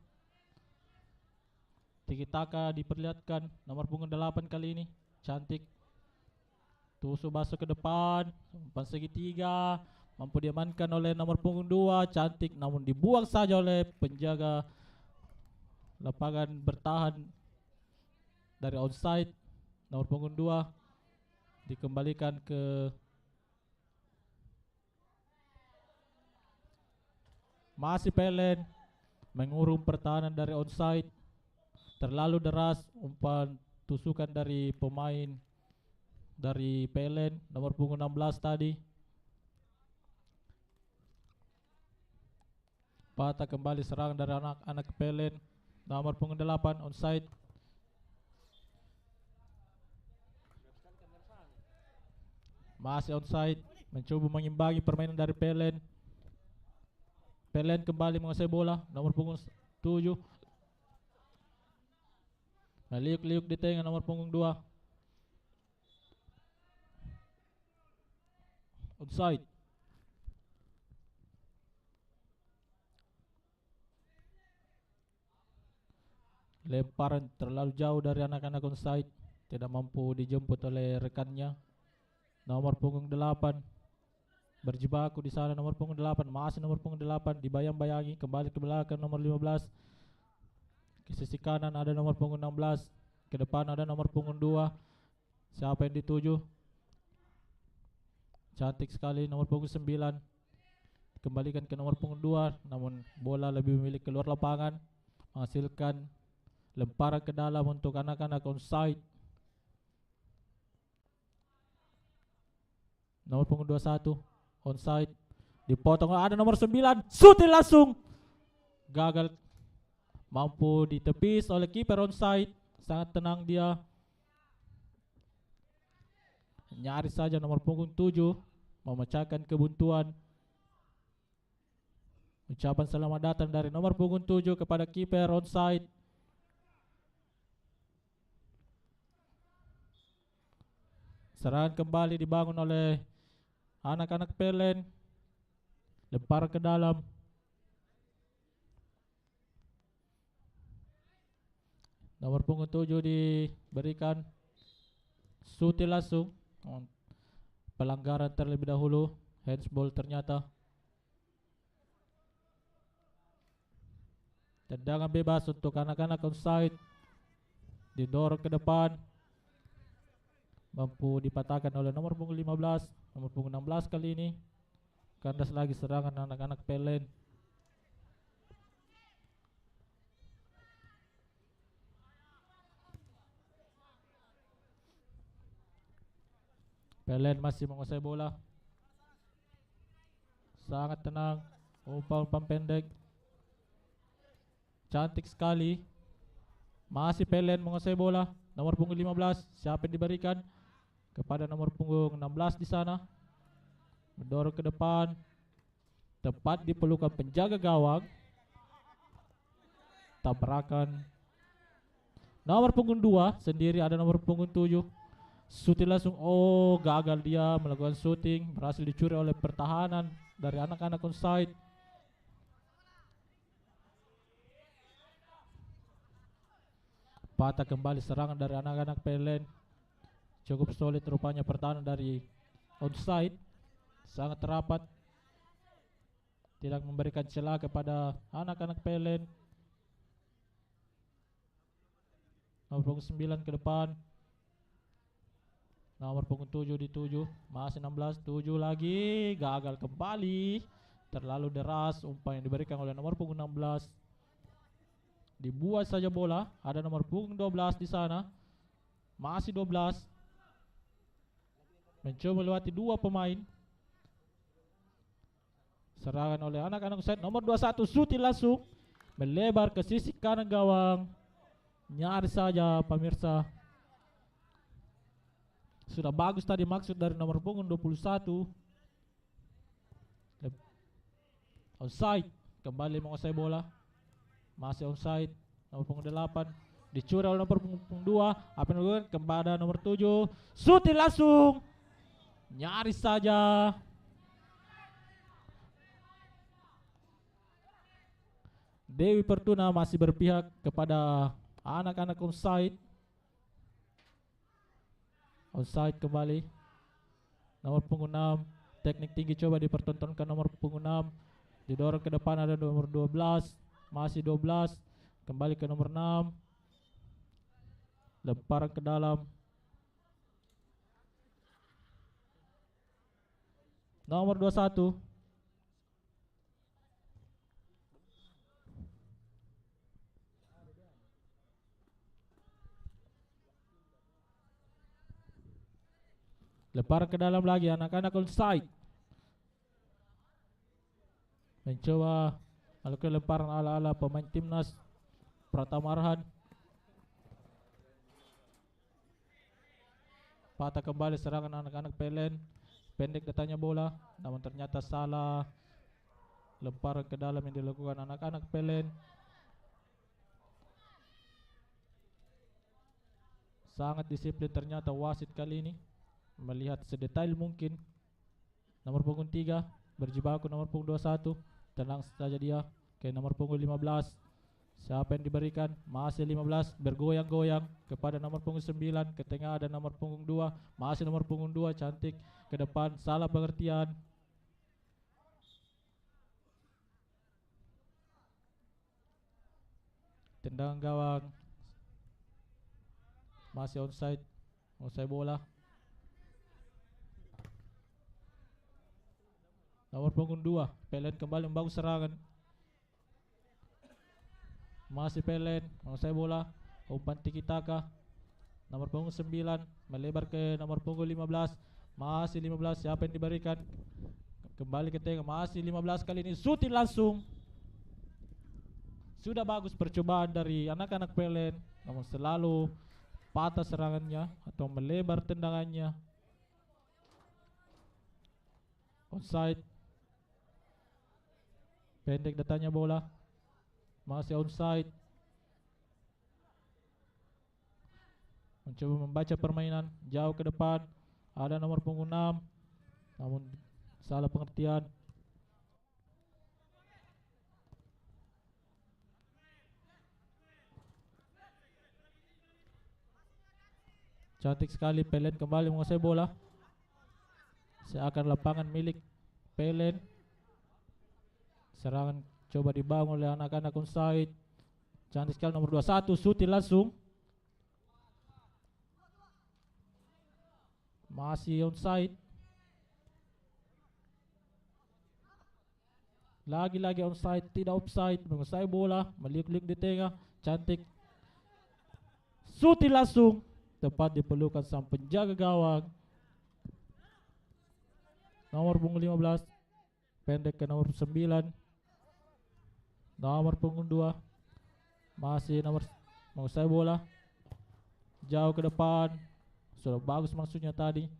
Tiki taka diperlihatkan nomor punggung 8 kali ini, cantik. Tusuk masuk ke depan, umpan segitiga, mampu diamankan oleh nomor punggung 2, cantik, namun dibuang saja oleh penjaga lapangan bertahan dari onside nomor punggung 2. Dikembalikan ke masih PLN mengurung pertahanan dari onside. Terlalu deras umpan tusukan dari pemain dari PLN nomor punggung 16 tadi. Patah kembali serangan dari anak-anak PLN nomor punggung 8 onside. Masih onside, mencoba mengimbangi permainan dari PLN. PLN kembali menguasai bola nomor punggung 7. Meliuk-liuk di tengah nomor punggung 2. Onside. Lemparan terlalu jauh dari anak-anak onside, tidak mampu dijemput oleh rekannya. Nomor punggung 8 berjibaku di sana, nomor punggung 8, masih nomor punggung 8 dibayang-bayangi, kembali ke belakang nomor 15. Ke sisi kanan ada nomor punggung 16, ke depan ada nomor punggung 2. Siapa yang dituju? Cantik sekali nomor punggung 9. Kembalikan ke nomor punggung 2, namun bola lebih memilih keluar lapangan, menghasilkan lemparan ke dalam untuk anak-anak onside. Nomor punggung 21 onside, dipotong, ada nomor 9, shooting langsung gagal, mampu ditepis oleh kiper onside. Sangat tenang dia, nyaris saja nomor punggung 7 memecahkan kebuntuan. Ucapan selamat datang dari nomor punggung 7 kepada kiper onside. Serangan kembali dibangun oleh anak-anak PLN. Lempar ke dalam. Nomor punggung 7 diberikan shooting langsung. Pelanggaran terlebih dahulu, handsball ternyata. Tendangan bebas untuk anak-anak onside. Didorong ke depan, mampu dipatahkan oleh nomor punggung 15, nomor punggung 16 kali ini. Kandas lagi serangan anak-anak PLN. PLN masih menguasai bola, sangat tenang, umpan-umpan pendek, cantik sekali. Masih PLN menguasai bola, nomor punggung 15, siapa yang diberikan? Kepada nomor punggung 16 di sana. Mendorong ke depan, tepat diperlukan penjaga gawang. Tabrakan. Nomor punggung 2 sendiri ada nomor punggung 7. Shooting langsung, oh gagal dia melakukan shooting, berhasil dicuri oleh pertahanan dari anak-anak onside. Patah kembali serangan dari anak-anak PLN. Cukup solid rupanya pertahanan dari onside, sangat rapat, tidak memberikan celah kepada anak-anak PLN. Nomor punggung 9 ke depan. Nomor punggung 7 dituju. Masih 16. 7 lagi. Gagal kembali. Terlalu deras umpan yang diberikan oleh nomor punggung 16. Dibuat saja bola. Ada nomor punggung 12 di sana. Masih 12. Mencoba melewati dua pemain. Serangan oleh anak-anak offside. Nomor 21 Suti langsung melebar ke sisi kanan gawang. Nyaris saja pemirsa. Sudah bagus tadi maksud dari nomor punggung 21. Onside. Kembali menguasai bola. Masih onside. Nomor punggung 8 dicuri oleh nomor punggung 2. Apa yang dilakukan kepada nomor 7. Suti langsung. Nyaris saja. Dewi Pertuna masih berpihak kepada anak-anak onside. Onside kembali. Nomor punggung 6. Teknik tinggi coba dipertontonkan nomor punggung 6. Didorong ke depan ada nomor 12. Masih 12. Kembali ke nomor 6. Lemparan ke dalam. Nomor 21. Lemparan ke dalam lagi anak-anak onside. Mencoba melakukan lemparan ala-ala pemain timnas Pratama Arhan. Patah kembali serangan anak-anak PLN. Pendek datanya bola, namun ternyata salah. Lemparan ke dalam yang dilakukan anak-anak PLN. Sangat disiplin ternyata wasit kali ini, melihat sedetail mungkin. Nomor punggung 3 berjibaku nomor punggung 21. Tenang saja dia ke nomor punggung 15. Siapa yang diberikan? Masih 15. Bergoyang-goyang kepada nomor punggung 9. Ke tengah ada nomor punggung 2. Masih nomor punggung 2. Cantik ke depan. Salah pengertian. Tendangan gawang. Masih onside. Onside bola. Nomor punggung 2. PLN kembali membangun serangan. Masih PLN menguasai bola. Umpan tiki taka. Nomor punggung 9 melebar ke nomor punggung 15. Masih 15. Siapa yang diberikan? Kembali ke tengah. Masih 15 kali ini. Suti langsung. Sudah bagus percobaan dari anak-anak PLN, namun selalu patah serangannya atau melebar tendangannya. Onside. Pendek datanya bola. Masih onside. Mencoba membaca permainan. Jauh ke depan. Ada nomor punggung 6. Namun salah pengertian. Cantik sekali PLN kembali menguasai bola. Seakan lapangan milik PLN. Serangan coba dibangun oleh anak-anak onside. Cantik sekali nomor 21. Suti langsung. Masih onside. Lagi-lagi onside, tidak offside. Menguasai bola, meliuk-liuk di tengah. Cantik. Suti langsung. Tepat diperlukan sang penjaga gawang. Nomor punggung 15. Pendek ke nomor 9. Nomor punggung 2. Masih nomor menguasai bola. Jauh ke depan. Sudah bagus maksudnya tadi.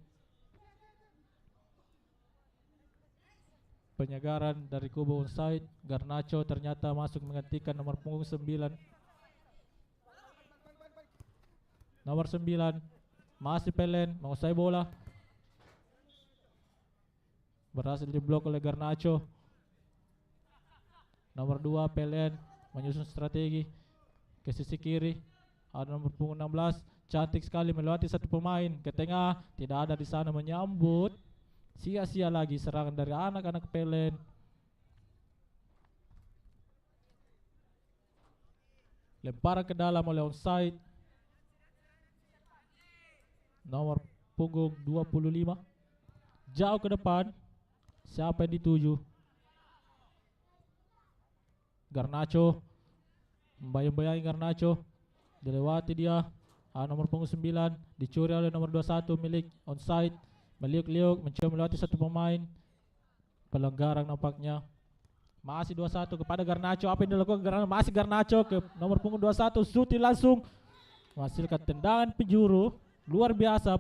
Penyegaran dari kubu onside. Garnacho ternyata masuk menggantikan nomor punggung 9. Nomor 9. Masih PLN menguasai bola. Berhasil diblok oleh Garnacho. Nomor 2 PLN menyusun strategi ke sisi kiri. Ada nomor punggung 16. Cantik sekali melewati satu pemain ke tengah. Tidak ada di sana menyambut. Sia-sia lagi serangan dari anak-anak PLN. Lemparan ke dalam oleh onside. Nomor punggung 25. Jauh ke depan. Siapa yang dituju? Garnacho. Membayang-bayangi Garnacho. Dilewati dia. Nomor punggung 9 dicuri oleh nomor 21 milik onside. Meliuk-liuk mencoba melewati satu pemain. Pelanggaran nampaknya. Masih 21 kepada Garnacho. Apa yang dilakukan Garnacho? Masih Garnacho ke nomor punggung 21. Suti langsung menghasilkan tendangan penjuru. Luar biasa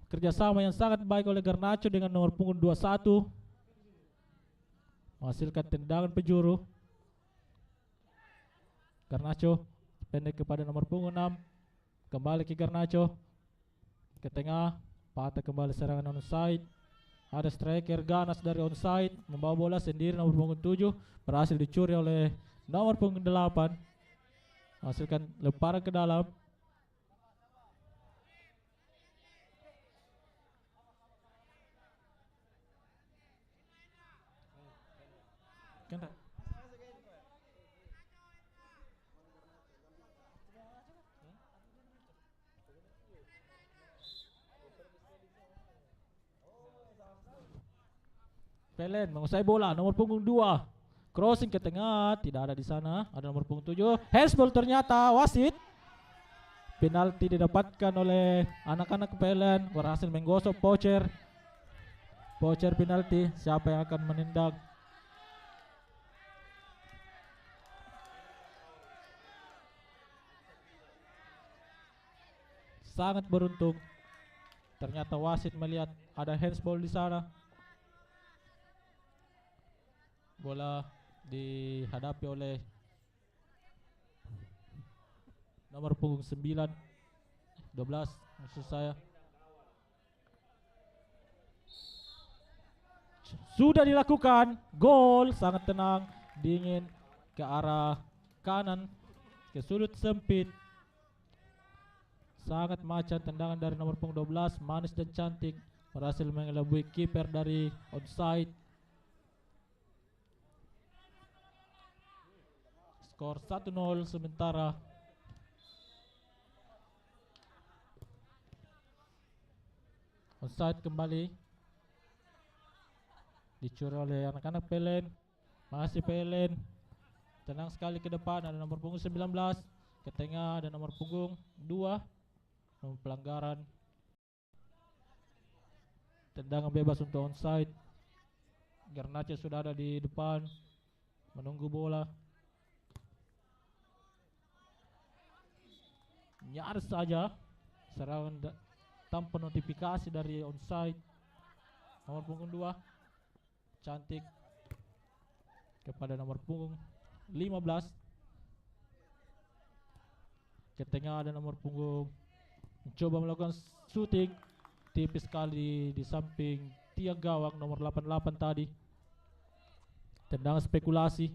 kerjasama yang sangat baik oleh Garnacho dengan nomor punggung 21. Menghasilkan tendangan penjuru. Garnacho pendek kepada nomor punggung 6. Kembali ke Garnacho. Ke tengah. Patah kembali serangan onside. Ada striker ganas dari onside. Membawa bola sendiri nomor punggung 7. Berhasil dicuri oleh nomor punggung 8. Menghasilkan lemparan ke dalam. Pelen menguasai bola nomor punggung 2. Crossing ke tengah, tidak ada di sana. Ada nomor punggung 7. Handsball ternyata wasit. Penalti didapatkan oleh anak-anak Pelen. Berhasil menggosok Pocher. Pocher penalti. Siapa yang akan menindak? Sangat beruntung. Ternyata wasit melihat ada handsball di sana. Bola dihadapi oleh nomor punggung 9 12 maksud saya. Sudah dilakukan gol, sangat tenang, dingin ke arah kanan, ke sudut sempit. Sangat macan tendangan dari nomor punggung 12, manis dan cantik, berhasil mengelabui kiper dari onside. Skor 1-0 sementara. Onside kembali. Dicuri oleh anak-anak Pelen. Masih Pelen. Tenang sekali ke depan. Ada nomor punggung 19. Ke tengah ada nomor punggung 2. Nomor pelanggaran. Tendangan bebas untuk onside. Garnacho sudah ada di depan. Menunggu bola. Nyaris saja serangan tanpa notifikasi dari onside. Nomor punggung 2 cantik kepada nomor punggung 15. Ke tengah ada nomor punggung mencoba melakukan shooting tipis sekali di samping tiang gawang nomor 88 tadi. Tendangan spekulasi.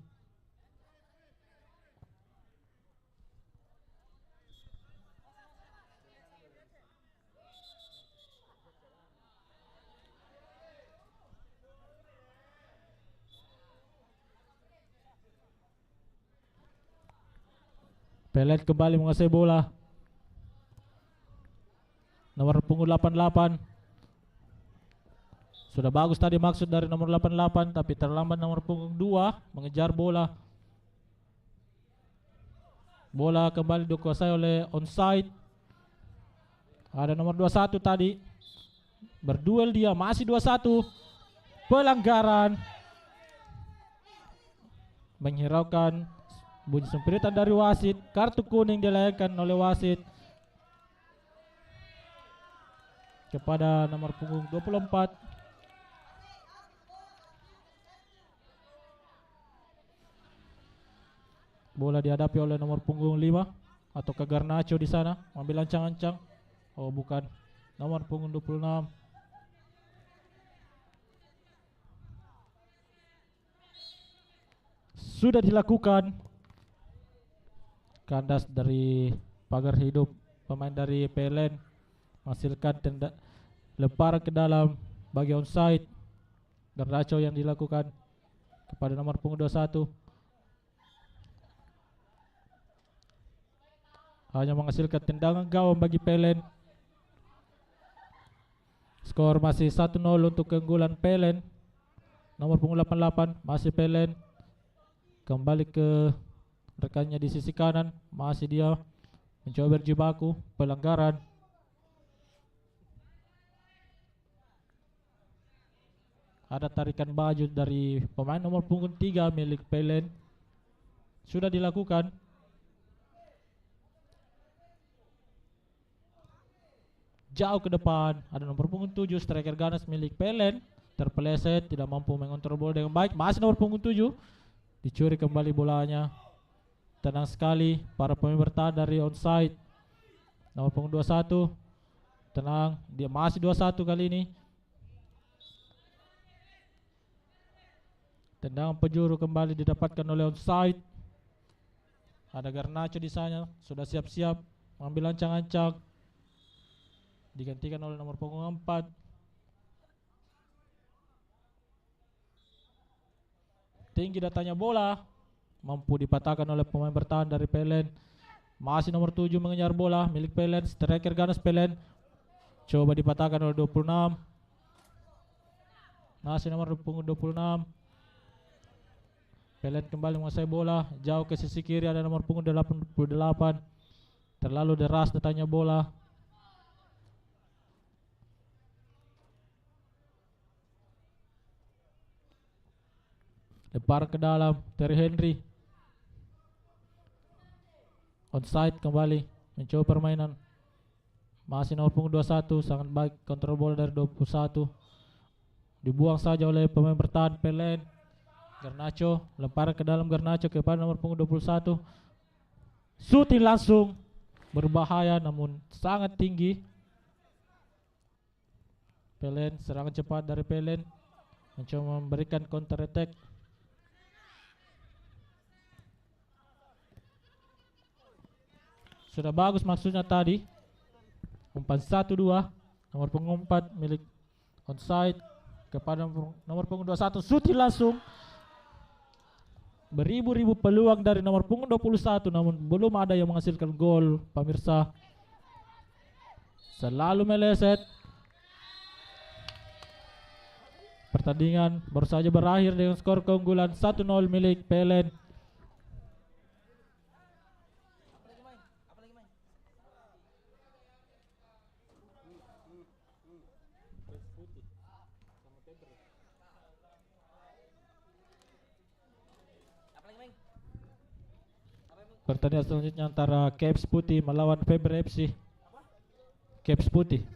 Pelet kembali menguasai bola. Nomor punggung 88. Sudah bagus tadi maksud dari nomor 88, tapi terlambat nomor punggung 2 mengejar bola. Bola kembali dikuasai oleh onside. Ada nomor 21 tadi. Berduel dia, masih 21. Pelanggaran. Menghiraukan bunyi sempiritan dari wasit. Kartu kuning dilayangkan oleh wasit kepada nomor punggung 24. Bola dihadapi oleh nomor punggung 5 atau ke Garnacho di sana, ambil ancang-ancang. Oh bukan, nomor punggung 26. Sudah dilakukan. Kandas dari pagar hidup pemain dari Pelen menghasilkan lemparan ke dalam bagi onside. Garnacho yang dilakukan kepada nomor punggung 21. Hanya menghasilkan tendangan gawang bagi Pelen. Skor masih 1-0 untuk keunggulan PLN. Nomor punggung 88 masih PLN. Kembali ke rekannya di sisi kanan, masih dia mencoba berjibaku, pelanggaran. Ada tarikan baju dari pemain nomor punggung 3 milik PLN. Sudah dilakukan. Jauh ke depan, ada nomor punggung 7 striker ganas milik PLN. Terpeleset, tidak mampu mengontrol bola dengan baik. Masih nomor punggung 7. Dicuri kembali bolanya. Tenang sekali para pemain bertahan dari onside. Nomor punggung 21. Tenang, dia masih 21 kali ini. Tendangan penjuru kembali didapatkan oleh onside. Ada Garnacho di sana, sudah siap-siap mengambil ancang-ancang. Digantikan oleh nomor punggung 4. Tinggi datanya bola, mampu dipatahkan oleh pemain bertahan dari PLN. Masih nomor 7 mengejar bola milik PLN, striker ganas PLN. Coba dipatahkan oleh 26. Masih nomor punggung 26. PLN kembali menguasai bola, jauh ke sisi kiri ada nomor punggung 88. Terlalu deras datanya bola. Lempar ke dalam, Terry Henry. Onside kembali, mencoba permainan. Masih nomor punggung 21, sangat baik kontrol bola dari 21. Dibuang saja oleh pemain bertahan PLN. Garnacho, lempar ke dalam Garnacho kepada nomor punggung 21. Shooting langsung, berbahaya namun sangat tinggi. PLN, serangan cepat dari PLN, mencoba memberikan counter attack. Sudah bagus maksudnya tadi. Umpan 1-2. Nomor punggung 4 milik onside kepada nomor punggung 21. Shooting langsung. Beribu-ribu peluang dari nomor punggung 21 namun belum ada yang menghasilkan gol, pemirsa. Selalu meleset. Pertandingan baru saja berakhir dengan skor keunggulan 1-0 milik PLN. Pertandingan selanjutnya antara Caps Putih melawan Faber FC. Caps Putih.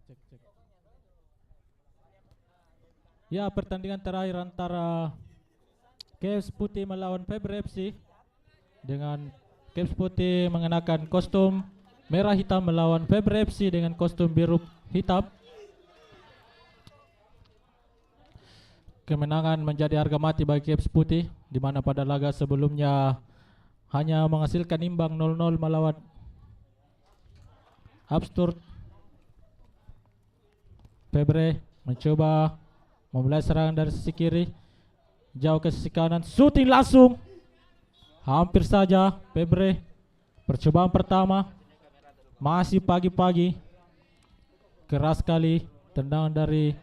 Cek. Ya, pertandingan terakhir antara Caps Putih melawan Faber FC dengan Caps Putih mengenakan kostum merah hitam melawan Faber FC dengan kostum biru hitam. kemenangan menjadi harga mati bagi Caps Putih, di mana pada laga sebelumnya hanya menghasilkan imbang 0-0 melawan Absturd. Febre mencoba memulai serangan dari sisi kiri, jauh ke sisi kanan, shooting langsung, hampir saja. Febre, percobaan pertama, masih pagi-pagi, keras sekali tendangan dari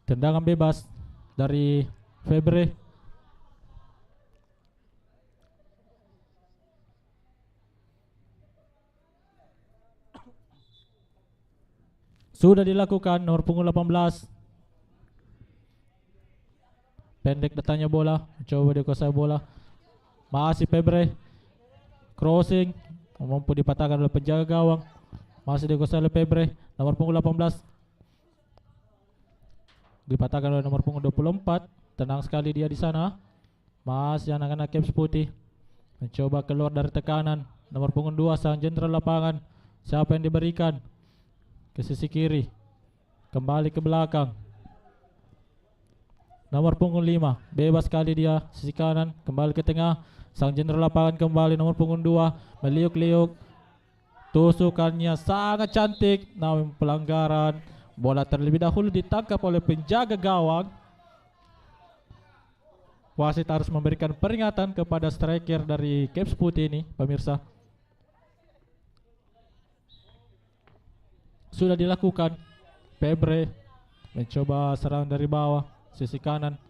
tendangan bebas dari Febre. Sudah dilakukan nomor punggung 18. Pendek datangnya bola, coba dikuasai bola. Masih Febre, crossing, mampu dipatahkan oleh penjaga gawang. Masih dikuasai oleh Febre, nomor punggung 18. Dipatahkan oleh nomor punggung 24. Tenang sekali dia di sana. Masih anak-anak Caps Putih mencoba keluar dari tekanan. Nomor punggung 2 sang jenderal lapangan. Siapa yang diberikan? Ke sisi kiri, kembali ke belakang. Nomor punggung 5, bebas sekali dia, sisi kanan, kembali ke tengah. Sang jenderal lapangan kembali, nomor punggung 2, meliuk-liuk. Tusukannya sangat cantik, namun pelanggaran. Bola terlebih dahulu ditangkap oleh penjaga gawang. Wasit harus memberikan peringatan kepada striker dari Caps Putih ini, pemirsa. Sudah dilakukan. Febre mencoba serang dari bawah, sisi kanan.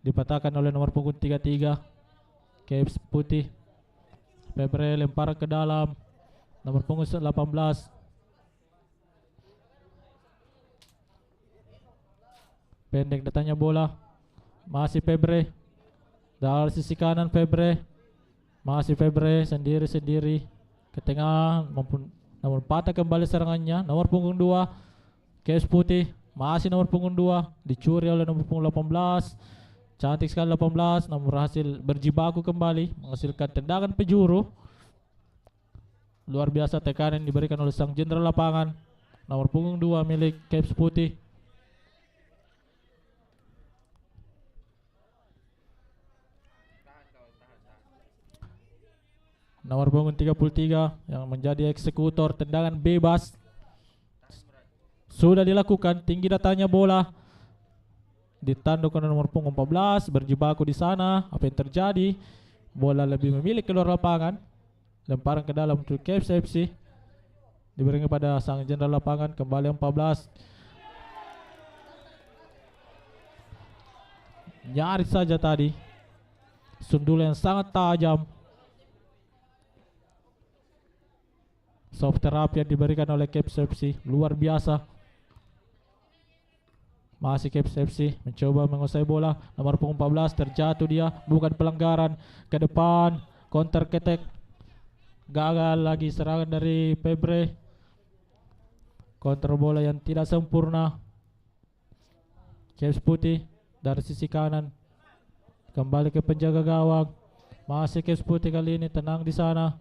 Dipatahkan oleh nomor punggung 33 Caps Putih. Febre lempar ke dalam, nomor punggung 18. Pendek datangnya bola. Masih Febre dari sisi kanan. Febre, masih Febre sendiri-sendiri ke tengah, namun patah kembali serangannya. Nomor punggung 2 Caps Putih, masih nomor punggung 2, dicuri oleh nomor punggung 18. Cantik sekali 18, namun berhasil berjibaku kembali, menghasilkan tendangan penjuru. Luar biasa tekanan yang diberikan oleh sang jenderal lapangan, nomor punggung 2 milik Caps Putih. Nomor punggung 33 yang menjadi eksekutor tendangan bebas. Sudah dilakukan, tinggi datanya bola. Ditanduk oleh nomor punggung 14, berjibaku di sana. Apa yang terjadi? Bola lebih memilih keluar lapangan. Lemparan ke dalam untuk Caps FC. Diberikan kepada sang jenderal lapangan, kembali 14. Nyaris saja tadi. Sundulan yang sangat tajam. Soft terapi yang diberikan oleh Caps FC luar biasa. Masih Caps FC mencoba menguasai bola. Nomor punggung 14 terjatuh dia, bukan pelanggaran. Ke depan, counter ketek. Gagal lagi serangan dari Febre. Counter bola yang tidak sempurna. Caps Putih dari sisi kanan, kembali ke penjaga gawang. Masih Caps Putih kali ini tenang di sana.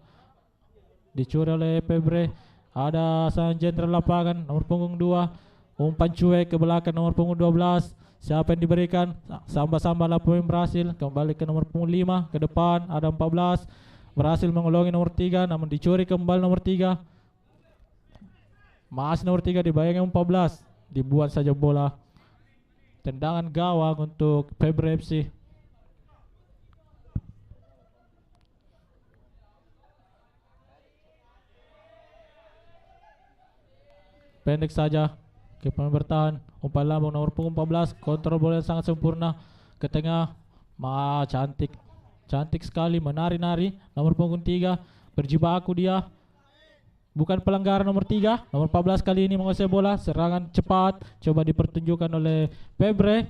Dicuri oleh Febre. Ada sang jenderal lapangan nomor punggung 2, umpan cuek ke belakang nomor punggung 12. Siapa yang diberikan? Samba-samba lah pemain berhasil. Kembali ke nomor punggung 5, ke depan ada 14. Berhasil mengolongi nomor 3, namun dicuri kembali nomor 3. Masih nomor 3 dibayangi 14. Dibuat saja bola. Tendangan gawang untuk Febre FC. Pendek saja ke pemain bertahan, umpan lambung nomor punggung 14, kontrol bola yang sangat sempurna ke tengah. Cantik, cantik sekali, menari-nari nomor punggung 3, berjibaku dia, bukan pelanggaran nomor 3. Nomor 14 kali ini menguasai bola, serangan cepat coba dipertunjukkan oleh Febre.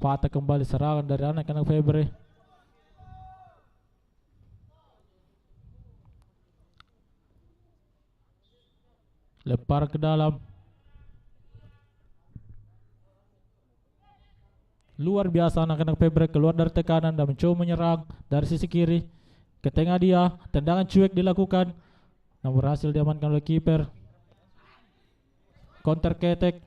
Patah kembali serangan dari anak-anak Febre. Lempar ke dalam. Luar biasa anak-anak Febre keluar dari tekanan dan mencoba menyerang dari sisi kiri. Ke tengah dia, tendangan cuek dilakukan. Namun berhasil diamankan oleh kiper. Counter ketek.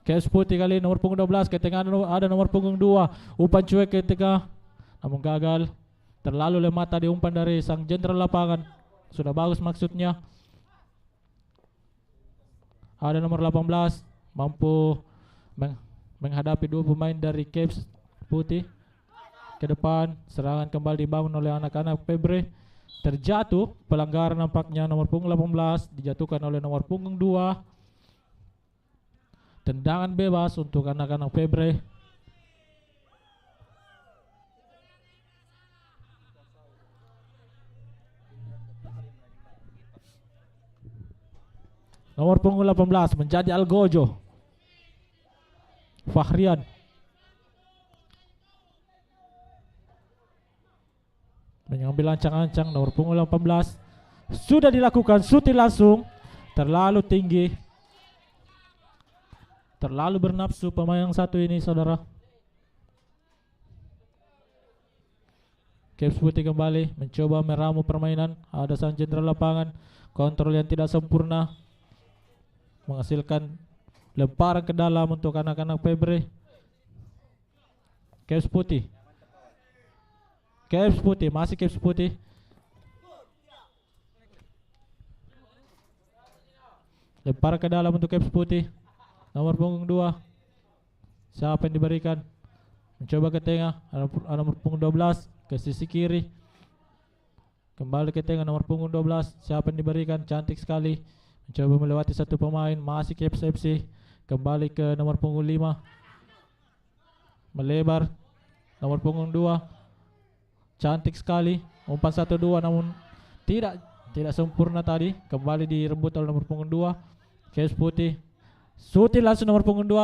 Caps putih kali nomor punggung 12. Ke tengah ada nomor punggung 2. Umpan cuek ke tengah. Namun gagal. Terlalu lemah tadi umpan dari sang jenderal lapangan. Sudah bagus maksudnya. Ada nomor 18. Mampu menghadapi dua pemain dari Caps putih. Ke depan. Serangan kembali dibangun oleh anak-anak Febre. Terjatuh. Pelanggaran nampaknya nomor punggung 18. Dijatuhkan oleh nomor punggung 2. Tendangan bebas untuk anak-anak Febre. Nomor punggung 18 menjadi Algojo. Fahrian. Mengambil ancang-ancang nomor punggung 18. Sudah dilakukan shooting langsung. Terlalu tinggi. Terlalu bernafsu pemain yang satu ini, saudara. Caps putih kembali mencoba meramu permainan. Ada sang jenderal lapangan. Kontrol yang tidak sempurna menghasilkan lemparan ke dalam untuk anak-anak Febre. Caps putih. Caps putih, masih Caps putih. Lemparan ke dalam untuk Caps putih. Nomor punggung 2. Siapa yang diberikan? Mencoba ke tengah. Nomor punggung 12 ke sisi kiri. Kembali ke tengah nomor punggung 12. Siapa yang diberikan? Cantik sekali. Mencoba melewati satu pemain. Masih Caps FC. Kembali ke nomor punggung 5. Melebar. Nomor punggung 2. Cantik sekali. Umpan 1-2 namun tidak sempurna tadi. Kembali direbut oleh nomor punggung 2. Caps putih. Shooting langsung nomor punggung 2.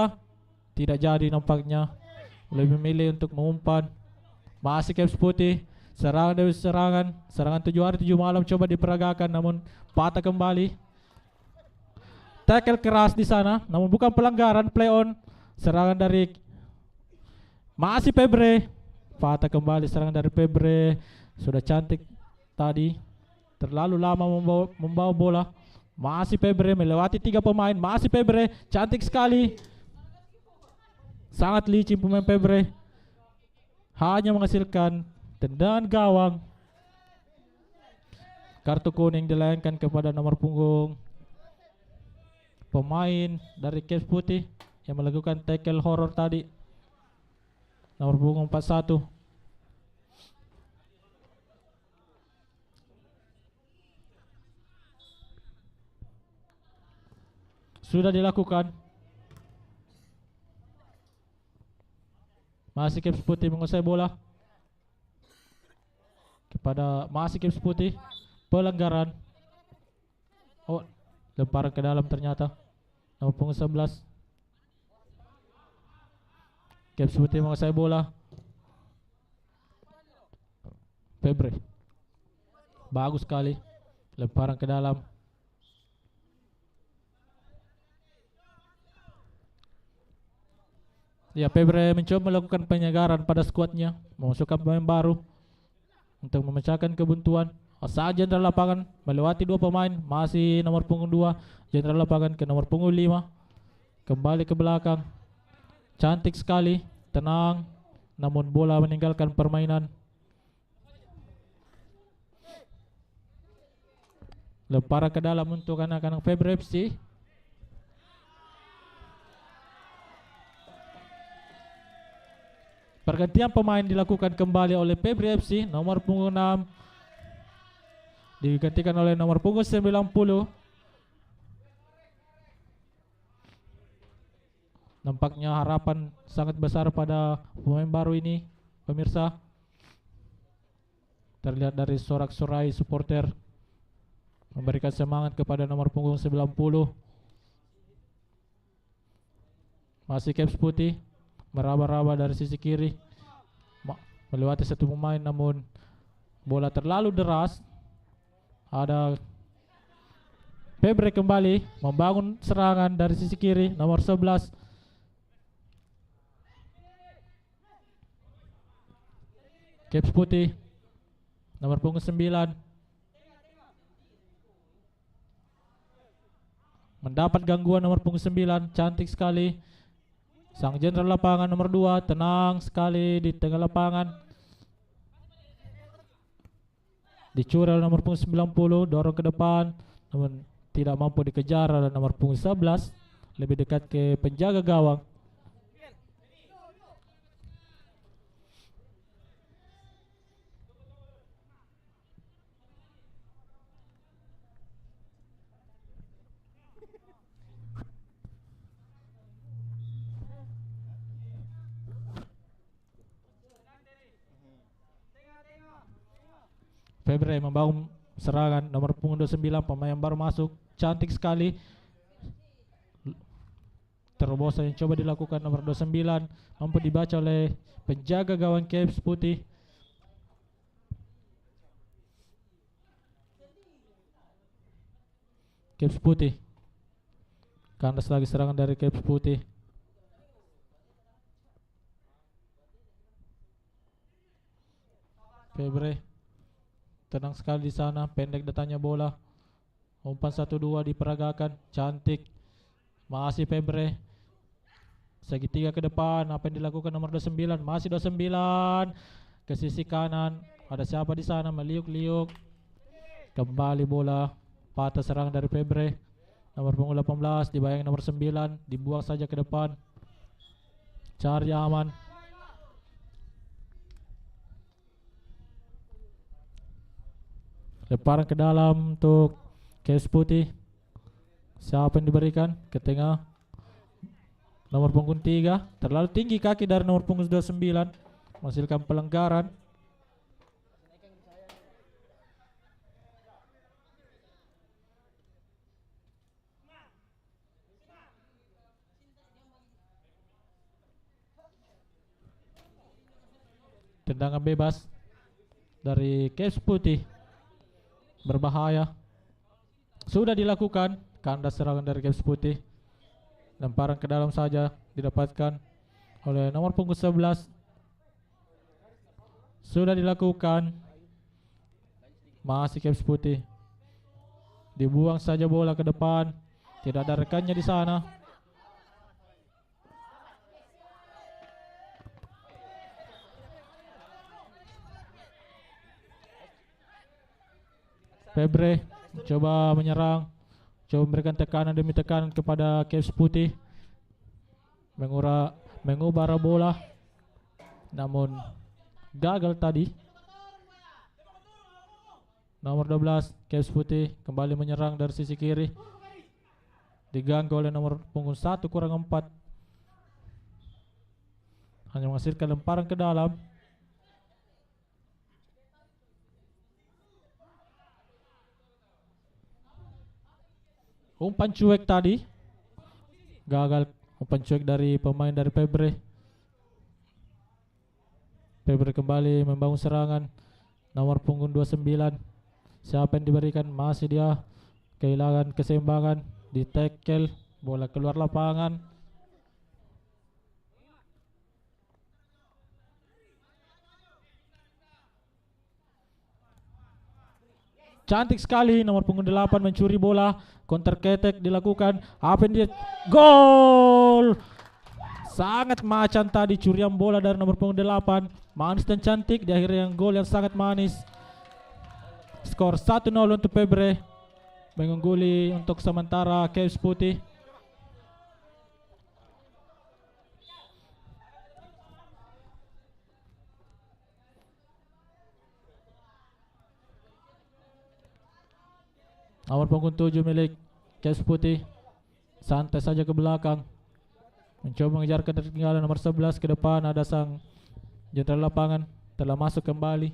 Tidak jadi nampaknya. Lebih memilih untuk mengumpan. Masih Caps putih. Serangan dari serangan. Serangan 7 hari 7 malam coba diperagakan namun patah kembali. Tackle keras di sana namun bukan pelanggaran, play on. Serangan dari masih Febre. Patah kembali serangan dari Febre. Sudah cantik tadi. Terlalu lama membawa bola. Masih Febre melewati 3 pemain. Masih Febre, cantik sekali. Sangat licin pemain Febre. Hanya menghasilkan tendangan gawang. Kartu kuning dilayangkan kepada nomor punggung pemain dari Caps putih yang melakukan tackle horror tadi. Nomor punggung 41. Sudah dilakukan. Masih Caps putih menguasai bola. Kepada masih Caps putih. Pelanggaran. Oh, lemparan ke dalam ternyata. Nomor punggung 11. Caps putih menguasai bola. Febre. Bagus sekali. Lemparan ke dalam. Ya, Febre mencoba melakukan penyegaran pada skuadnya, memasukkan pemain baru untuk memecahkan kebuntuan. Saat jenderal lapangan melewati 2 pemain, masih nomor punggung 2, jenderal lapangan ke nomor punggung 5. Kembali ke belakang. Cantik sekali, tenang, namun bola meninggalkan permainan. Lemparan ke dalam untuk anak-anak Febre FC. Pergantian pemain dilakukan kembali oleh Febre FC. Nomor punggung 6 digantikan oleh nomor punggung 90. Nampaknya harapan sangat besar pada pemain baru ini, pemirsa. Terlihat dari sorak-sorai supporter memberikan semangat kepada nomor punggung 90. Masih Caps putih. meraba-raba dari sisi kiri, melewati satu pemain, namun bola terlalu deras. Ada Febre kembali membangun serangan dari sisi kiri, nomor 11 Caps putih, nomor punggung 9 mendapat gangguan. Nomor punggung 9 cantik sekali, sang jenderal lapangan nomor 2 tenang sekali di tengah lapangan. Dicuri oleh nomor punggung 90, dorong ke depan, namun tidak mampu dikejar oleh nomor punggung 11, lebih dekat ke penjaga gawang. Febre membangun serangan, nomor punggung 29 pemain yang baru masuk, cantik sekali. Terobosan yang coba dilakukan nomor 29 mampu dibaca oleh penjaga gawang Caps putih. Caps putih, kandas lagi serangan dari Caps putih. Febre tenang sekali di sana, pendek datangnya bola. Umpan 1-2 diperagakan, cantik. Masih Febre. Segitiga ke depan, apa yang dilakukan nomor 29? Masih 29 ke sisi kanan. Ada siapa di sana? Meliuk-liuk. Kembali bola, patah serang dari Febre. Nomor punggung 18 dibayang nomor 9, dibuang saja ke depan. Cari aman. Lemparan ke dalam untuk Caps putih. Siapa yang diberikan? Ke tengah. Nomor punggung 3, terlalu tinggi kaki dari nomor punggung 29, menghasilkan pelanggaran. Tendangan bebas dari Caps putih, berbahaya. Sudah dilakukan, kandas serangan dari Caps putih. Lemparan ke dalam saja didapatkan oleh nomor punggung 11. Sudah dilakukan, masih Caps putih. Dibuang saja bola ke depan, tidak ada rekannya di sana. Febre coba menyerang, coba memberikan tekanan demi tekanan kepada Caps putih, mengubah bola, namun gagal tadi. Nomor 12 Caps putih kembali menyerang dari sisi kiri, diganggu oleh nomor punggung 1-4, hanya menghasilkan lemparan ke dalam. Umpan cuek tadi, gagal. Umpan cuek dari pemain dari Febre. Febre kembali membangun serangan, nomor punggung 29. Siapa yang diberikan? Masih dia kehilangan keseimbangan, di tackle, bola keluar lapangan. Cantik sekali nomor punggung 8 mencuri bola, counter ketek dilakukan. Apa yang dia? Gol! Sangat macan tadi curian bola dari nomor punggung 8. Manis dan cantik, di akhirnya yang gol yang sangat manis. Skor 1-0 untuk Febre, mengungguli untuk sementara Caps putih. Nomor punggung 7 milik Caps putih santai saja ke belakang, mencoba mengejar ketertinggalan. Nomor 11 ke depan, ada sang jenderal lapangan telah masuk kembali.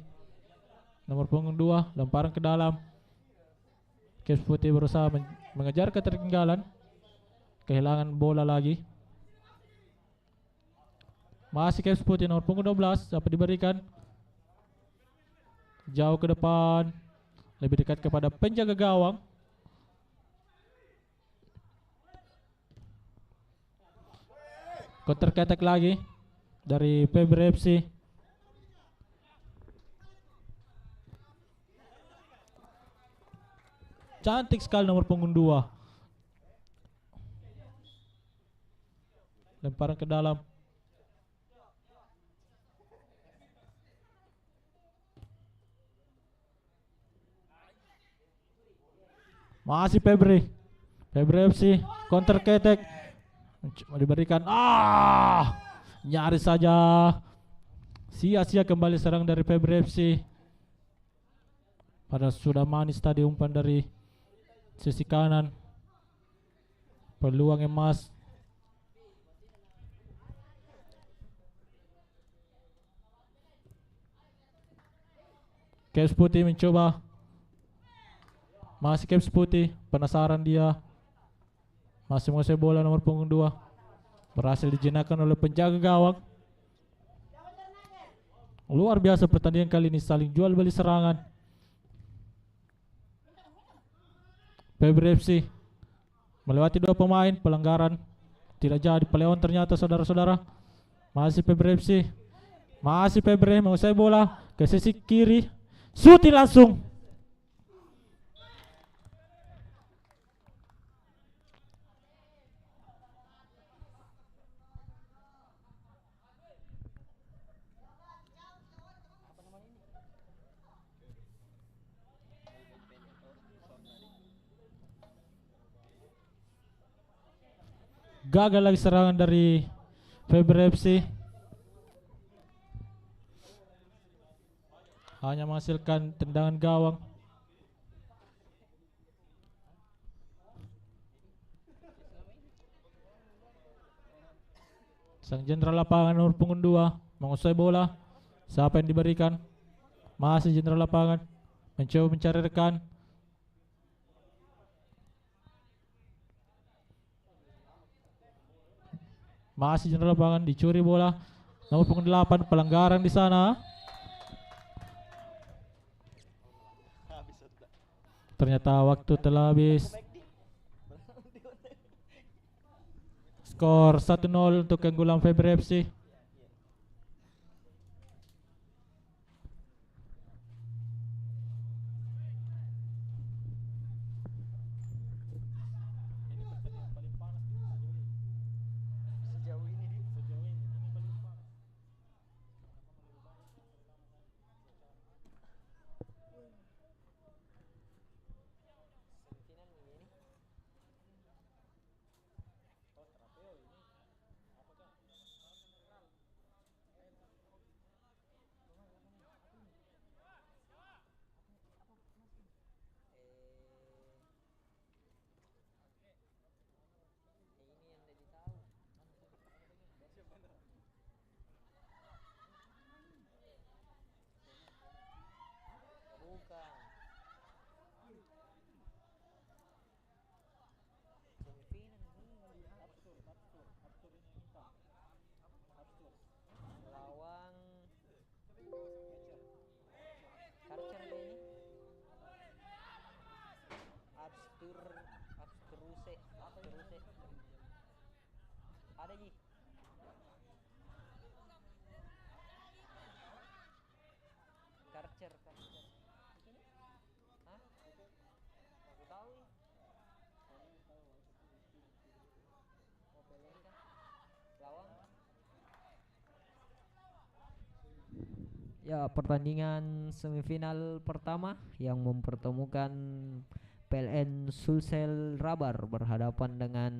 Nomor punggung 2 lemparan ke dalam. Caps putih berusaha mengejar ketertinggalan, kehilangan bola lagi. Masih Caps Putih nomor punggung 12. Dapat diberikan jauh ke depan, lebih dekat kepada penjaga gawang. Counter attack lagi dari Febri FC. Cantik sekali nomor punggung 2. Lemparan ke dalam. Masih Febri FC counter attack. Cuma diberikan, nyaris saja sia-sia kembali serang dari Febri FC. Padahal sudah manis tadi umpan dari sisi kanan. Peluang emas. Caps Putih mencoba. Masih Caps Putih, penasaran dia. Masih menguasai bola nomor punggung 2. Berhasil dijinakkan oleh penjaga gawang. Luar biasa pertandingan kali ini, saling jual beli serangan. Febri FC melewati 2 pemain, pelanggaran tidak jadi, peleon ternyata saudara-saudara. Masih Febri FC. Masih Febri menguasai bola ke sisi kiri. Suti langsung. Gagal lagi serangan dari Febri FC. Hanya menghasilkan tendangan gawang. Sang jenderal lapangan nomor punggung 2 menguasai bola. Siapa yang diberikan? Masih jenderal lapangan mencoba mencari rekan. Masih jenderal lapangan dicuri bola. Nomor punggung 8, pelanggaran di sana. Ternyata waktu telah habis. Skor 1-0 untuk keunggulan Febri FC. Lawang Karcer apa ini? Abstruse. Ada Ji. Karcer. Hah? Aku tahu. Mau pelein kan? Lawang. Ya, pertandingan semifinal pertama yang mempertemukan PLN Sulsel Rabar berhadapan dengan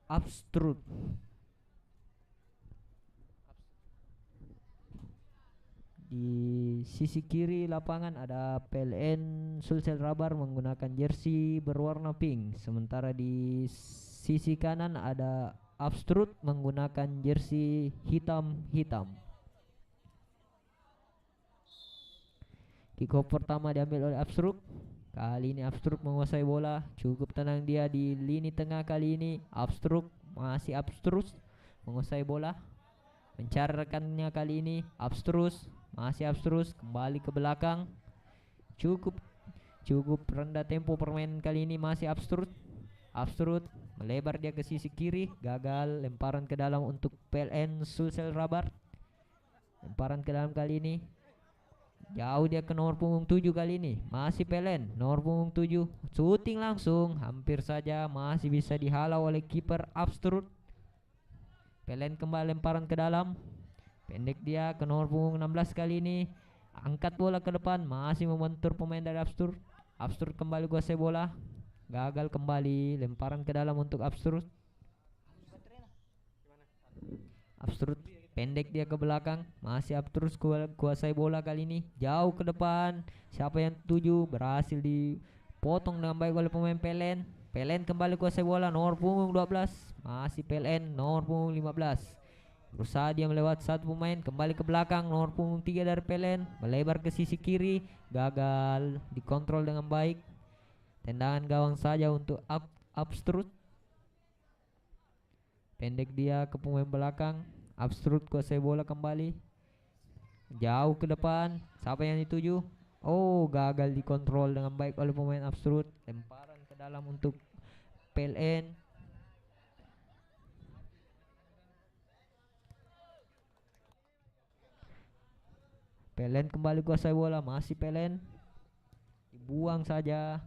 Abstrut. Di sisi kiri lapangan ada PLN Sulsel Rabar menggunakan jersey berwarna pink, sementara di sisi kanan ada Abstrut menggunakan jersey hitam-hitam. Kick-off pertama diambil oleh Abstrut. Kali ini Abstrut menguasai bola. Cukup tenang dia di lini tengah kali ini. Abstrut menguasai bola. Mencarkannya kali ini Abstrus, masih Abstrus kembali ke belakang. Cukup rendah tempo permainan kali ini, masih Abstrus. Abstrus melebar dia ke sisi kiri, gagal. Lemparan ke dalam untuk PLN Sulsel Rabar. Lemparan ke dalam kali ini jauh dia ke nomor punggung 7 kali ini, masih PLN nomor punggung 7. Shooting langsung, hampir saja, masih bisa dihalau oleh kiper Abstrus. PLN kembali lemparan ke dalam, pendek dia ke nomor punggung 16 kali ini. Angkat bola ke depan, masih membentur pemain dari Abstrus. Abstrus kembali kuasai bola, gagal kembali. Lemparan ke dalam untuk Abstrus. Abstrus pendek dia ke belakang, masih Abstrus kuasai bola kali ini. Jauh ke depan, siapa yang tuju, berhasil dipotong dengan baik oleh pemain PLN. PLN kembali kuasai bola, nomor punggung 12, masih PLN nomor punggung 15. Berusaha dia melewati satu pemain, kembali ke belakang, nomor punggung 3 dari PLN, melebar ke sisi kiri, gagal dikontrol dengan baik. Tendangan gawang saja untuk Abstrus. Pendek dia ke pemain belakang, Abstrus kuasai bola kembali, jauh ke depan, siapa yang dituju? Oh, gagal dikontrol dengan baik oleh pemain Abstrus. Lemparan ke dalam untuk PLN. PLN kembali kuasai bola, masih PLN, dibuang saja.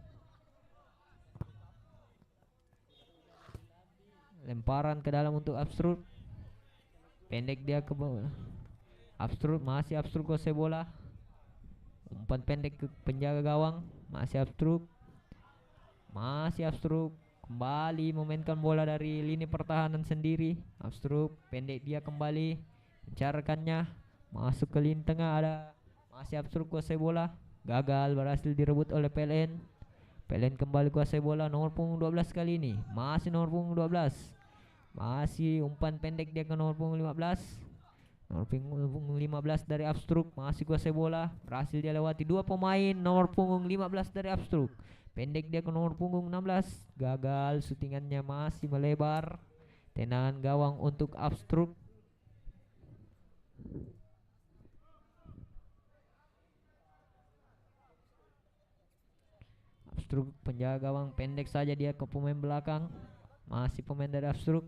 Lemparan ke dalam untuk Abstrus. Pendek dia ke bawah. Abstrus, masih Abstrus kuasai bola. Umpan pendek ke penjaga gawang, masih Abstrus. Masih Abstrus kembali memainkan bola dari lini pertahanan sendiri. Abstrus pendek dia kembali mencarkannya, masuk ke lini tengah, ada masih Abstrus kuasai bola, gagal, berhasil direbut oleh PLN. PLN kembali kuasai bola, nomor punggung 12 kali ini, masih nomor punggung 12. Masih umpan pendek dia ke nomor punggung 15. Nomor punggung 15 dari Abstrus masih kuasai bola, berhasil dia lewati dua pemain. Nomor punggung 15 dari Abstrus, pendek dia ke nomor punggung 16, gagal, syutingannya masih melebar. Tendangan gawang untuk Abstrus. Abstrus penjaga gawang, pendek saja dia ke pemain belakang, masih pemain dari Abstrus.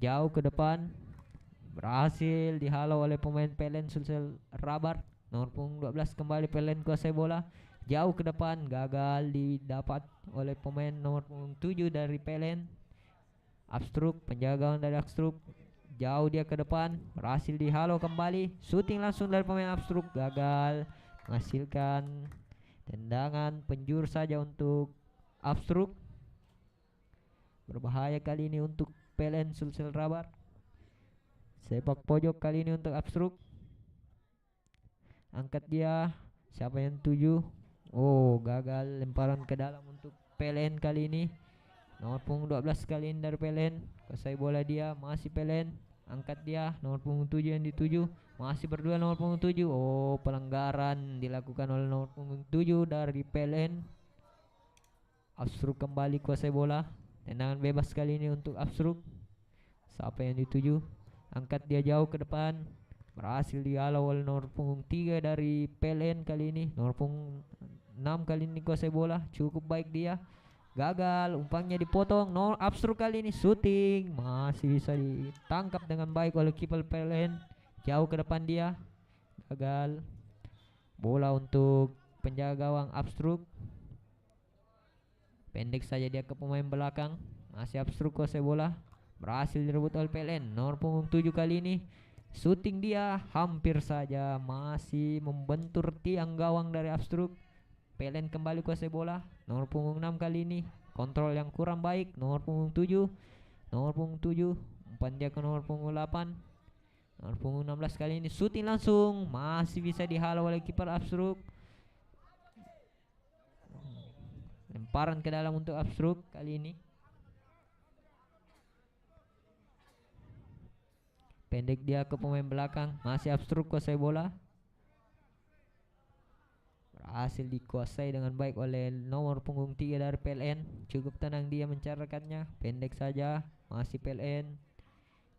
Jauh ke depan, berhasil dihalau oleh pemain PLN Sulsel Rabar. Nomor punggung 12 kembali PLN kuasai bola, jauh ke depan, gagal didapat oleh pemain nomor punggung 7 dari PLN. Abstrus penjaga gawang dari Abstrus, jauh dia ke depan, berhasil dihalau kembali. Shooting langsung dari pemain Abstrus, gagal, menghasilkan tendangan penjuru saja untuk Abstrus. Berbahaya kali ini untuk PLN Sulsel Rabar. Sepak pojok kali ini untuk Abstrus. Angkat dia, siapa yang tuju? Oh, gagal, lemparan ke dalam untuk PLN kali ini. Nomor punggung 12 kali ini dari PLN, kuasai bola dia, masih PLN. Angkat dia, nomor punggung 7 yang dituju, masih berdua nomor punggung 7. Oh, pelanggaran dilakukan oleh nomor punggung 7 dari PLN. Abstrus kembali kuasai bola, tendangan bebas kali ini untuk Abstrus. Siapa yang dituju? Angkat dia jauh ke depan, berhasil dihalau oleh nomor punggung 3 dari PLN kali ini. Nomor punggung 6 kali ini kuasai bola, cukup baik dia, gagal, umpannya dipotong. Nomor Abstrus kali ini shooting, masih bisa ditangkap dengan baik oleh kiper PLN. Jauh ke depan dia, gagal. Bola untuk penjaga gawang Abstrus, pendek saja dia ke pemain belakang, masih Abstrus kuasai bola, berhasil direbut oleh PLN. Nomor punggung 7 kali ini, shooting dia, hampir saja, masih membentur tiang gawang dari Abstrus. PLN kembali kuasai bola, nomor punggung 6 kali ini, kontrol yang kurang baik. Nomor punggung 7, umpan dia ke nomor punggung 8. Nomor punggung 16 kali ini, shooting langsung, masih bisa dihalau oleh kiper Abstrus. Lemparan ke dalam untuk Abstrus kali ini. Pendek dia ke pemain belakang, masih Abstrus kuasai bola, berhasil dikuasai dengan baik oleh nomor punggung 3 dari PLN. Cukup tenang dia mencarkannya, pendek saja, masih PLN.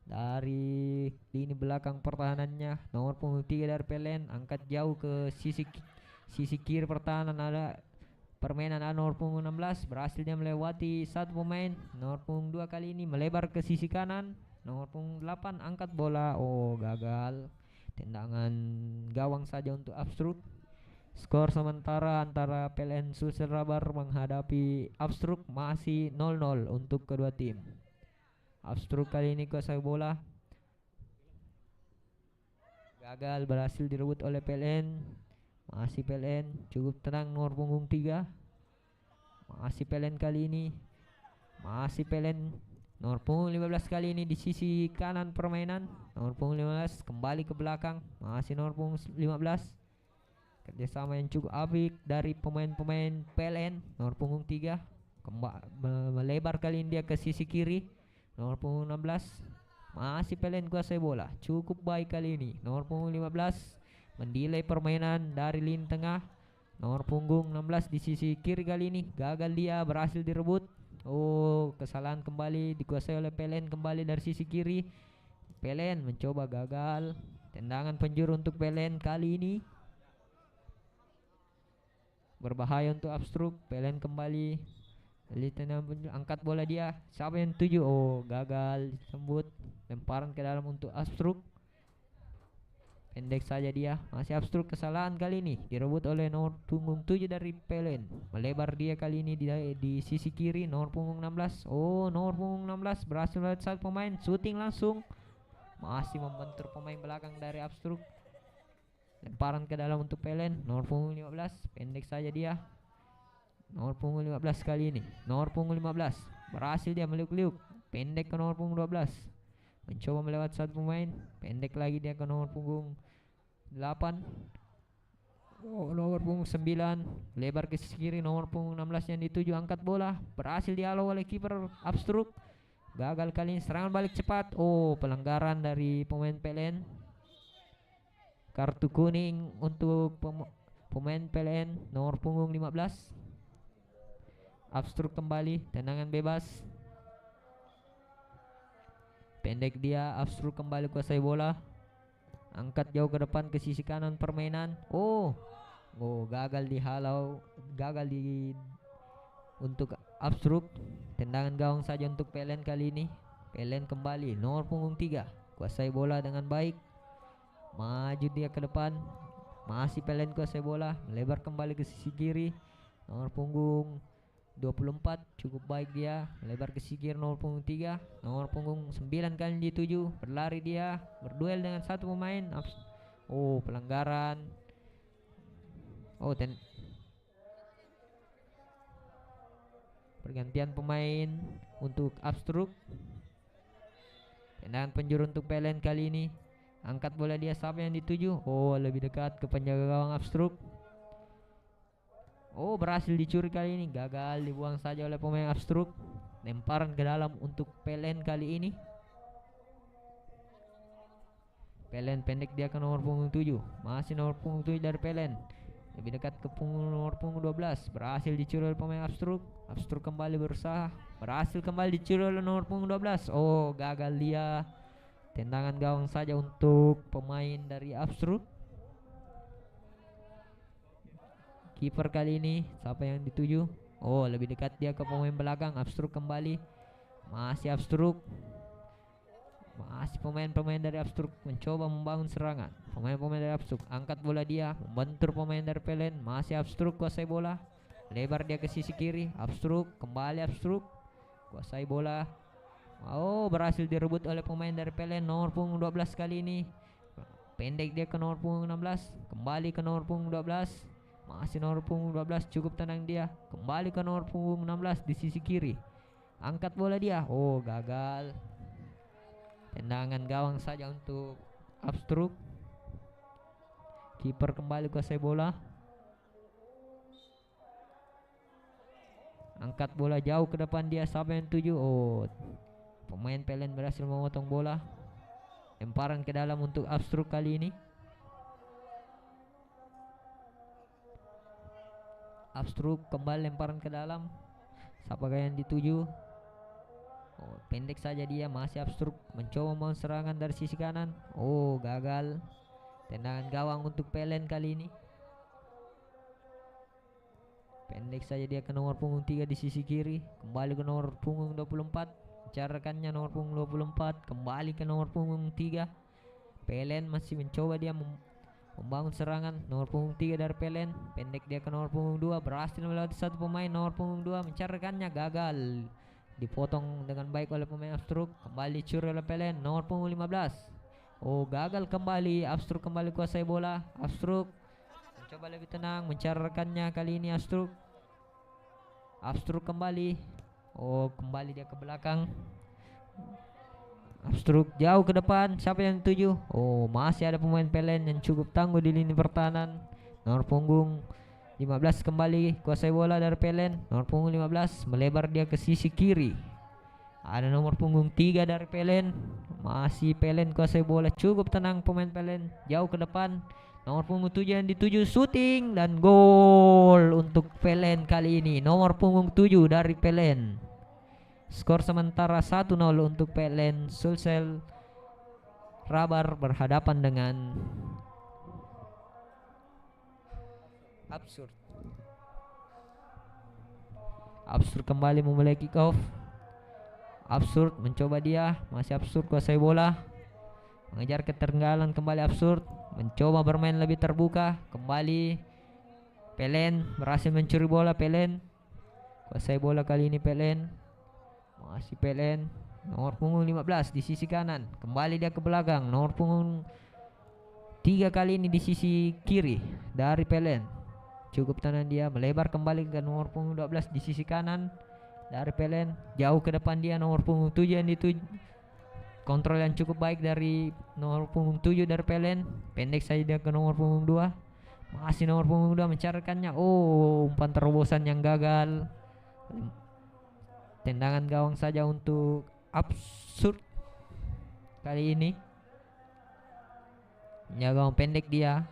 dari lini belakang pertahanannya. Nomor punggung 3 dari PLN angkat jauh ke sisi kiri pertahanan, ada permainan nomor punggung 16, berhasil dia melewati satu pemain. Nomor punggung 2 kali ini melebar ke sisi kanan. Nomor punggung 8 angkat bola, oh gagal. Tendangan gawang saja untuk Abstruk. Skor sementara antara PLN Sulsel Rabar menghadapi Abstruk masih 0-0 untuk kedua tim. Abstruk kali ini kuasai bola, gagal, berhasil direbut oleh PLN. Masih PLN, cukup tenang nomor punggung 3. Masih PLN kali ini. Masih PLN nomor punggung 15 kali ini di sisi kanan permainan. Nomor punggung 15 kembali ke belakang. Masih nomor punggung 15. Kerjasama yang cukup apik dari pemain-pemain PLN. Nomor punggung 3 melebar kali ini dia ke sisi kiri. Nomor punggung 16 masih PLN kuasai bola, cukup baik kali ini. Nomor punggung 15 mendelay permainan dari lini tengah. Nomor punggung 16 di sisi kiri kali ini gagal, dia berhasil direbut. Oh, kesalahan kembali dikuasai oleh PLN kembali dari sisi kiri. PLN mencoba, gagal. Tendangan penjuru untuk PLN kali ini berbahaya untuk Abstruk. PLN kembali, angkat bola dia, siapa yang tuju? Oh, gagal disambut, lemparan ke dalam untuk Abstruk. Pendek saja dia, masih Abstruk. Kesalahan kali ini direbut oleh nomor punggung 7 dari PLN. Melebar dia kali ini di sisi kiri, nomor punggung 16. Oh, nomor punggung 16 berhasil melihat satu pemain, syuting langsung, masih membentur pemain belakang dari Abstruk. Lemparan ke dalam untuk PLN, nomor punggung 15, pendek saja dia. Nomor punggung 15 kali ini, nomor punggung 15 berhasil dia meliuk-liuk, pendek ke nomor punggung 12. Mencoba melewat satu pemain, pendek lagi dia ke nomor punggung 8. Oh, nomor punggung 9 lebar ke sisi kiri, nomor punggung 16 yang dituju angkat bola, berhasil dihalau oleh kiper Abstruk. Gagal kali ini, serangan balik cepat. Oh, pelanggaran dari pemain PLN. Kartu kuning untuk pemain PLN nomor punggung 15. Abstruk kembali, tendangan bebas. Pendek dia, Abstruk kembali kuasai bola. Angkat jauh ke depan ke sisi kanan permainan. Oh, gagal dihalau, untuk Abstruk. Tendangan gawang saja untuk PLN kali ini. PLN kembali, nomor punggung 3 kuasai bola dengan baik. Maju dia ke depan, masih PLN kuasai bola, melebar kembali ke sisi kiri. Nomor punggung 24 cukup baik dia, melebar ke sisi kiri nomor punggung 3. Nomor punggung 9 kali dituju, berlari dia, berduel dengan satu pemain. Oh, pelanggaran. Oh, pergantian pemain untuk Abstruk. Tendangan penjuru untuk PLN kali ini. Angkat bola dia, siapa yang dituju? Oh, lebih dekat ke penjaga gawang Abstruk. Oh, berhasil dicuri kali ini, gagal, dibuang saja oleh pemain Abstruk. Lemparan ke dalam untuk PLN kali ini. PLN pendek dia ke nomor punggung 7. Masih nomor punggung 7 dari PLN. Lebih dekat ke nomor punggung 12. Berhasil dicuri oleh pemain Abstruk. Abstruk kembali berusaha. Berhasil kembali dicuri oleh nomor punggung 12. Oh, gagal dia. Tendangan gawang saja untuk pemain dari Abstruk. Kiper kali ini, siapa yang dituju? Oh, lebih dekat dia ke pemain belakang. Abstruk kembali, masih Abstruk. Masih pemain-pemain dari Abstruk mencoba membangun serangan. Pemain-pemain dari Abstruk angkat bola dia, membentur pemain dari PLN. Masih Abstruk kuasai bola, lebar dia ke sisi kiri. Abstruk kembali, Abstruk kuasai bola. Oh, berhasil direbut oleh pemain dari PLN nomor punggung 12 kali ini. Pendek dia ke nomor punggung 16, kembali ke nomor punggung 12. Masih nomor punggung 12, cukup tenang dia, kembali ke nomor punggung 16 di sisi kiri. Angkat bola dia, oh gagal. Tendangan gawang saja untuk Abstruk. Kiper kembali kuasai bola. Angkat bola jauh ke depan dia, siapa yang tuju? Oh, pemain PLN berhasil memotong bola. Lemparan ke dalam untuk Abstruk kali ini. Abstruk kembali lemparan ke dalam. Siapakah yang dituju? Oh, pendek saja dia, masih Abstruk mencoba mau serangan dari sisi kanan. Oh, gagal. Tendangan gawang untuk Pelen kali ini. Pendek saja dia ke nomor punggung 3 di sisi kiri. Kembali ke nomor punggung 24. Carakannya nomor punggung 24. Kembali ke nomor punggung 3. Pelen masih mencoba dia membangun serangan. Nomor punggung 3 dari Pelen. Pendek dia ke nomor punggung 2. Berhasil melewati satu pemain. Nomor punggung 2 mencarakannya, gagal. Dipotong dengan baik oleh pemain Abstruk. Kembali curi oleh Pelen. Nomor punggung 15. Oh, gagal kembali. Abstruk kembali kuasai bola. Abstruk mencoba lebih tenang, mencarkannya kali ini Abstruk. Abstruk kembali. Oh, kembali dia ke belakang. Abstruk jauh ke depan. Siapa yang tuju? Oh, masih ada pemain Pelen yang cukup tangguh di lini pertahanan. Nomor punggung 15 kembali kuasai bola dari Pelen. Nomor punggung 15 melebar dia ke sisi kiri. Ada nomor punggung 3 dari Pelen. Masih Pelen kuasai bola. Cukup tenang pemain Pelen. Jauh ke depan. Nomor punggung 7 yang dituju, shooting dan gol untuk Pelen kali ini. Nomor punggung 7 dari Pelen. Skor sementara 1-0 untuk Pelen. Sulsel Rabar berhadapan dengan Absurd. Absurd kembali memulai kick off. Absurd mencoba dia, masih Absurd kuasai bola. Mengejar ketertinggalan kembali Absurd. Mencoba bermain lebih terbuka. Kembali Pelen berhasil mencuri bola. Pelen kuasai bola kali ini Pelen. Masih Pelen. Nomor punggung 15 di sisi kanan. Kembali dia ke belakang. Nomor punggung 3 kali ini di sisi kiri dari Pelen. Cukup tenang dia, melebar kembali ke nomor punggung 12 di sisi kanan dari Pelen. Jauh ke depan dia nomor punggung 7 yang dituju. Kontrol yang cukup baik dari nomor punggung 7 dari Pelen. Pendek saja dia ke nomor punggung 2. Masih nomor punggung 2 mencarikannya. Oh, umpan terobosan yang gagal. Tendangan gawang saja untuk Absurd kali ini. Ya, gawang pendek dia.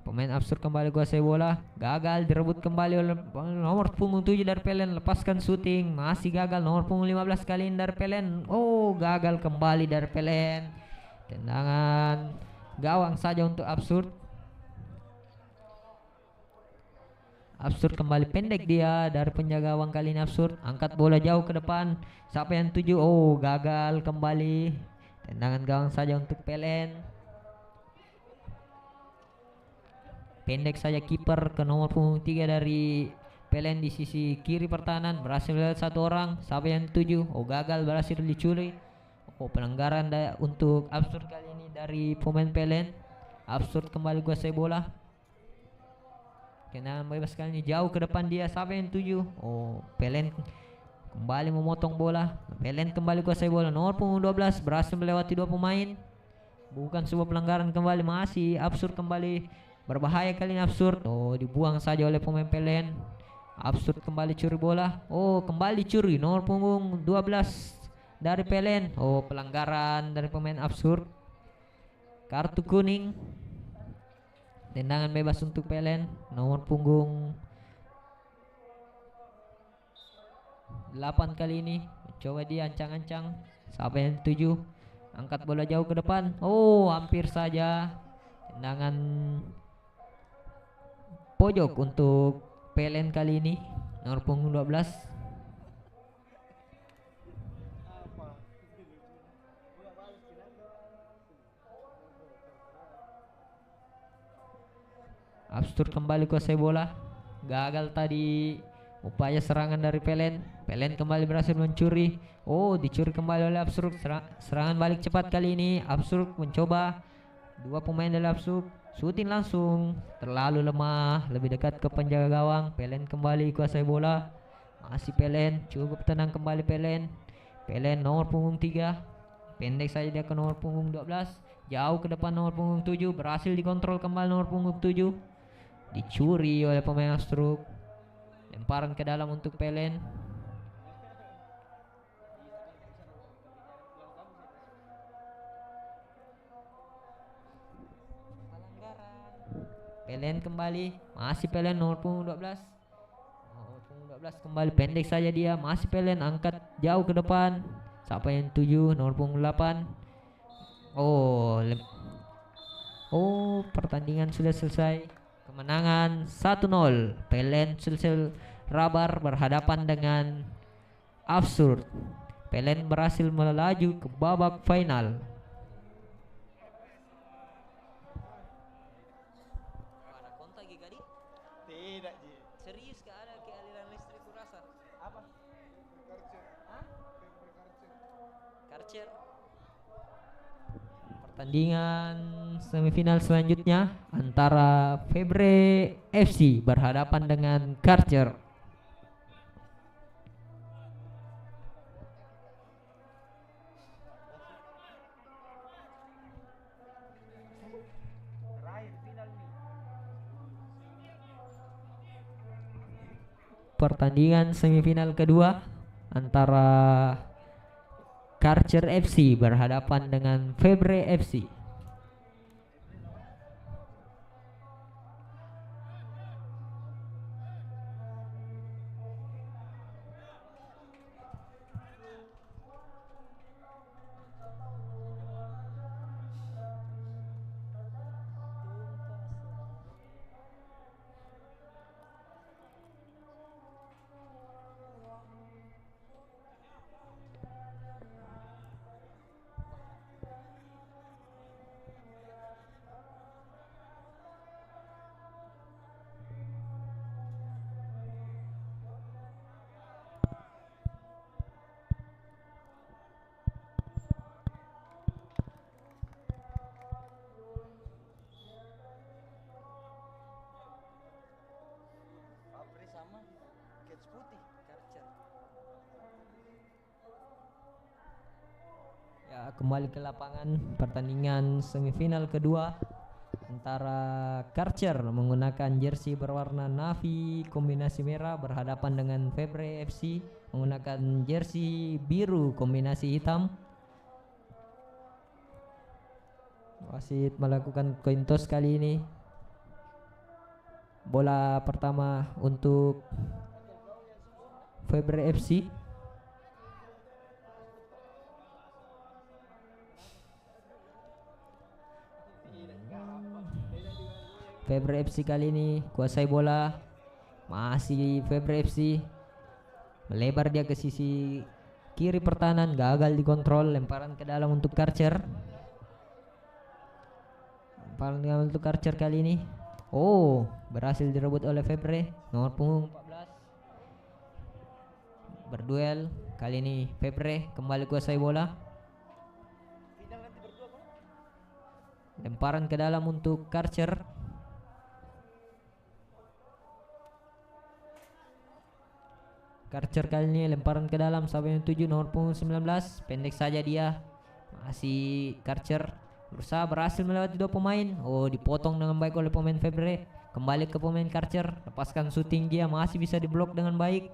Pemain Absurd kembali kuasai bola. Gagal direbut kembali oleh nomor punggung 7 dari Pelen. Lepaskan shooting. Masih gagal. Nomor punggung 15 kali ini dari Pelen. Oh, gagal kembali dari Pelen. Tendangan gawang saja untuk Absurd. Absurd kembali pendek dia dari penjaga gawang kali ini Absurd. Angkat bola jauh ke depan. Siapa yang tuju? Oh, gagal kembali. Tendangan gawang saja untuk Pelen. Pendek saja kiper ke nomor punggung 3 dari Pelen di sisi kiri pertahanan. Berhasil lewat satu orang. Siapa yang dituju? Oh, gagal, berhasil dicuri. Oh, pelanggaran untuk Absurd kali ini dari pemain Pelen. Absurd kembali kuasai bola. Kena bebas kali ini jauh ke depan dia. Siapa yang dituju? Oh, Pelen kembali memotong bola. Pelen kembali kuasai bola. Nomor punggung 12 berhasil melewati dua pemain. Bukan sebuah pelanggaran kembali. Masih Absurd kembali. Berbahaya kali ini Absurd. Oh, dibuang saja oleh pemain Pelen. Absurd kembali curi bola. Oh, kembali curi. Nomor punggung 12 dari Pelen. Oh, pelanggaran dari pemain Absurd. Kartu kuning. Tendangan bebas untuk Pelen. Nomor punggung 8 kali ini. Coba dia ancang-ancang. Siapa yang tuju? Angkat bola jauh ke depan. Oh, hampir saja. Tendangan pojok untuk Pelen kali ini. Nomor punggung 12. Absurd kembali kuasai bola. Gagal tadi upaya serangan dari Pelen. Pelen kembali berhasil mencuri. Oh, dicuri kembali oleh Absurd. Serangan balik cepat kali ini. Absurd mencoba. Dua pemain dari Absurd shooting langsung, terlalu lemah, lebih dekat ke penjaga gawang. Pelen kembali kuasai bola. Masih Pelen, cukup tenang kembali Pelen. Pelen nomor punggung 3. Pendek saja dia ke nomor punggung 12. Jauh ke depan nomor punggung 7. Berhasil dikontrol kembali nomor punggung 7. Dicuri oleh pemain Absurd. Lemparan ke dalam untuk Pelen. Pelen kembali. Masih Pelen nomor punggung 12. Nomor punggung 14 kembali pendek saja dia, masih Pelen angkat jauh ke depan. Siapa yang 7 nomor punggung 8. Pertandingan sudah selesai. Kemenangan 1-0. Pelen Sulsel Rabar berhadapan dengan Absurd. Pelen berhasil melaju ke babak final. Tidak, Ji. Serius gak ada ke aliran listrik kurasa? Apa? Karcer. Pertandingan semifinal selanjutnya antara Febre FC berhadapan dengan Karcher. Terakhir final nih. Pertandingan semifinal kedua antara Karcher FC berhadapan dengan Febre FC. Fabri sama Cats Putih, Karcer. Ya, kembali ke lapangan pertandingan semifinal kedua antara Karcher menggunakan jersey berwarna navy kombinasi merah berhadapan dengan Febre FC menggunakan jersey biru kombinasi hitam. Wasit melakukan coin toss kali ini. Bola pertama untuk Febre FC. Febre FC kali ini kuasai bola. Masih Febre FC. Melebar dia ke sisi kiri pertahanan, gagal dikontrol, lemparan ke dalam untuk Karcher. Lemparan ke dalam untuk Karcher kali ini. Berhasil direbut oleh Febre, nomor punggung 14. Berduel kali ini Febre kembali kuasai bola. Lemparan ke dalam untuk Karcher. Karcher kali ini lemparan ke dalam sampai yang 7 nomor punggung 19. Pendek saja dia. Masih Karcher berusaha berhasil melewati dua pemain. Dipotong dengan baik oleh pemain Febre. Kembali ke pemain Karcher, lepaskan shooting dia, masih bisa diblok dengan baik.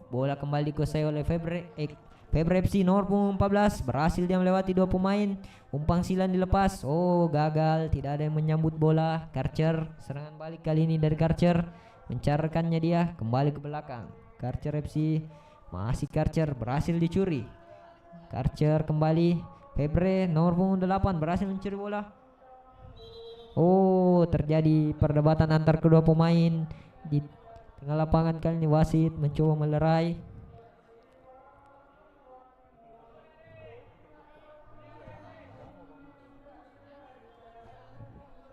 Bola kembali dikuasai oleh Febre FC nomor punggung 14. Berhasil dia melewati dua pemain. Umpan silang dilepas. Gagal, tidak ada yang menyambut bola. Karcher, serangan balik kali ini dari Karcher. Mencarkannya dia kembali ke belakang. Karcher FC, masih Karcher, berhasil dicuri. Karcher kembali. Febre nomor punggung 8 berhasil mencuri bola. Terjadi perdebatan antar kedua pemain di tengah lapangan kali ini. Wasit mencoba melerai.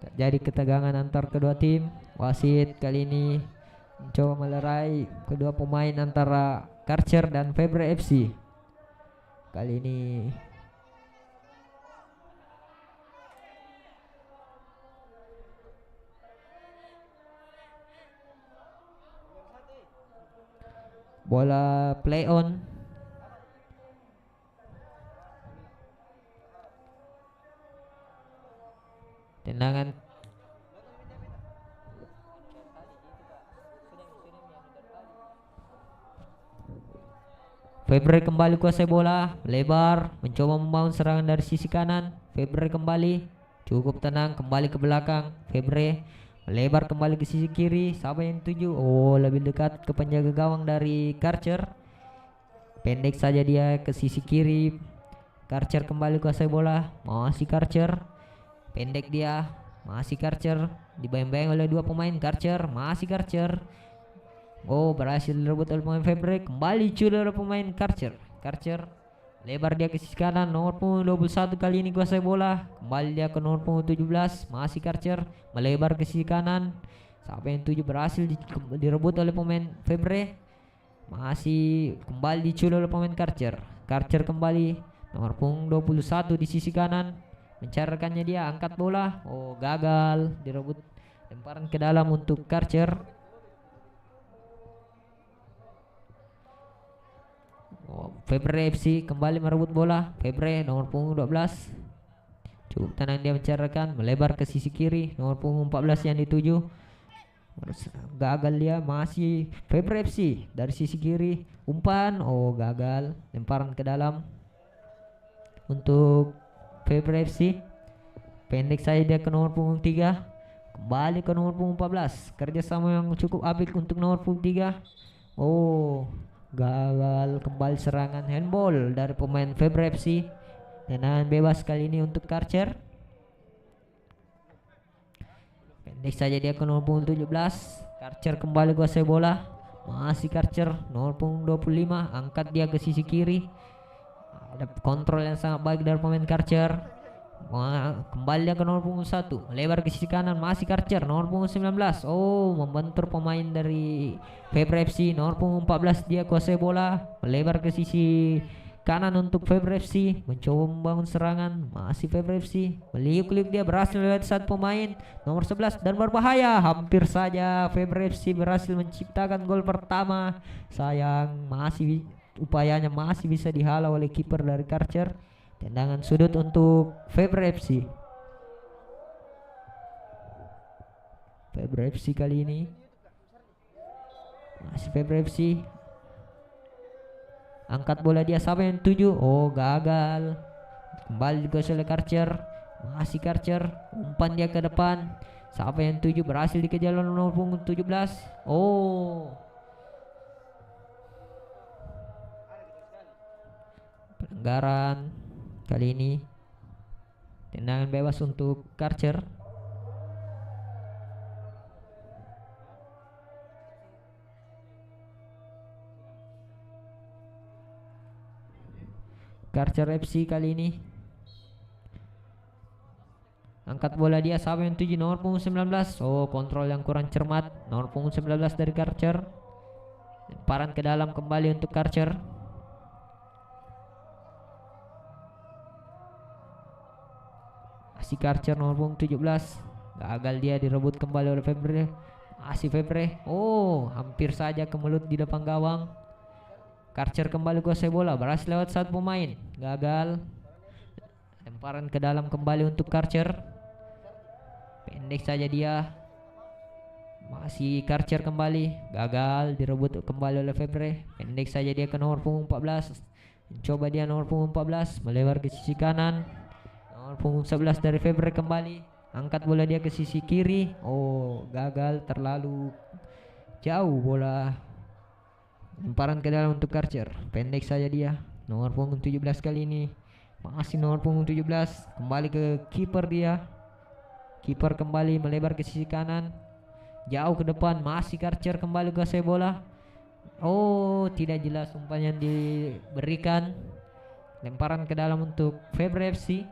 Terjadi ketegangan antar kedua tim. Wasit kali ini mencoba melerai kedua pemain antara Karcher dan Febre FC. Kali ini bola play on. Tendangan Febre kembali kuasai bola, lebar, mencoba membangun serangan dari sisi kanan. Febre kembali, cukup tenang, kembali ke belakang. Febre Lebar kembali ke sisi kiri. Siapa yang tuju? Oh, lebih dekat ke penjaga gawang dari Karcher. Pendek saja dia ke sisi kiri. Karcher kembali kuasai bola. Masih Karcher. Pendek dia. Masih Karcher. Dibayang-bayang oleh dua pemain. Karcher. Masih Karcher. Oh, berhasil direbut oleh pemain Fabre. Kembali curi oleh pemain Karcher. Karcher lebar dia ke sisi kanan. Nomor punggung 21 kali ini kuasai bola. Kembali dia ke nomor punggung 17. Masih Karcher. Melebar ke sisi kanan. Siapa yang tuju? Berhasil direbut oleh pemain Fabre. Masih kembali dicuri oleh pemain Karcher. Karcher kembali. Nomor punggung 21 di sisi kanan. Mencari rekannya dia. Angkat bola. Oh, gagal. Direbut. Lemparan ke dalam untuk Karcher. Oh, Fabre FC kembali merebut bola. Fabre nomor punggung 12. Cukup tenang dia mencari rekan. Melebar ke sisi kiri. Nomor punggung 14 yang dituju. Gagal dia. Masih Fabre FC dari sisi kiri. Umpan. Oh, gagal. Lemparan ke dalam untuk Fabre FC. Pendek saja dia ke nomor punggung 3. Kembali ke nomor punggung 14. Kerjasama yang cukup apik untuk nomor punggung 3. Oh, gagal. Kembali serangan handball dari pemain Fabre FC. Tendangan bebas kali ini untuk Karcher. Pendek saja dia ke nomor punggung 17. Karcher kembali kuasai bola. Masih Karcher nomor punggung 25. Angkat dia ke sisi kiri. Ada kontrol yang sangat baik dari pemain Karcher. Kembali dia ke nomor punggung 1. Melebar ke sisi kanan. Masih Karcher nomor punggung 19. Oh, membentur pemain dari Fabre FC. Nomor punggung 14 dia kuasai bola. Melebar ke sisi kanan untuk Fabre FC. Mencoba membangun serangan. Masih Fabre FC. Meliuk-liuk dia. Berhasil lewat satu pemain nomor 11 dan berbahaya. Hampir saja Fabre FC berhasil menciptakan gol pertama. Sayang, masih upayanya masih bisa dihalau oleh kiper dari Karcher. Tendangan sudut untuk Fabre FC. Fabre FC kali ini. Masih Fabre FC. Angkat bola dia. Siapa yang tuju? Oh, gagal. Kembali dikuasai oleh Karcher. Masih Karcher. Umpan dia ke depan. Siapa yang tuju? Berhasil dikejar oleh nomor punggung 17. Oh, pelanggaran kali ini. Tendangan bebas untuk Karcher. Karcher FC kali ini. Angkat bola dia. Siapa yang tuju? Nomor punggung 19. Oh, kontrol yang kurang cermat. Nomor punggung 19 dari Karcher. Lemparan ke dalam kembali untuk Karcher. Masih Karcher nomor punggung 17. Gagal dia, direbut kembali oleh Fabre. Masih Fabre. Oh, hampir saja ke mulut di depan gawang. Karcher kembali kuasai bola. Berhasil lewat satu pemain. Gagal. Lemparan ke dalam kembali untuk Karcher. Pendek saja dia. Masih Karcher kembali. Gagal, direbut kembali oleh Fabre. Pendek saja dia ke nomor punggung 14. Mencoba dia nomor punggung 14. Melebar ke sisi kanan. Nomor punggung 11 dari Fabre kembali. Angkat bola dia ke sisi kiri. Oh, gagal, terlalu jauh bola. Lemparan ke dalam untuk Karcher. Pendek saja dia. Nomor punggung 17 kali ini. Masih nomor punggung 17. Kembali ke kiper dia. Kiper kembali melebar ke sisi kanan. Jauh ke depan. Masih Karcher kembali kuasai bola. Oh, tidak jelas umpan yang diberikan. Lemparan ke dalam untuk Fabre FC.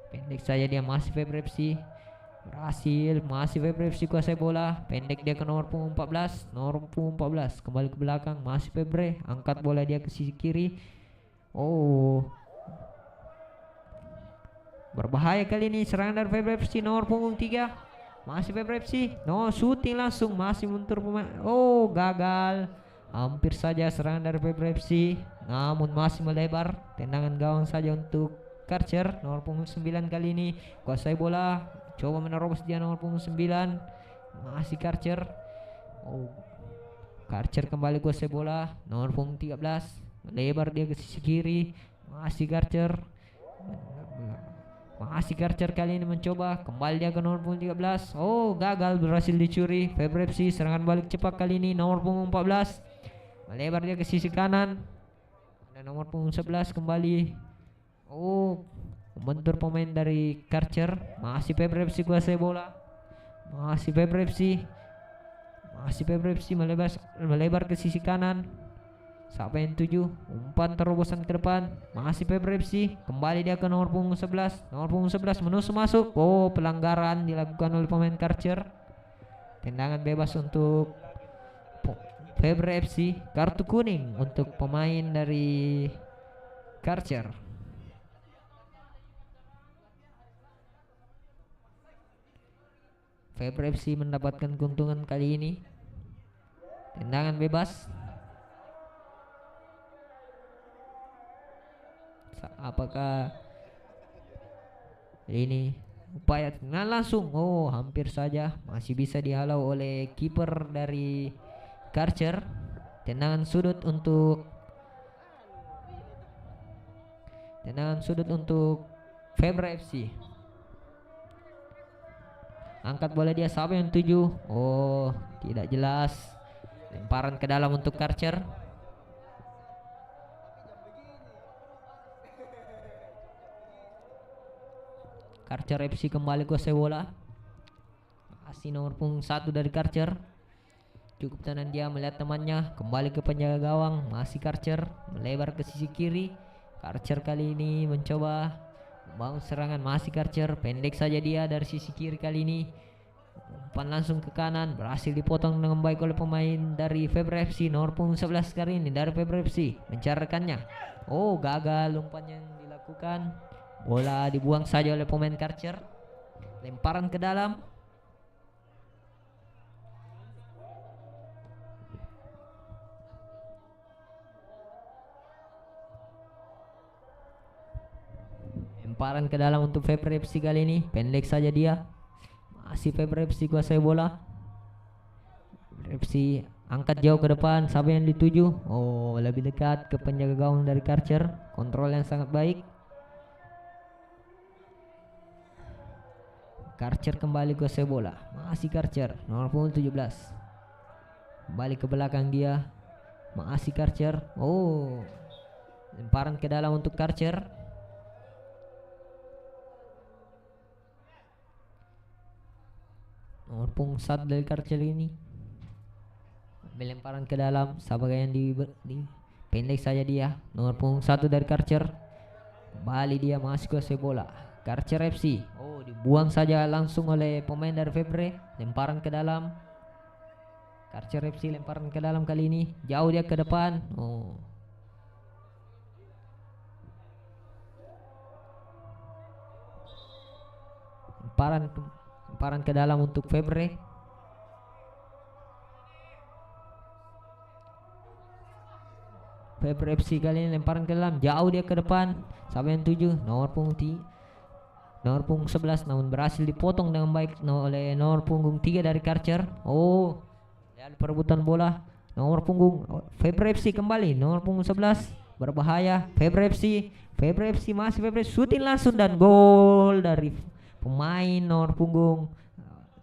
Pendek saja dia. Masih Fabre FC. Berhasil. Masih Fabre FC kuasai bola. Pendek dia ke nomor punggung 14. Nomor punggung 14 kembali ke belakang. Masih Fabre. Angkat bola dia ke sisi kiri. Oh, berbahaya kali ini serangan dari Fabre FC. Nomor punggung 3. Masih Fabre FC. No, shooting langsung. Masih mundur pemain. Oh, gagal. Hampir saja serangan dari Fabre FC. Namun masih melebar. Tendangan gawang saja untuk Karcher. Nomor punggung 9 kali ini kuasai bola. Coba menerobos dia nomor punggung 9. Masih Karcher. Oh, Karcher kembali kuasai bola. Nomor punggung 13. Lebar dia ke sisi kiri. Masih Karcher. Masih Karcher kali ini mencoba. Kembali dia ke nomor punggung 13. Oh, gagal, berhasil dicuri. Febri FC serangan balik cepat kali ini. Nomor punggung 14 melebar dia ke sisi kanan. Ada nomor punggung 11 kembali. Oh, membentur pemain dari Karcher. Masih Febri FC kuasai bola. Masih Febri FC. Masih Febri FC melebar ke sisi kanan. Siapa yang tuju? Umpan terobosan ke depan. Masih Febri FC. Kembali dia ke nomor punggung 11. Nomor punggung 11 menusuk masuk. Oh, pelanggaran dilakukan oleh pemain Karcher. Tendangan bebas untuk Febri FC. Kartu kuning untuk pemain dari Karcher. Febri FC mendapatkan keuntungan kali ini. Tendangan bebas. Apakah ini upaya tendangan langsung? Oh, hampir saja, masih bisa dihalau oleh kiper dari Karcher. Tendangan sudut untuk Febri FC. Angkat bola dia, siapa yang tuju? Oh, tidak jelas. Lemparan ke dalam untuk Karcher. Karcher FC kembali kuasai bola. Masih nomor punggung 1 dari Karcher. Cukup tenang dia melihat temannya. Kembali ke penjaga gawang. Masih Karcher melebar ke sisi kiri. Karcher kali ini mencoba membangun serangan. Masih Karcher, pendek saja dia dari sisi kiri kali ini. Umpan langsung ke kanan, berhasil dipotong dengan baik oleh pemain dari Febri FC. Nomor punggung 11 kali ini dari Febri FC mencarikannya. Oh, gagal umpan yang dilakukan. Bola dibuang saja oleh pemain Karcher. Lemparan ke dalam. Lemparan ke dalam untuk Febri FC kali ini. Pendek saja dia. Masih Febri FC kuasai bola. Febri FC angkat jauh ke depan. Siapa yang dituju? Oh, lebih dekat ke penjaga gawang dari Karcher. Kontrol yang sangat baik. Karcher kembali kuasai bola. Masih Karcher, nomor punggung 17. Kembali ke belakang dia. Masih Karcher. Oh, lemparan ke dalam untuk Karcher. Nomor punggung 1 dari Karcher ini. Ambil lemparan ke dalam. Sebagai yang di pendek saja dia. Nomor punggung 1 dari Karcher. Kembali dia masih kuasai bola. Karcher FC. Oh, dibuang saja langsung oleh pemain dari Febri. Lemparan ke dalam. Karcher FC lemparan ke dalam kali ini. Jauh dia ke depan. Oh. Lemparan ke dalam untuk Febri. Febri FC kali ini lemparan ke dalam. Jauh dia ke depan. Siapa yang tuju? Nomor punggung 11, namun berhasil dipotong dengan baik oleh nomor punggung 3 dari Karcher. Oh, lihat perebutan bola. Nomor punggung Febri FC kembali. Nomor punggung 11 berbahaya. Febri FC masih Febri, shooting langsung dan gol dari pemain nomor punggung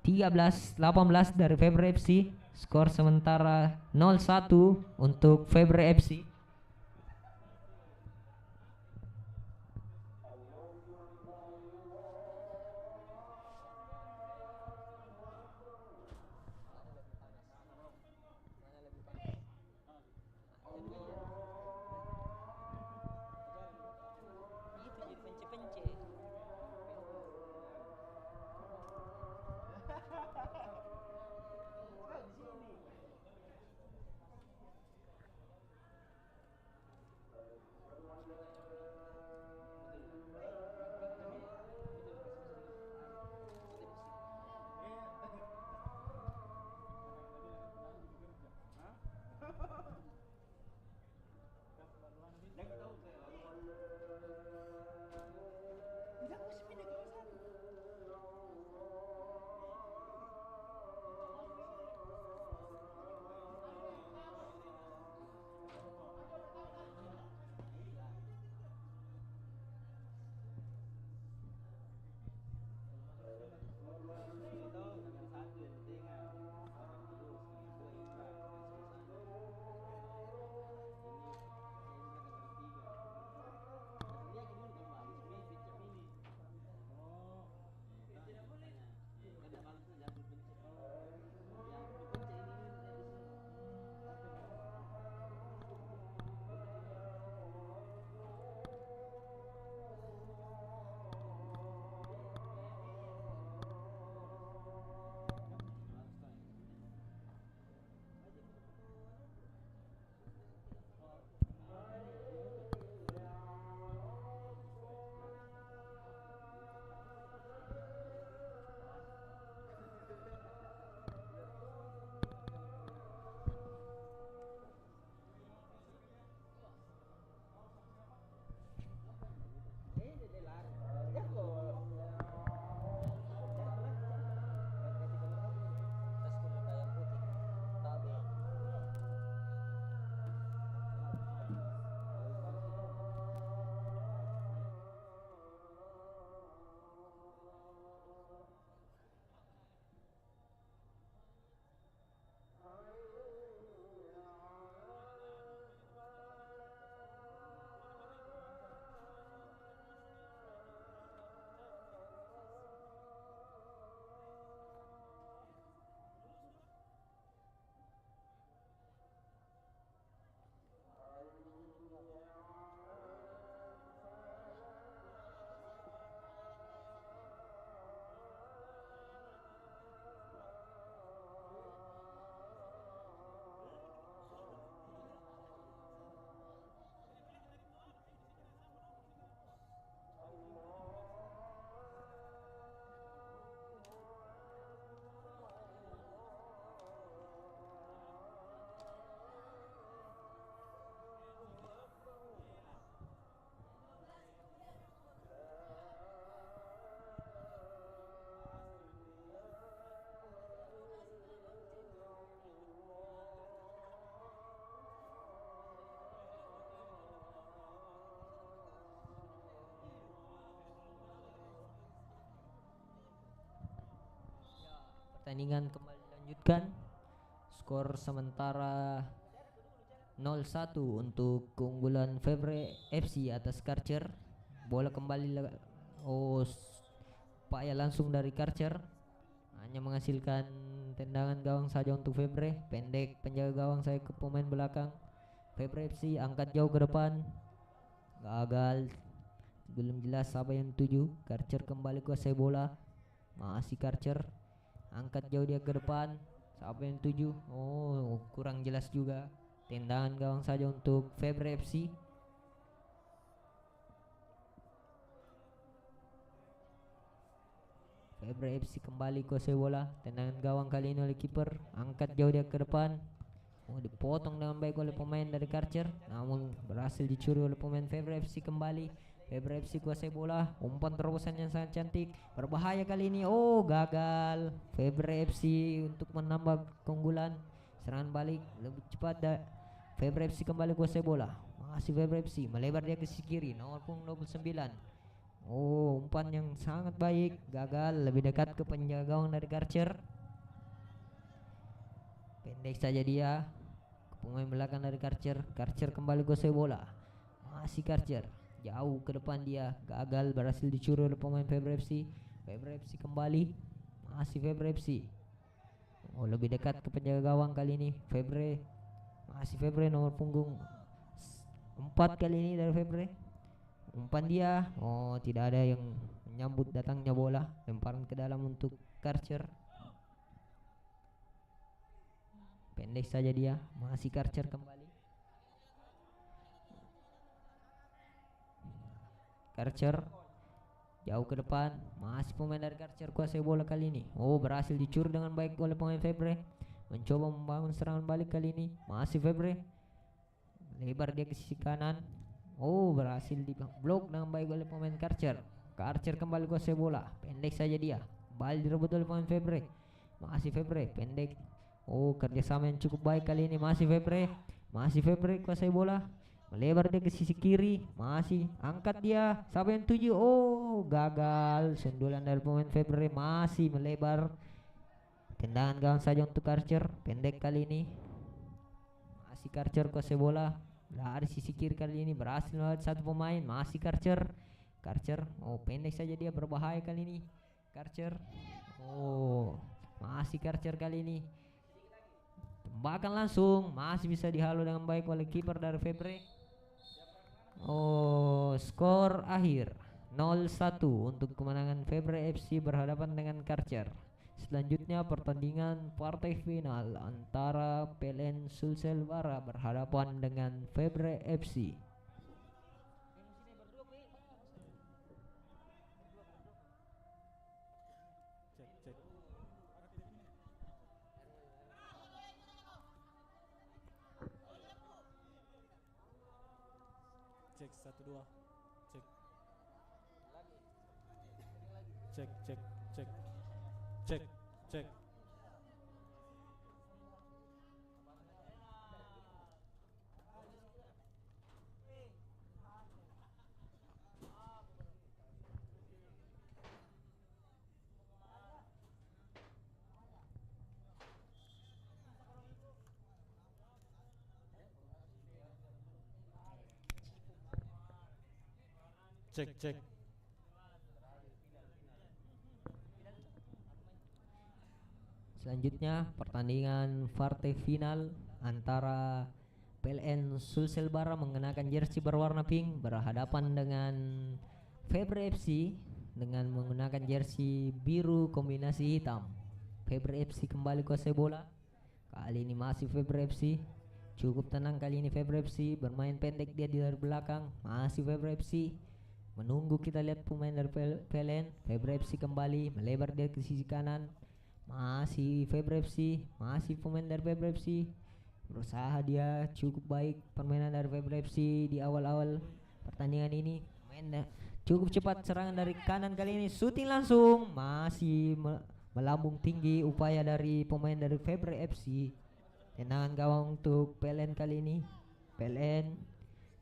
18 dari Febri FC. Skor sementara 0-1 untuk Febri FC. Pertandingan kembali dilanjutkan. Skor sementara 0-1 untuk keunggulan Febre FC atas Karcher. Bola kembali upaya langsung dari Karcher, hanya menghasilkan tendangan gawang saja untuk Febre. Pendek penjaga gawang saya ke pemain belakang. Febre FC angkat jauh ke depan, gagal, belum jelas siapa yang tuju. Karcher kembali kuasai bola, masih Karcher, angkat jauh dia ke depan, siapa yang tuju? Oh, kurang jelas juga. Tendangan gawang saja untuk Febre FC. Febre FC kembali kuasai bola, tendangan gawang kali ini oleh kiper, angkat jauh dia ke depan. Oh, dipotong dengan baik oleh pemain dari Karcher, namun berhasil dicuri oleh pemain Febre FC kembali. Febre FC kuasai bola, umpan terobosan yang sangat cantik, berbahaya kali ini. Oh, gagal. Febre FC untuk menambah keunggulan. Serangan balik lebih cepat. Febre FC kembali kuasai bola, masih Febre FC melebar dia ke sisi kiri, nomor punggung 29. Oh, umpan yang sangat baik, gagal, lebih dekat ke penjaga gawang dari Karcher. Pendek saja dia ke pemain belakang dari Karcher. Karcher kembali kuasai bola, masih Karcher, jauh ke depan dia, gagal, berhasil dicuri oleh pemain Febre FC. Febre FC kembali, masih Febre FC. Oh, lebih dekat ke penjaga gawang kali ini Febre, masih Febre nomor punggung 4 kali ini dari Febre. Umpan dia, oh tidak ada yang menyambut datangnya bola, lemparan ke dalam untuk Karcher. Pendek saja dia, masih Karcher kembali. Karcher jauh ke depan, masih pemain dari Karcher kuasai bola kali ini. Oh, berhasil dicuri dengan baik oleh pemain Febre. Mencoba membangun serangan balik kali ini, masih Febre, lebar dia ke sisi kanan. Oh, berhasil diblok dengan baik oleh pemain Karcher. Karcher kembali kuasai bola, pendek saja dia, bal direbut oleh pemain Febre, masih Febre, pendek. Oh, kerjasama yang cukup baik kali ini, masih Febre kuasai bola, melebar dia ke sisi kiri, masih angkat dia, siapa yang tuju? Oh, gagal, sundulan dari pemain Febre, masih melebar. Tendangan gawang saja untuk Karcher, pendek kali ini, masih Karcher kuasai bola, lari sisi kiri kali ini, berhasil melawan satu pemain, masih Karcher. Oh, pendek saja dia, berbahaya kali ini Karcher. Oh, masih Karcher kali ini, tembakan langsung, masih bisa dihalau dengan baik oleh kiper dari Febre. Oh, skor akhir 0-1 untuk kemenangan Febre FC berhadapan dengan Karcher. Selanjutnya pertandingan partai final antara PLN Sulselbara berhadapan dengan Febre FC. Cek 1 2. Cek. Cek. Selanjutnya pertandingan partai final antara PLN Sulselbara mengenakan jersey berwarna pink berhadapan dengan Febre FC dengan menggunakan jersey biru kombinasi hitam. Febre FC kembali kuasai bola, kali ini masih Febre FC, cukup tenang kali ini Febre FC, bermain pendek dia di dari belakang, masih Febre FC. Menunggu kita lihat pemain dari PLN. Febre FC kembali melebar dia ke sisi kanan, masih Febre FC, masih pemain dari Febre FC. Berusaha dia, cukup baik permainan dari Febre FC di awal-awal pertandingan ini. Main cukup cepat, serangan dari kanan kali ini, shooting langsung, masih melambung tinggi upaya dari pemain dari Febre FC. Tendangan gawang untuk PLN kali ini.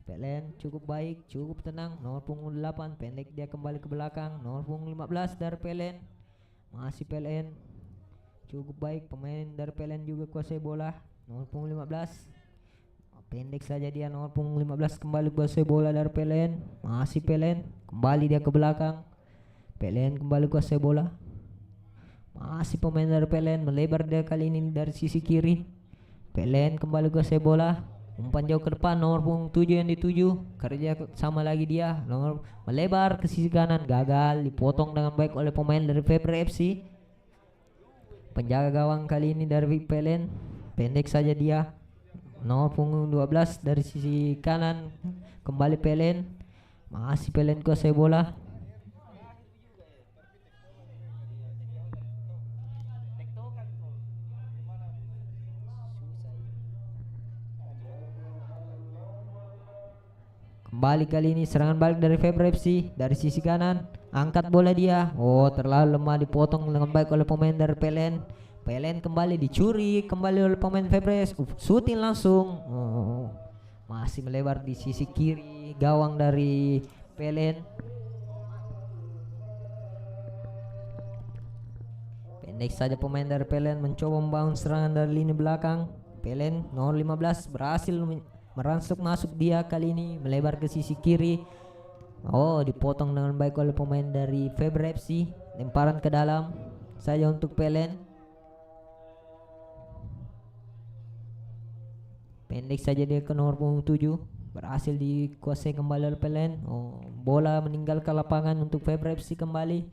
PLN cukup baik, cukup tenang, nomor punggung 8, pendek dia kembali ke belakang, nomor punggung 15 dari PLN, masih PLN. cukup baik. Pemain dari PLN juga kuasai bola. Nomor punggung 15. Pendek saja dia, nomor punggung 15 kembali kuasai bola dari PLN. Masih PLN, kembali dia ke belakang. PLN kembali kuasai bola. Masih pemain dari PLN, melebar dia kali ini dari sisi kiri. PLN kembali kuasai bola. Umpan jauh ke depan, nomor punggung 7 yang dituju. Kerja sama lagi dia, nomor melebar ke sisi kanan, gagal, dipotong dengan baik oleh pemain dari Febre FC. Penjaga gawang kali ini dari PLN, pendek saja dia. Nomor punggung 12 dari sisi kanan, kembali PLN. Masih PLN kuasai bola. Kembali kali ini serangan balik dari Febre FC dari sisi kanan, angkat bola dia. Oh, terlalu lemah, dipotong dengan baik oleh pemain dari PLN. PLN kembali dicuri kembali oleh pemain Febre. Shooting langsung. Oh, masih melebar di sisi kiri gawang dari PLN. Pendek saja pemain dari PLN mencoba membangun serangan dari lini belakang. PLN nomor 15 berhasil merangsek masuk dia kali ini, melebar ke sisi kiri. Oh, dipotong dengan baik oleh pemain dari Febre FC. Lemparan ke dalam saja untuk PLN. Pendek saja dia ke nomor punggung 7. Berhasil dikuasai kembali oleh PLN. Oh, bola meninggalkan lapangan untuk Febre FC kembali.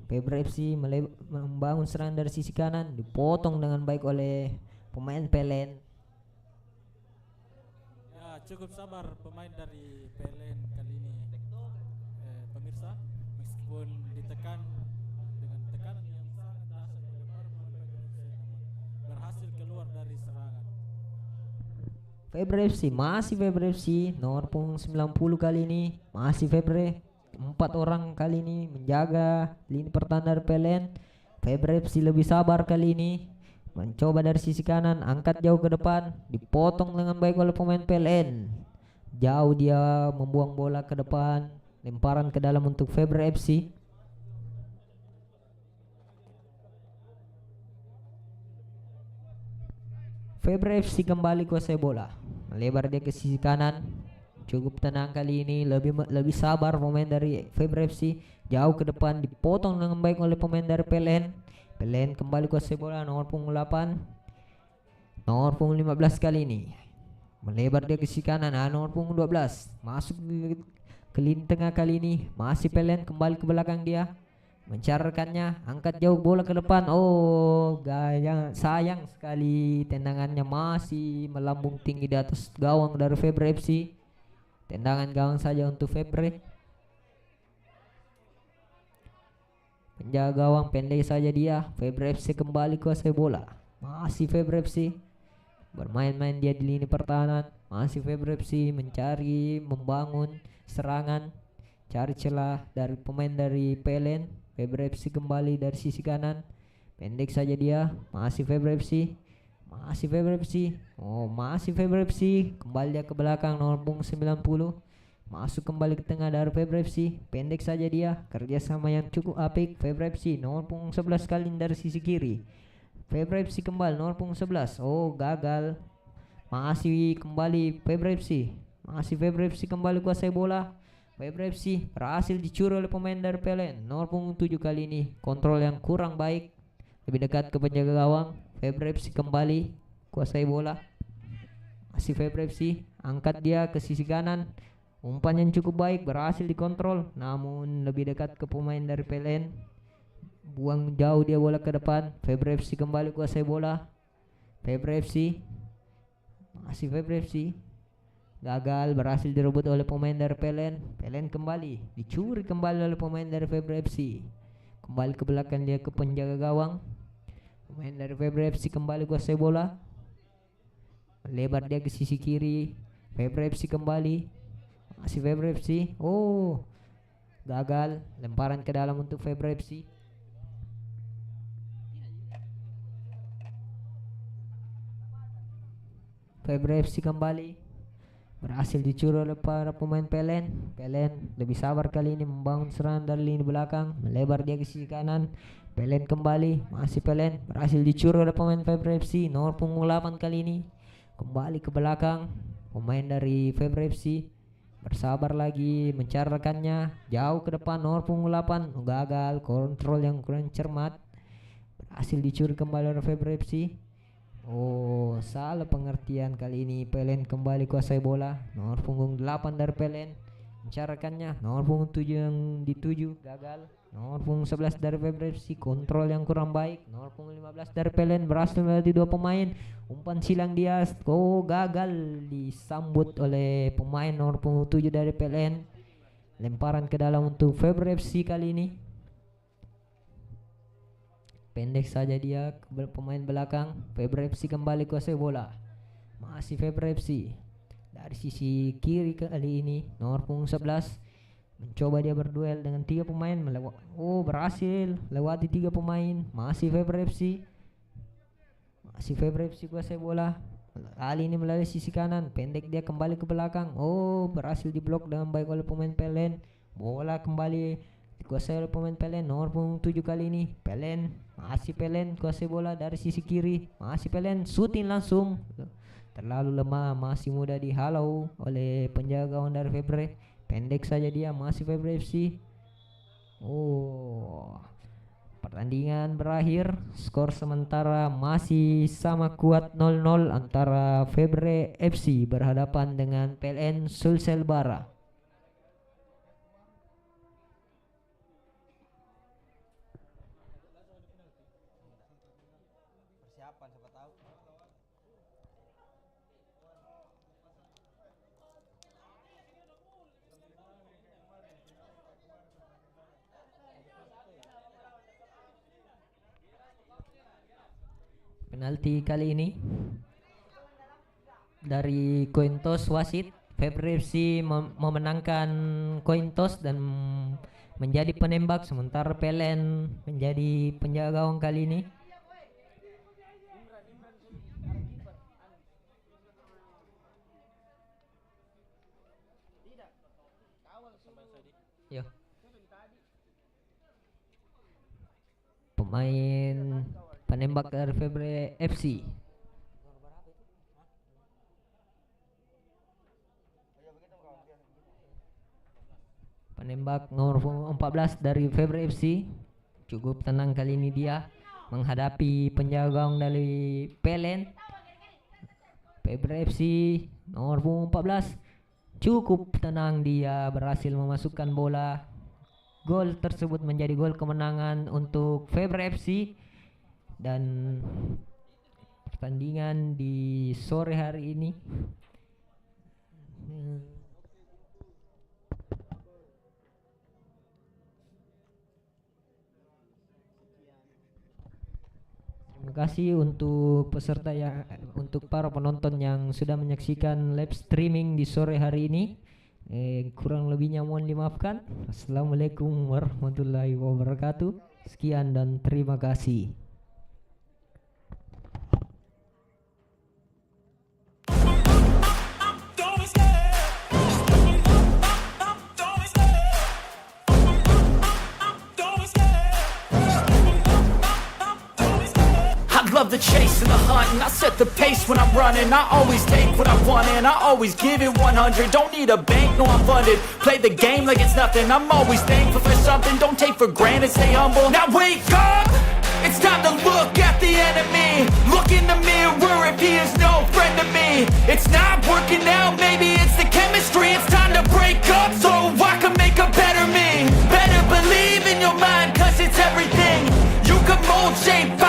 Febre FC membangun serangan dari sisi kanan, dipotong dengan baik oleh pemain PLN. Cukup sabar pemain dari PLN kali ini, pemirsa, meskipun ditekan dengan tekanan yang sangat dahsyat oleh para pemain PLN, berhasil keluar dari serangan. Febre FC, masih Febre FC, nomor punggung 90 kali ini, masih Febre. 4 orang kali ini menjaga lini pertahanan dari PLN. Febre FC lebih sabar kali ini. Mencoba dari sisi kanan, angkat jauh ke depan, dipotong dengan baik oleh pemain PLN. Jauh dia membuang bola ke depan, lemparan ke dalam untuk Febre FC. Febre FC kembali kuasai bola, melebar dia ke sisi kanan. Cukup tenang kali ini, lebih sabar pemain dari Febre FC. Jauh ke depan, dipotong dengan baik oleh pemain dari PLN. PLN kembali kuasai bola, nomor punggung 8. Nomor punggung 15 kali ini, melebar dia ke sisi kanan. Nomor punggung 12 masuk ke lini tengah kali ini. Masih PLN, kembali ke belakang dia, mencarkannya, angkat jauh bola ke depan. Oh, sayang sekali, tendangannya masih melambung tinggi di atas gawang dari Febre FC. Tendangan gawang saja untuk Febre. Penjaga gawang pendek saja dia. Febre FC kembali kuasai bola. Masih Febre FC bermain-main dia di lini pertahanan. Masih Febre FC mencari, membangun serangan, cari celah dari pemain dari PLN. Febre FC kembali dari sisi kanan, pendek saja dia. Masih Febre FC, masih Febre FC. Oh, masih Febre FC, kembali dia ke belakang, nomor punggung 90. Masuk kembali ke tengah dari Febre FC, pendek saja dia. Kerjasama yang cukup apik Febre FC, nomor punggung 11 kali dari sisi kiri. Febre FC kembali, nomor punggung 11. Oh, gagal. Masih kembali Febre FC, masih Febre FC kembali kuasai bola. Febre FC berhasil dicuri oleh pemain dari PLN, nomor punggung 7 kali ini. Kontrol yang kurang baik, lebih dekat ke penjaga gawang. Febre FC kembali kuasai bola. Masih Febre FC, angkat dia ke sisi kanan. Umpan yang cukup baik, berhasil dikontrol, namun lebih dekat ke pemain dari PLN. Buang jauh dia bola ke depan. Febre FC kembali kuasai bola. Febre FC, masih Febre FC, gagal, berhasil direbut oleh pemain dari PLN. PLN kembali dicuri kembali oleh pemain dari Febre FC. Kembali ke belakang dia ke penjaga gawang. Pemain dari Febre FC kembali kuasai bola, melebar dia ke sisi kiri. Febre FC kembali, masih Febre FC. Oh, gagal, lemparan ke dalam untuk Febre FC. Febre FC kembali, berhasil dicuri oleh para pemain PLN. PLN lebih sabar kali ini membangun serangan dari lini belakang, melebar dia ke sisi kanan. Pelen kembali, masih Pelen, berhasil dicuri oleh pemain Faber FC. Nomor punggung 8 kali ini kembali ke belakang. Pemain dari Faber FC bersabar lagi mencari rekannya, jauh ke depan. Nomor punggung 8 gagal, kontrol yang kurang cermat, berhasil dicuri kembali oleh Faber FC. Oh, salah pengertian kali ini. Pelen kembali kuasai bola. Nomor punggung 8 dari Pelen mencari rekannya. Nomor punggung 7 yang dituju gagal. Nomor punggung 11 dari Faber FC, kontrol yang kurang baik. Nomor punggung 15 dari Pelen berhasil melewati dua pemain. Umpan silang dia, gagal disambut oleh pemain nomor punggung 7 dari Pelen. Lemparan ke dalam untuk Faber FC kali ini. Pendek saja dia ke pemain belakang. Faber FC kembali kuasai bola. Masih Faber FC. Dari sisi kiri kali ini nomor punggung 11 mencoba dia berduel dengan 3 pemain, berhasil lewati 3 pemain. Masih Faber FC. Masih Faber FC kuasai bola. Kali ini melalui sisi kanan, pendek dia kembali ke belakang. Berhasil diblok dengan baik oleh pemain Pelen. Bola kembali dikuasai oleh pemain Pelen. Nomor punggung 7 kali ini Pelen. Masih Pelen kuasai bola dari sisi kiri. Masih Pelen, shooting langsung. Terlalu lemah, masih mudah dihalau oleh penjaga gawang dari Faber. Pendek saja dia, masih Faber FC. Pertandingan berakhir, skor sementara masih sama kuat 0-0 antara Faber FC berhadapan dengan PLN Sulselbara. Persiapan siapa tahu. Penalti kali ini dari coin toss wasit. Faber FC memenangkan coin toss dan menjadi penembak, sementara PLN menjadi penjaga gawang kali ini. Yo. Pemain penembak dari Faber FC. Penembak nomor 14 dari Faber FC cukup tenang kali ini dia menghadapi penjaga gawang dari PLN. Faber FC nomor 14 cukup tenang, dia berhasil memasukkan bola. Gol tersebut menjadi gol kemenangan untuk Faber FC. Dan pertandingan di sore hari ini terima kasih untuk peserta untuk para penonton yang sudah menyaksikan live streaming di sore hari ini. Kurang lebihnya mohon dimaafkan. Assalamualaikum warahmatullahi wabarakatuh. Sekian dan terima kasih. Love the chase and the hunt, and I set the pace when I'm running. I always take what I want and I always give it 100. Don't need a bank, no I'm funded. Play the game like it's nothing. I'm always thankful for something. Don't take for granted, stay humble. Now wake up, it's time to look at the enemy. Look in the mirror if he is no friend to me. It's not working out, maybe it's the chemistry. It's time to break up so I can make a better me. Better believe in your mind, cause it's everything. You can mold, shape,